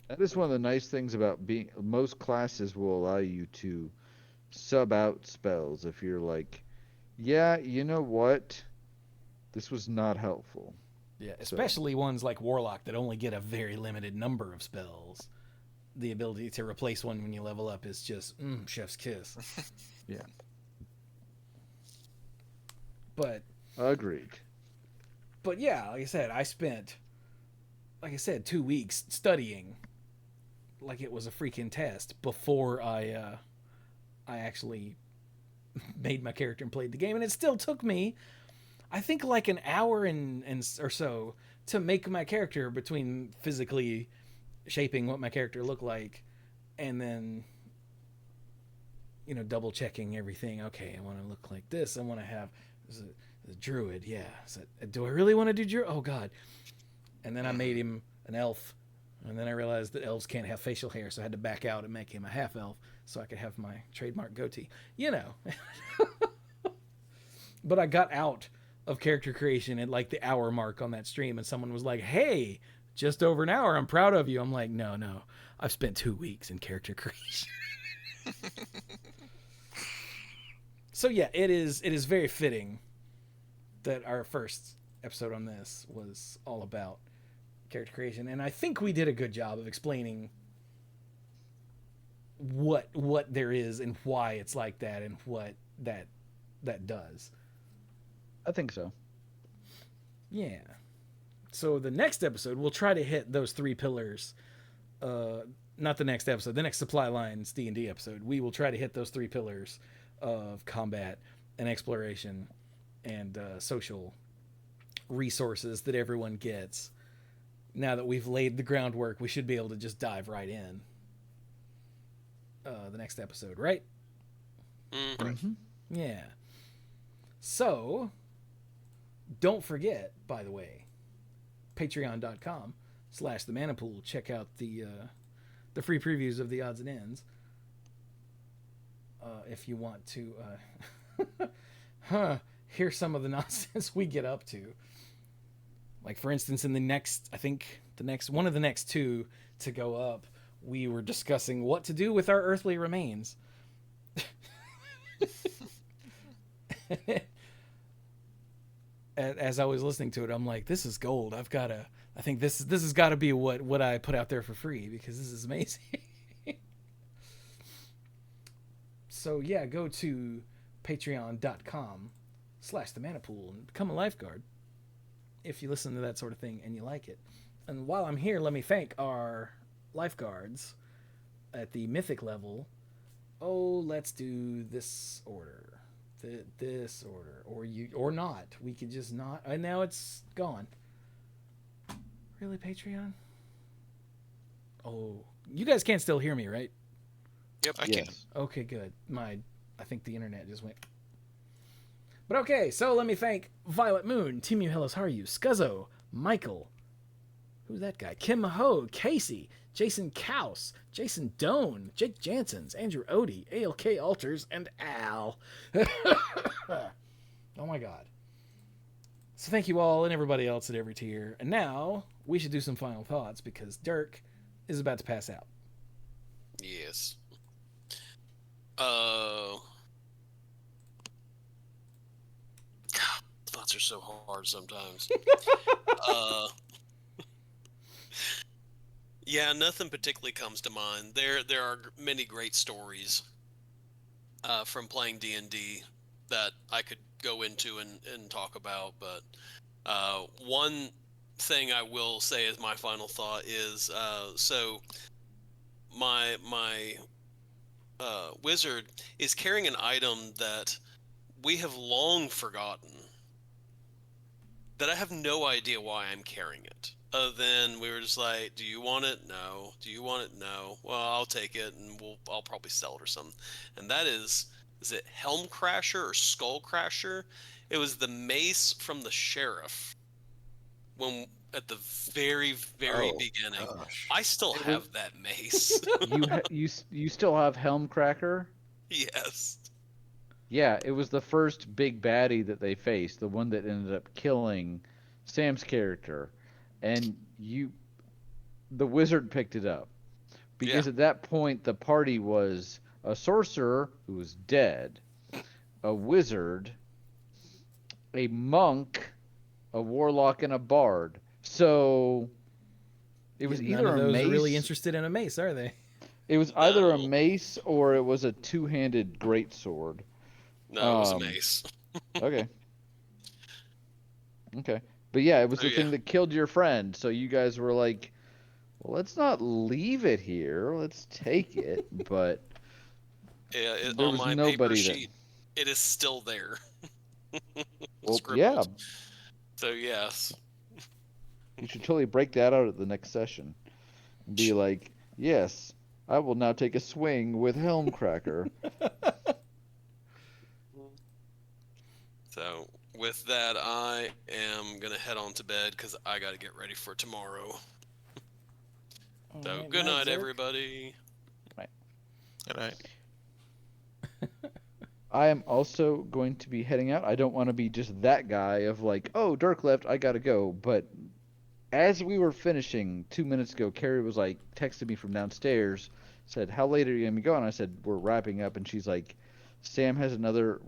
That is one of the nice things about being, most classes will allow you to sub out spells if you're like, yeah, you know what? This was not helpful. Yeah, especially ones like Warlock that only get a very limited number of spells. The ability to replace one when you level up is just chef's kiss. Yeah. But agreed. But yeah, like I said, I spent 2 weeks studying like it was a freaking test before I actually made my character and played the game, and it still took me, I think, like an hour and or so to make my character, between physically shaping what my character looked like and then, double checking everything. Okay, I want to look like this. I want to have The druid, yeah. So, do I really want to do druid? Oh God. And then I made him an elf, and then I realized that elves can't have facial hair, so I had to back out and make him a half elf so I could have my trademark goatee. You know. But I got out of character creation at like the hour mark on that stream, and someone was like, "Hey, just over an hour. I'm proud of you." I'm like, "No, no. I've spent 2 weeks in character creation." So yeah, it is very fitting that our first episode on this was all about character creation, and I think we did a good job of explaining what there is and why it's like that and what that does. I think so. Yeah. So the next episode, we'll try to hit those 3 pillars. Not the next episode, the next Supply Lines D&D episode. We will try to hit those 3 pillars of combat and exploration and social resources that everyone gets. Now that we've laid the groundwork, we should be able to just dive right in. The next episode, right? Mm-hmm. Yeah. So, don't forget, by the way, patreon.com/themanapool. Check out the free previews of the odds and ends. If you want to hear some of the nonsense we get up to. Like, for instance, in the next, I think one of the next 2 to go up, we were discussing what to do with our earthly remains. As I was listening to it, I'm like, this is gold. I think this has got to be what I put out there for free, because this is amazing. So yeah, go to patreon.com/themanapool and become a lifeguard if you listen to that sort of thing and you like it. And while I'm here, let me thank our lifeguards at the mythic level. Oh, let's do this order. This order, or not. We could just not, and now it's gone. Really, Patreon? Oh, you guys can't still hear me, right? Yep, I can. Okay, good. I think the internet just went. But okay, so let me thank Violet Moon, Timu Hellas Haru, Scuzzo, Michael, who's that guy? Kim Maho, Casey, Jason Kaus, Jason Doan, Jake Jansons, Andrew Odie, ALK Alters, and Al. Oh my god. So thank you all and everybody else at every tier. And now we should do some final thoughts because Dirk is about to pass out. Yes. God, thoughts are so hard sometimes. Yeah, nothing particularly comes to mind. There are many great stories from playing D&D that I could go into and talk about, but one thing I will say as my final thought is so my wizard is carrying an item that we have long forgotten, that I have no idea why I'm carrying it. Other than we were just like, do you want it? No. Do you want it? No. Well, I'll take it, and I'll probably sell it or something. And that is it Helm Crasher or Skull Crasher? It was the mace from the sheriff when at the very beginning. Gosh. I still have that mace. You still have Helm Cracker? Yes. Yeah, it was the first big baddie that they faced, the one that ended up killing Sam's character. And the wizard picked it up. Because at that point, the party was a sorcerer who was dead, a wizard, a monk, a warlock, and a bard. So it was either none of a those mace. Are really interested in a mace, are they? It was either a mace or it was a two-handed greatsword. No, it was a mace. Okay. Okay. But yeah, it was the thing that killed your friend. So you guys were like, well, let's not leave it here. Let's take it. But yeah, there on was my nobody paper sheet, it is still there. Well, yeah. So yes. You should totally break that out at the next session. And be like, yes, I will now take a swing with Helm Cracker. So with that, I am gonna head on to bed because I gotta get ready for tomorrow. All So right, good night, Zerk. everybody. Good night. I am also going to be heading out. I don't want to be just that guy of like, oh, Dirk left, I gotta go. But as we were finishing 2 minutes ago, Carrie was like texted me from downstairs, said, "How late are you gonna be going?" I said, "We're wrapping up," and she's like, "Sam has another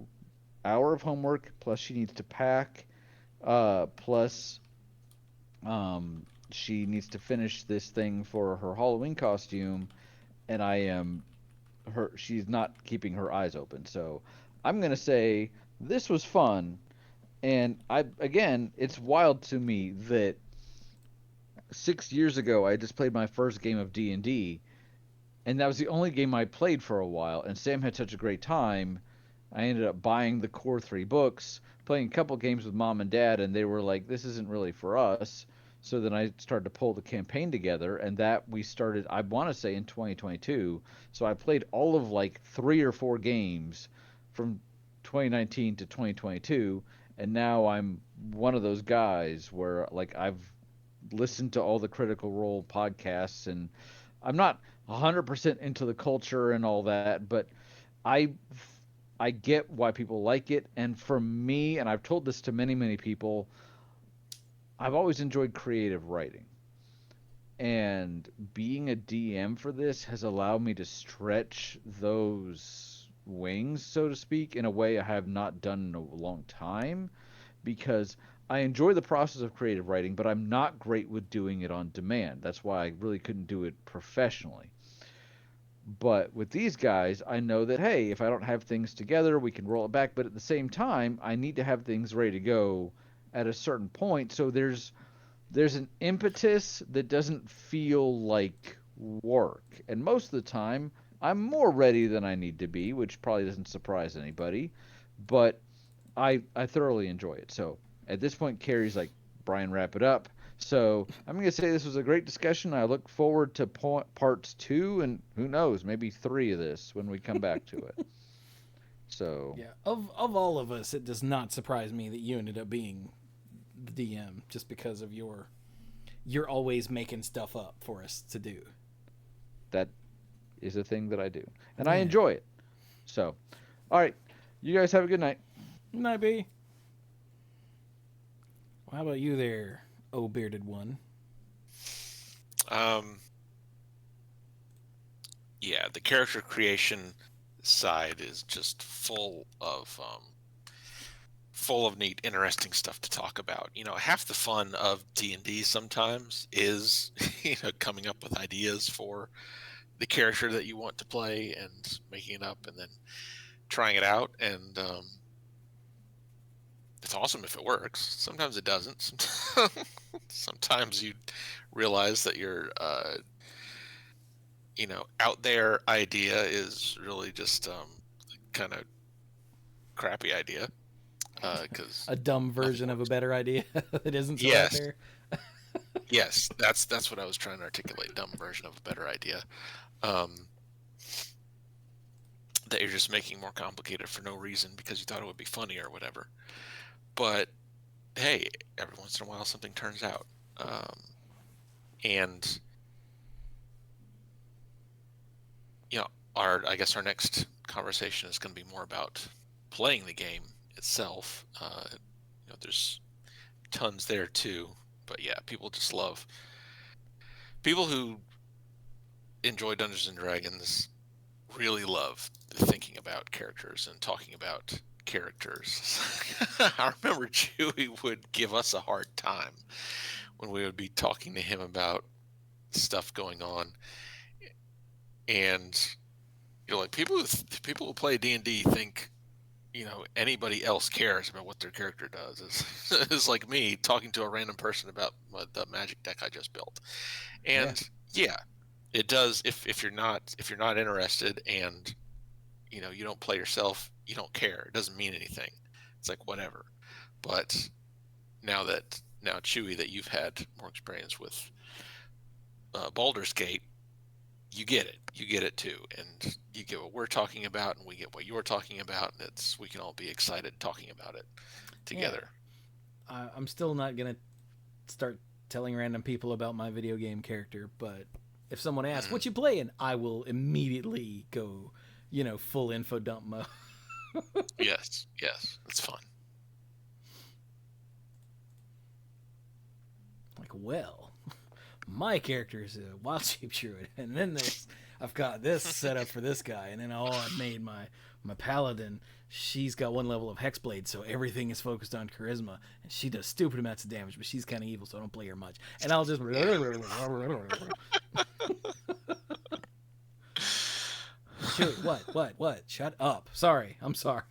hour of homework, plus she needs to pack, plus she needs to finish this thing for her Halloween costume, and I am her. She's not keeping her eyes open, so I'm gonna say this was fun." And I again, it's wild to me that 6 years ago I just played my first game of D&D, and that was the only game I played for a while. And Sam had such a great time. I ended up buying the core 3 books, playing a couple games with mom and dad, and they were like, "This isn't really for us." So then I started to pull the campaign together, and that we started, I want to say, in 2022. So I played all of like 3 or 4 games from 2019 to 2022, and now I'm one of those guys where like I've listened to all the Critical Role podcasts, and I'm not 100% into the culture and all that, but I I get why people like it. And for me, and I've told this to many people, I've always enjoyed creative writing. And being a DM for this has allowed me to stretch those wings, so to speak, in a way I have not done in a long time, because I enjoy the process of creative writing, but I'm not great with doing it on demand. That's why I really couldn't do it professionally. But with these guys, I know that hey, if I don't have things together, we can roll it back. But at the same time, I need to have things ready to go at a certain point. So there's an impetus that doesn't feel like work. And most of the time, I'm more ready than I need to be, which probably doesn't surprise anybody. But I thoroughly enjoy it. So at this point, Carrie's like, "Brian, wrap it up." So I'm gonna say this was a great discussion. I look forward to parts 2 and who knows, maybe 3 of this when we come back to it. So Yeah, of all of us, it does not surprise me that you ended up being the DM just because of you're always making stuff up for us to do. that is a thing that I do, and I Yeah, enjoy it. So, all right, you guys have a good night. might be. Well, how about you there, oh bearded one? Um, yeah, the character creation side is just full of neat, interesting stuff to talk about. Half the fun of D&D sometimes is coming up with ideas for the character that you want to play and making it up and then trying it out. And it's awesome if it works. Sometimes it doesn't. Sometimes you realize that your out there idea is really just kind of crappy idea. Because A dumb nothing version of a works. better idea that isn't so out Yes, there. yes, that's what I was trying to articulate. Dumb version of a better idea. Um, that you're just making more complicated for no reason because you thought it would be funny or whatever. But hey, every once in a while something turns out. And you know, I guess our next conversation is going to be more about playing the game itself. There's tons there too, but yeah, people who enjoy Dungeons and Dragons really love thinking about characters and talking about characters. I remember Chewie would give us a hard time when we would be talking to him about stuff going on, and like people who play D&D think anybody else cares about what their character does. It's like me talking to a random person about the magic deck I just built. Yeah. And yeah, it does. If you're not interested and you don't play yourself, you don't care. It doesn't mean anything. It's like whatever. But now Chewie, that you've had more experience with Baldur's Gate, you get it. You get it too, and you get what we're talking about, and we get what you're talking about, and we can all be excited talking about it together. I'm still not gonna start telling random people about my video game character, but if someone asks what you playing, I will immediately go, full info dump mode. Yes, it's fun. Like, well, my character is a wild shape druid, and then I've got this set up for this guy, and then I've made my paladin. She's got one level of hexblade, so everything is focused on charisma, and she does stupid amounts of damage, but she's kind of evil, so I don't play her much. And I'll just Chewie, what? Shut up. Sorry. I'm sorry.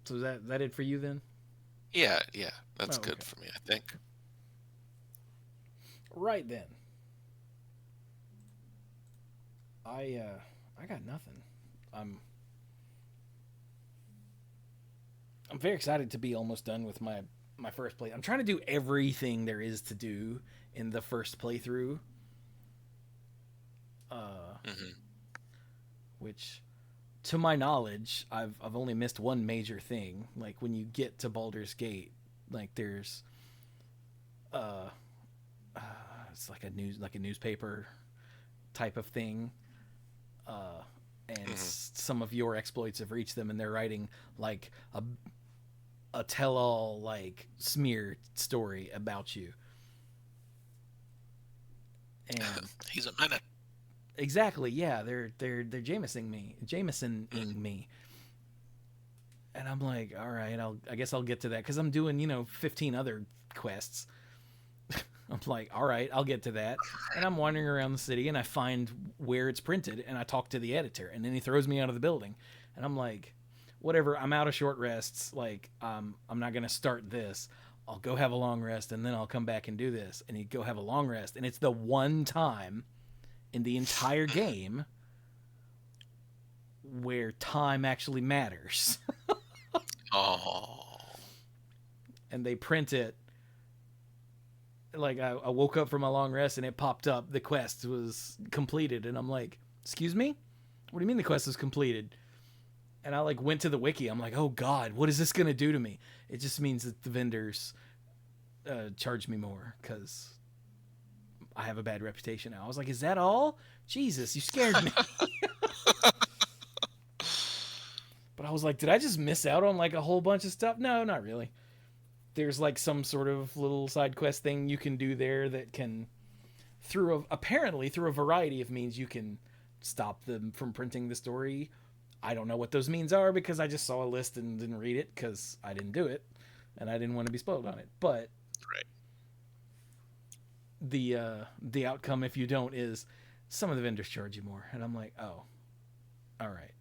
So is that it for you then? Yeah, that's good for me, I think. Right then. I got nothing. I'm very excited to be almost done with my first play. I'm trying to do everything there is to do in the first playthrough. Which, to my knowledge, I've only missed one major thing. Like when you get to Baldur's Gate, like there's it's like a newspaper type of thing. And some of your exploits have reached them, and they're writing like a tell-all like smear story about you. And he's a menace. Exactly, yeah, they're Jamesoning me, and I'm like, all right, I guess I'll get to that because I'm doing 15 other quests. I'm like, all right, I'll get to that, and I'm wandering around the city, and I find where it's printed, and I talk to the editor, and then he throws me out of the building, and I'm like, whatever, I'm out of short rests, like, I'm not gonna start this. I'll go have a long rest, and then I'll come back and do this, and he'd go have a long rest, and it's the one time in the entire game where time actually matters. Oh. And they print it. Like I woke up from my long rest and it popped up. The quest was completed, and I'm like, "Excuse me? What do you mean the quest was completed?" And I like went to the wiki. I'm like, "Oh God, what is this gonna do to me?" It just means that the vendors charge me more because I have a bad reputation now. I was like, is that all? Jesus, you scared me. But I was like, did I just miss out on like a whole bunch of stuff? No, not really. There's like some sort of little side quest thing you can do there that can, apparently through a variety of means, you can stop them from printing the story. I don't know what those means are because I just saw a list and didn't read it because I didn't do it and I didn't want to be spoiled on it. But right. The outcome if you don't is some of the vendors charge you more, and I'm like, oh, all right.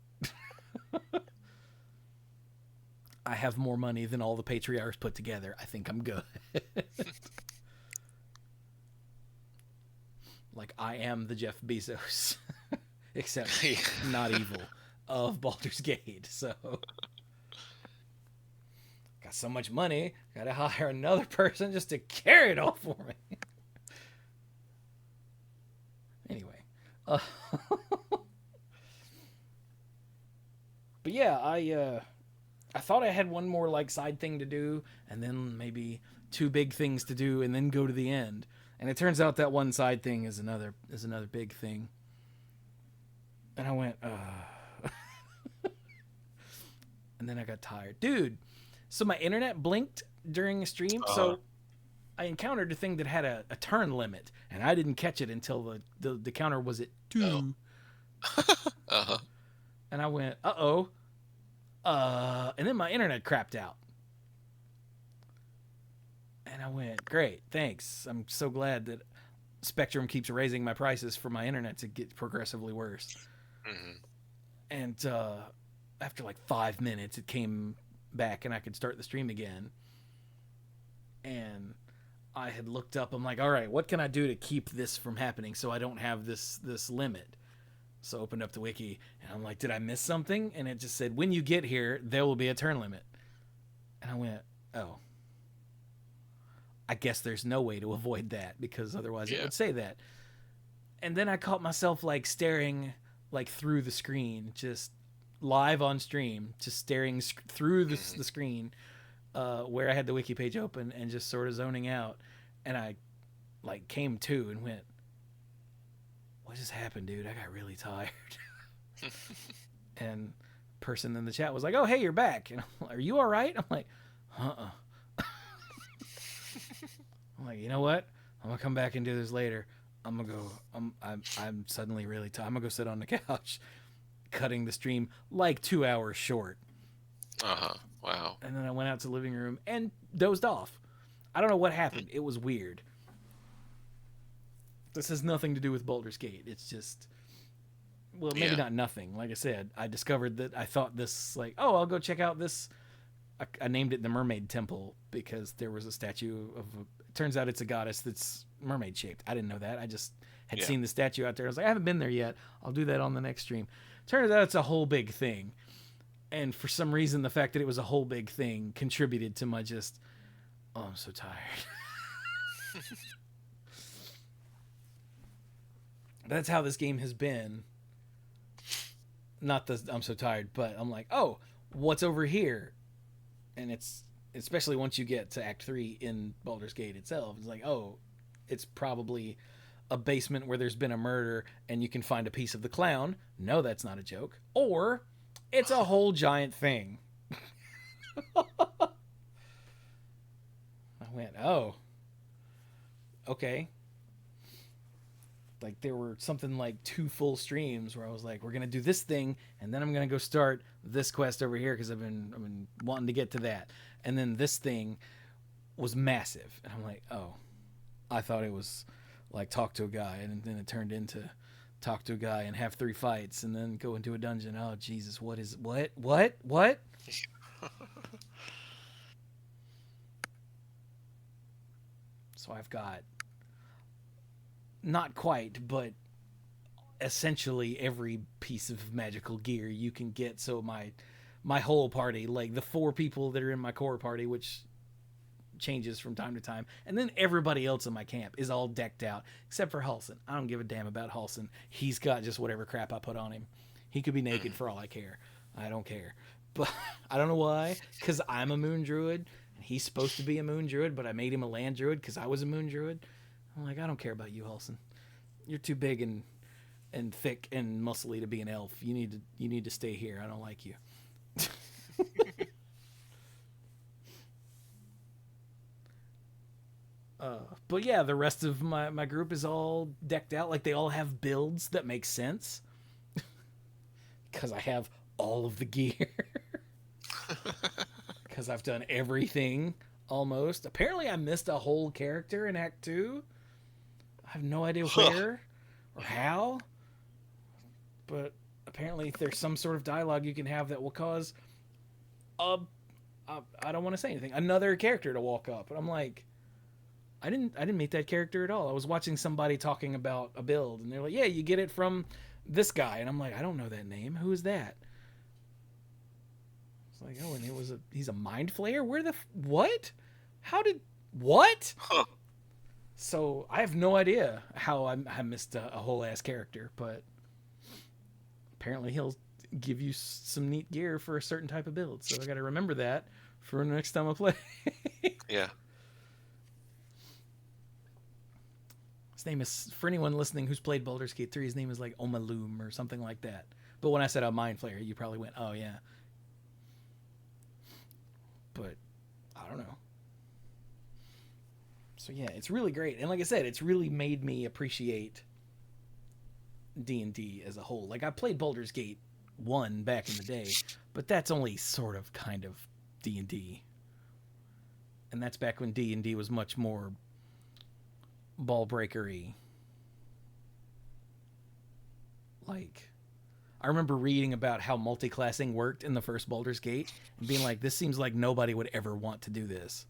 I have more money than all the patriarchs put together. I think I'm good. Like I am the Jeff Bezos, except not evil, of Baldur's Gate. So got so much money, gotta hire another person just to carry it all for me. Anyway, but yeah, I thought I had one more like side thing to do, and then maybe two big things to do, and then go to the end. And it turns out that one side thing is another big thing. And I went, and then I got tired, dude. So my internet blinked during a stream, so I encountered a thing that had a turn limit, and I didn't catch it until the counter was at 2. Uh-huh. And I went, and then my internet crapped out. And I went, great, thanks. I'm so glad that Spectrum keeps raising my prices for my internet to get progressively worse. Mm-hmm. And after like 5 minutes, it came back and I could start the stream again. And I had looked up, I'm like, all right, what can I do to keep this from happening so I don't have this limit? So I opened up the wiki, and I'm like, did I miss something? And it just said, when you get here, there will be a turn limit. And I went, oh. I guess there's no way to avoid that, because otherwise it would say that. And then I caught myself like staring like through the screen, just live on stream, just staring through the screen where I had the wiki page open and just sort of zoning out. And I like came to and went, what just happened, dude? I got really tired. And person in the chat was like, oh, hey, you're back. And I'm like, are you all right? I'm like, I'm like, you know what? I'm gonna come back and do this later. I'm gonna go. I'm suddenly really tired. I'm gonna go sit on the couch, cutting the stream like 2 hours short. Wow. And then I went out to the living room and dozed off. I don't know what happened. It was weird. This has nothing to do with Baldur's Gate. It's just, well, maybe not nothing. Like I said, I discovered that I thought this, like, oh, I'll go check out this. I named it the Mermaid Temple because there was a statue of. It turns out it's a goddess that's mermaid shaped. I didn't know that. I just had seen the statue out there. I was like, I haven't been there yet. I'll do that on the next stream. Turns out it's a whole big thing. And for some reason, the fact that it was a whole big thing contributed to my just, oh, I'm so tired. That's how this game has been. Not the I'm so tired, but I'm like, oh, what's over here? And it's, especially once you get to Act 3 in Baldur's Gate itself, it's like, oh, it's probably a basement where there's been a murder and you can find a piece of the clown. No, that's not a joke. Or it's a whole giant thing. I went, oh, okay. Like there were something like 2 full streams where I was like, we're going to do this thing. And then I'm going to go start this quest over here. Cause I've been wanting to get to that. And then this thing was massive. And I'm like, oh, I thought it was like talk to a guy. And then it turned into talk to a guy and have 3 fights and then go into a dungeon. Oh, Jesus. What? So I've got not quite, but essentially every piece of magical gear you can get. So my whole party, like the 4 people that are in my core party, which changes from time to time, and then everybody else in my camp is all decked out except for Halson. I don't give a damn about Halson. He's got just whatever crap I put on him. He could be naked for all I care. I don't care. But I don't know why, because I'm a moon druid and he's supposed to be a moon druid, but I made him a land druid because I was a moon druid. I'm like, I don't care about you, Halson. You're too big and thick and muscly to be an elf. You need to stay here. I don't like you. But yeah, the rest of my group is all decked out. Like they all have builds that make sense. Because I have all of the gear. Because I've done everything almost. Apparently I missed a whole character in Act 2. I have no idea where or how. But apparently there's some sort of dialogue you can have that will cause I don't want to say anything, another character to walk up. And I'm like, I didn't meet that character at all. I was watching somebody talking about a build and they're like, yeah, you get it from this guy. And I'm like, I don't know that name. Who is that? It's like, oh, and he's a mind flayer? Where the what? What? Huh. So I have no idea how I missed a whole ass character, but apparently he'll give you some neat gear for a certain type of build. So I got to remember that for next time I play. Yeah. His name is, for anyone listening who's played Baldur's Gate 3, his name is like Omaloom or something like that. But when I said a mind flayer, you probably went, oh yeah. But I don't know. So yeah, it's really great. And like I said, it's really made me appreciate D&D as a whole. Like I played Baldur's Gate 1 back in the day, but that's only sort of kind of D&D. And that's back when D&D was much more ball breakery. Like I remember reading about how multi-classing worked in the first Baldur's Gate and being like, this seems like nobody would ever want to do this.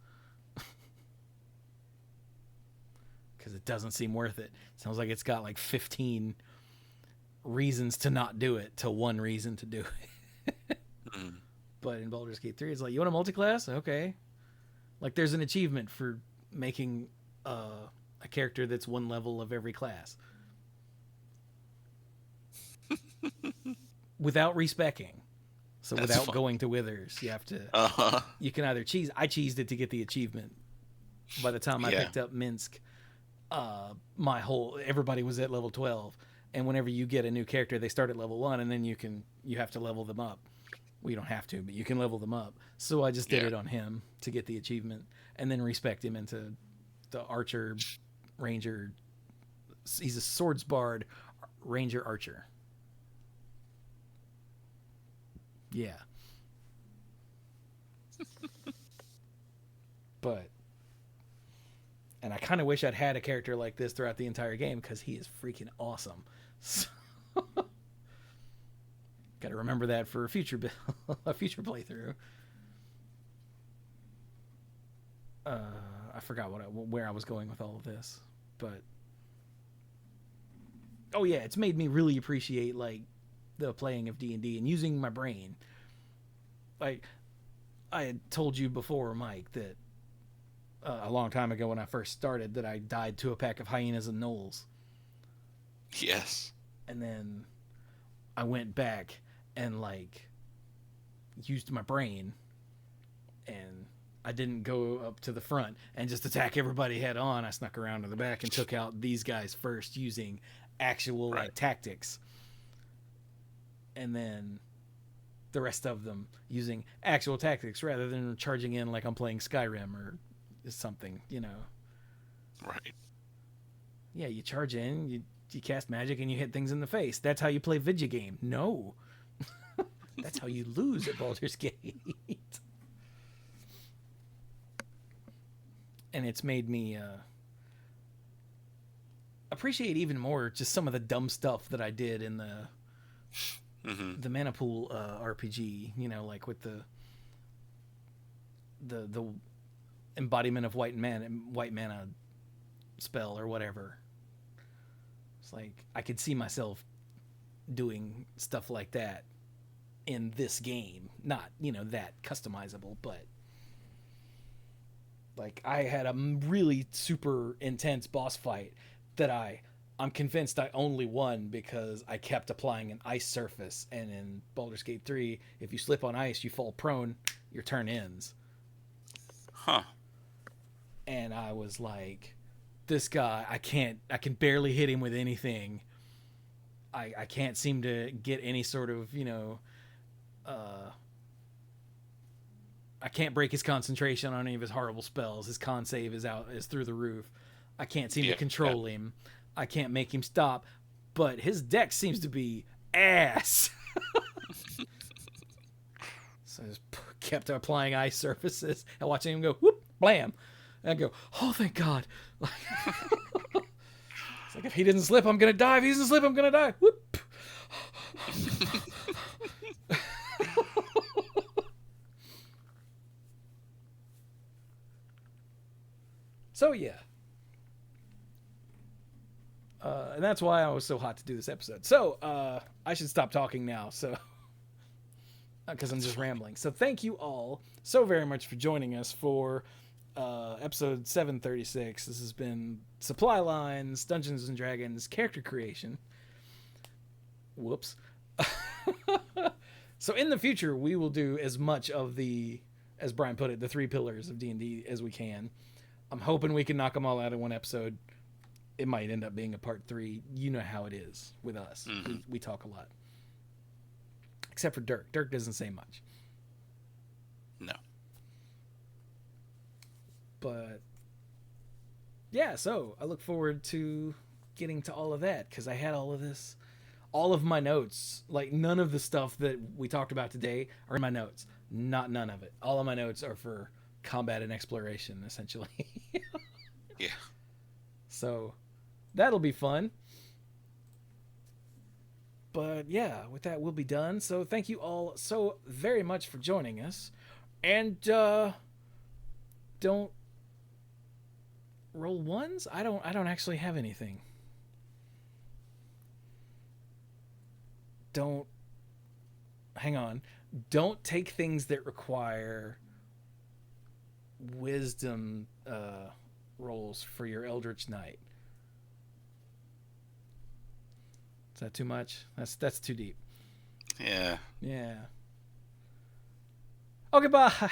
Because it doesn't seem worth it. Sounds like it's got like 15 reasons to not do it to one reason to do it. Mm. But in Baldur's Gate 3, it's like, you want a multi-class? Okay. Like, there's an achievement for making a character that's one level of every class. Without respecking. So That's without fun. going to Withers, you have to... You can either cheese... I cheesed it to get the achievement. By the time I picked up Minsk, everybody was at level 12. And whenever you get a new character, they start at level 1, and then you have to level them up. Well, you don't have to, but you can level them up. So I just did it on him to get the achievement, and then respect him into the archer, ranger. He's a swords bard, ranger, archer. Yeah. And I kind of wish I'd had a character like this throughout the entire game, because he is freaking awesome. So got to remember that for a future playthrough. I forgot where I was going with all of this, but oh yeah, it's made me really appreciate like the playing of D&D and using my brain. Like I had told you before, Mike, that a long time ago when I first started, that I died to a pack of hyenas and gnolls. Yes. And then I went back and like used my brain, and I didn't go up to the front and just attack everybody head on. I snuck around to the back and took out these guys first using actual like tactics, and then the rest of them using actual tactics rather than charging in like I'm playing Skyrim or something, you know. Right. Yeah, you charge in, you cast magic, and you hit things in the face. That's how you play video game. No. That's how you lose at Baldur's Gate. And it's made me appreciate even more just some of the dumb stuff that I did in the Mana Pool RPG, you know, like with the embodiment of white mana spell or whatever. It's like I could see myself doing stuff like that in this game. Not, you know, that customizable, but like I had a really super intense boss fight that I'm convinced I only won because I kept applying an ice surface, and in Baldur's Gate 3, if you slip on ice, you fall prone, your turn ends. Huh. And I was like, this guy, I can barely hit him with anything. I can't seem to get any sort of, you know, I can't break his concentration on any of his horrible spells. His con save is through the roof. I can't seem to control him. I can't make him stop, but his deck seems to be ass. So I just kept applying ice surfaces and watching him go whoop, blam. And I go, oh, thank God. It's like, if he didn't slip, I'm going to die. If he doesn't slip, I'm going to die. Whoop. So, yeah. And that's why I was so hot to do this episode. So, I should stop talking now. So, because I'm just rambling. So, thank you all so very much for joining us for episode 736. This has been Supply Lines, Dungeons and Dragons, character creation. Whoops. So, in the future, we will do as much of as Brian put it, the 3 pillars of D&D as we can. I'm hoping we can knock them all out in one episode. It might end up being a part 3. You know how it is with us. Mm-hmm. We talk a lot. Except for Dirk. Dirk doesn't say much. No. But, yeah, so I look forward to getting to all of that, because I had all of this, all of my notes. Like, none of the stuff that we talked about today are in my notes. None of it. All of my notes are for combat and exploration, essentially. Yeah. So that'll be fun. But yeah, with that, we'll be done. So thank you all so very much for joining us. And don't roll ones. I don't actually have anything. don't hang on. Don't take things that require wisdom rolls for your Eldritch Knight. Is that too much? That's too deep. Yeah. Yeah. Okay, bye.